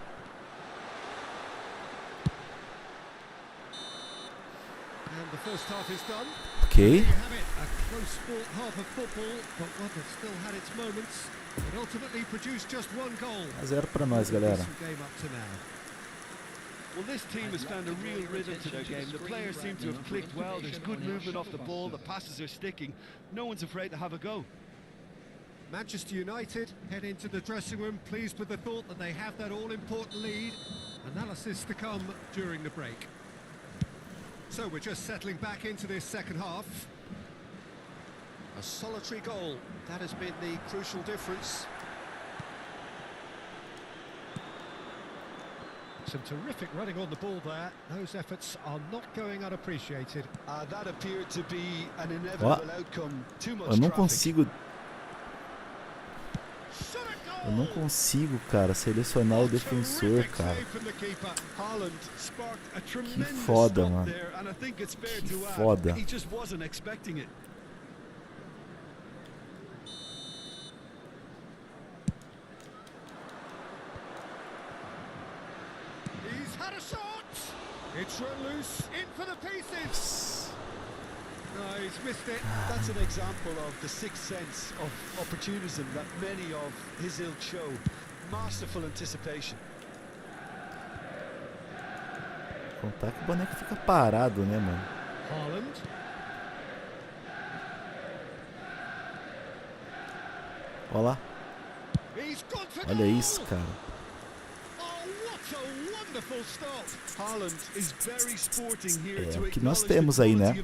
And the first half is done. Ok. There you have it, a close fought half of football, but one that still had its moments. It ultimately produced just one goal. 1-0 pra nós, galera. Decent game up to now. Well, this team has found a real rhythm to their game. The players seem to have clicked well. There's good movement off the ball. The passes are sticking. No one's afraid to have a go. Manchester United head into the dressing room pleased with the thought that they have that all-important lead. Analysis to come during the break. So we're just settling back into this second half. A solitary goal, that has been the crucial difference. Some terrific running on the ball there. Those efforts are not going unappreciated. That appeared to be an inevitable outcome. Too much Eu não traffic. consigo. Eu não consigo, cara, selecionar o defensor, cara. Que foda, mano. Que foda. He just wasn't expecting it. He's had a shot. It's run loose in for the pieces. No, he's missed it. That's an example of the sixth sense of opportunism that many of his ilk show. Masterful anticipation. Contar que o boneco fica parado, né, mano? Haaland. Olha lá. He's gone for Olha goal. isso, cara. Oh, what a É o que nós temos aí, né?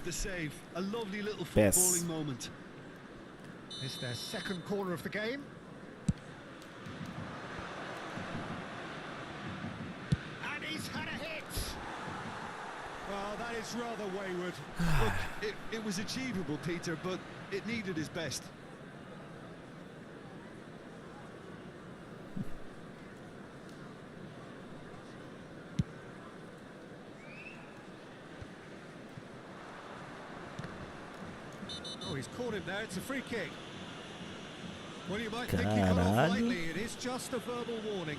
PES. It's their second corner of the game. And he's had a hit. Well, that is rather wayward. Look, it was achievable, Peter, but it needed his best. Oh, he's caught him there. It's a free kick. Well, you might think he got off lightly. It is just a verbal warning.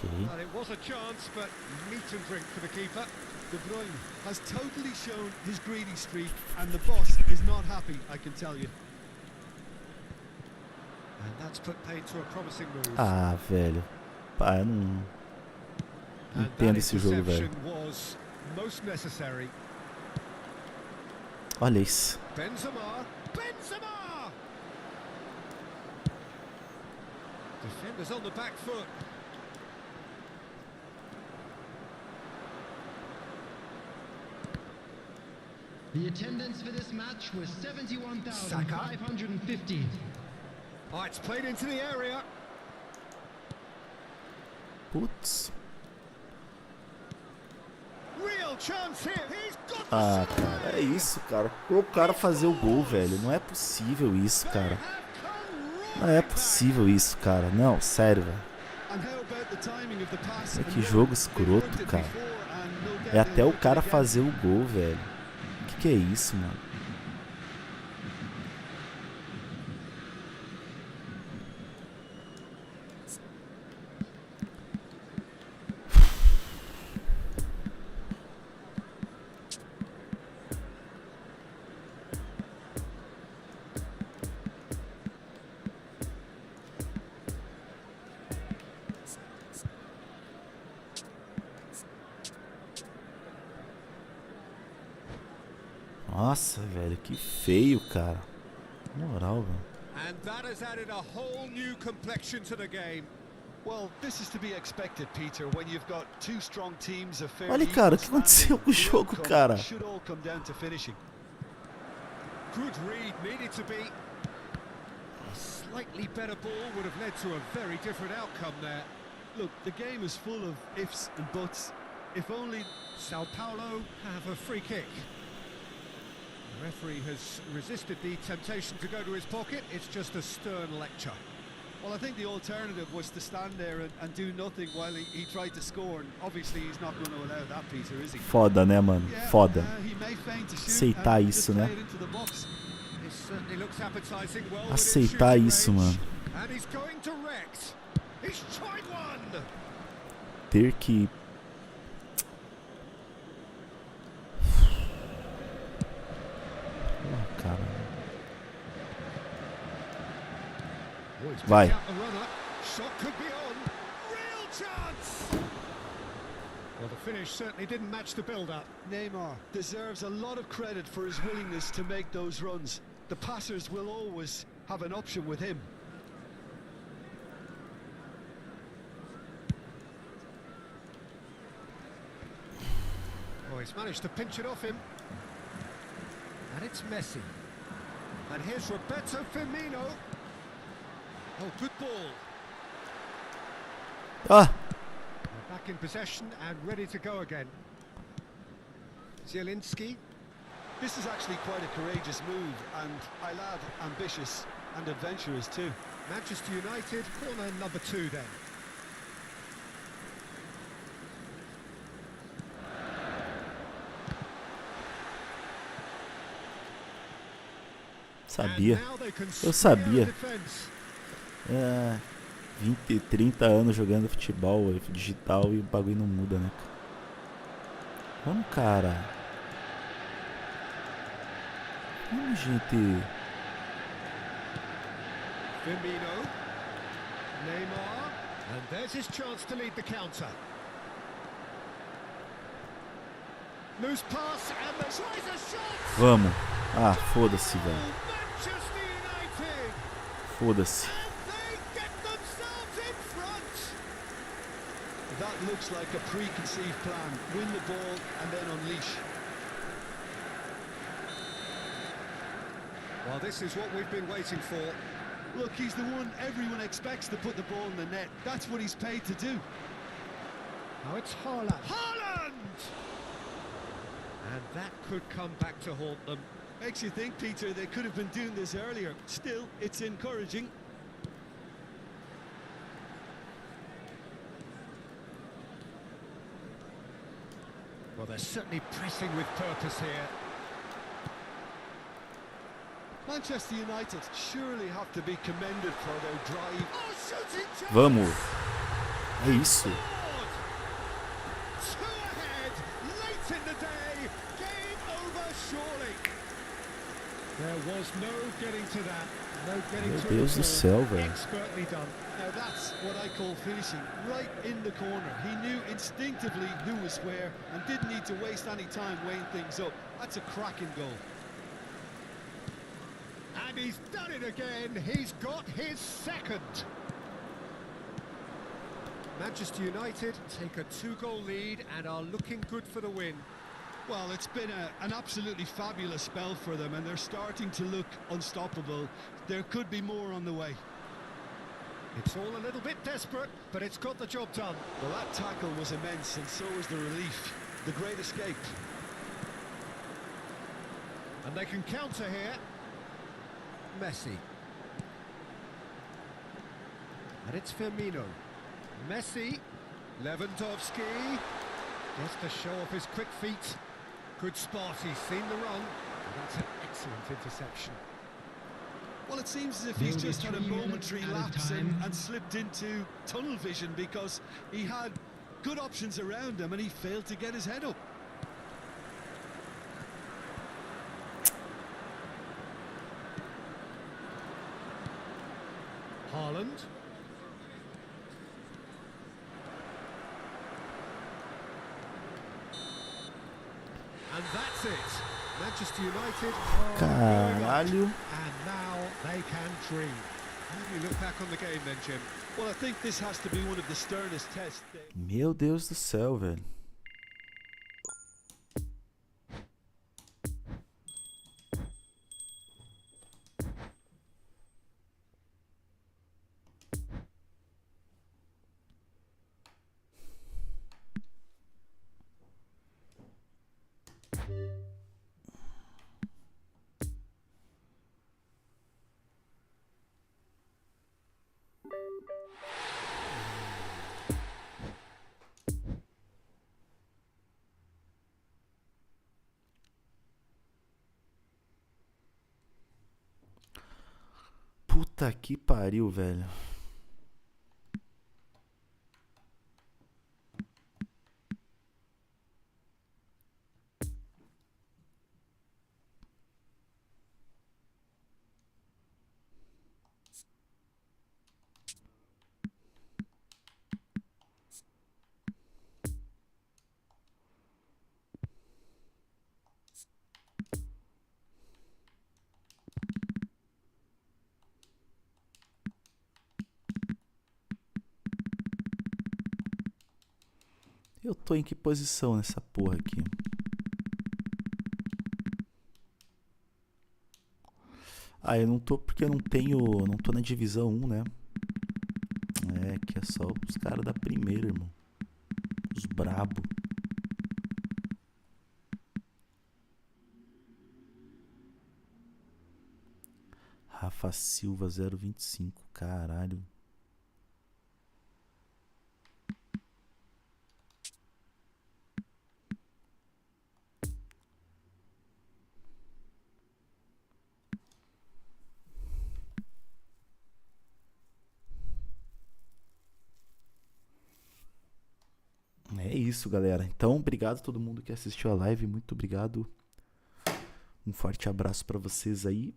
Well, it was a chance, but meat and drink for the keeper. De Bruyne has totally shown his greedy streak, and the boss is not happy, I can tell you. And that's put paid to a promising move. Ah, velho. Pá, eu não entendo esse jogo, velho. Was most necessary. Olha isso. Benzema. Defenders on the back foot. The attendance for this match was 71,550. Oh, it's played into the area. Putz. Real chance here. He's got Ah, cara, é isso, cara. O cara fazer o gol, velho. Não é possível isso, cara. Não é possível isso, cara. Não, sério, velho. Que jogo escroto, cara. É até o cara fazer o gol, velho. Que é isso, mano? Nossa, velho, que feio, cara. Moral, velho. And that has added a whole new complexion to the game. Well, this is to be expected, Peter, when you've got two strong teams of fair. Olha, cara, o que aconteceu com o jogo, cara? Should all come down to finishing. Good read, needed to be. A slightly better ball would have led to a very different outcome there. Look, the game is full of ifs and buts. If only Sao Paulo have a free kick. The referee has resisted the temptation to go to his pocket. It's just a stern lecture. Well, I think the alternative was to stand there and do nothing while he tried to score. And obviously he's not going to allow that, Peter, is he? Foda, né, mano? Foda. He may feign to shoot Aceitar and isso, just né? play it into the box. It certainly looks appetizing. Well, Aceitar isso, mano. And he's going direct. He's tried one. Ter que... Cara. Vai. Shot could be on. Real chance. Well, the finish certainly didn't match the build-up. Neymar deserves a lot of credit for his willingness to make those runs. The passers will always have an option with him. Oh, he's managed to pinch it off him. And it's Messi. And here's Roberto Firmino. Oh, good ball. Ah! They're back in possession and ready to go again. Zielinski. This is actually quite a courageous move, and I love ambitious and adventurous too. Manchester United, corner number 2 then. Sabia. Eu sabia. É, 20, 30 anos jogando futebol digital e o bagulho não muda, né? Vamos, cara. Vamos, gente. Firmino. Neymar. And there's his chance to lead the counter. Loose pass and the tries a shot. Vamos. Ah, foda-se, velho. Manchester United. Foda-se. And they get themselves in front. That looks like a preconceived plan. Win the ball and then unleash. Well, this is what we've been waiting for. Look, he's the one everyone expects to put the ball in the net. That's what he's paid to do. Now it's Haaland. Haaland! And that could come back to haunt them. Makes you think, Peter, they could have been doing this earlier. Still, it's encouraging. Well, they're certainly pressing with purpose here. Manchester United surely have to be commended for their drive. Oh, shooting chance! Vamos. É isso. Two ahead, late in the day. Game over, surely. There was no getting to that. No getting Meu to Deus do céu, velho. Expertly done. Now that's what I call finishing, right in the corner. He knew instinctively who was where and didn't need to waste any time weighing things up. That's a cracking goal. And he's done it again. He's got his second. Manchester United take a 2-goal lead and are looking good for the win. Well, it's been an absolutely fabulous spell for them, and they're starting to look unstoppable. There could be more on the way. It's all a little bit desperate, but it's got the job done. Well, that tackle was immense, and so was the relief. The great escape. And they can counter here. Messi. And it's Firmino. Messi. Lewandowski. Just to show off his quick feet. Good spot, he's seen the run. And that's an excellent interception. Well, it seems as if he's just had a momentary lapse and slipped into tunnel vision, because he had good options around him and he failed to get his head up. Haaland. And that's it. Manchester United are Caralho. and now they can dream. How do you look back on the game then, Jim? Well, I think this has to be one of the sternest tests. Meu Deus do céu, velho. Puta que pariu, velho. Eu tô em que posição nessa porra aqui? Ah, eu não tô porque eu não tenho... Não tô na divisão 1, né? É, que é só os caras da primeira, irmão. Os brabo. Rafa Silva 025, caralho. É isso, galera. Então, obrigado a todo mundo que assistiu a live. Muito obrigado. Um forte abraço pra vocês aí.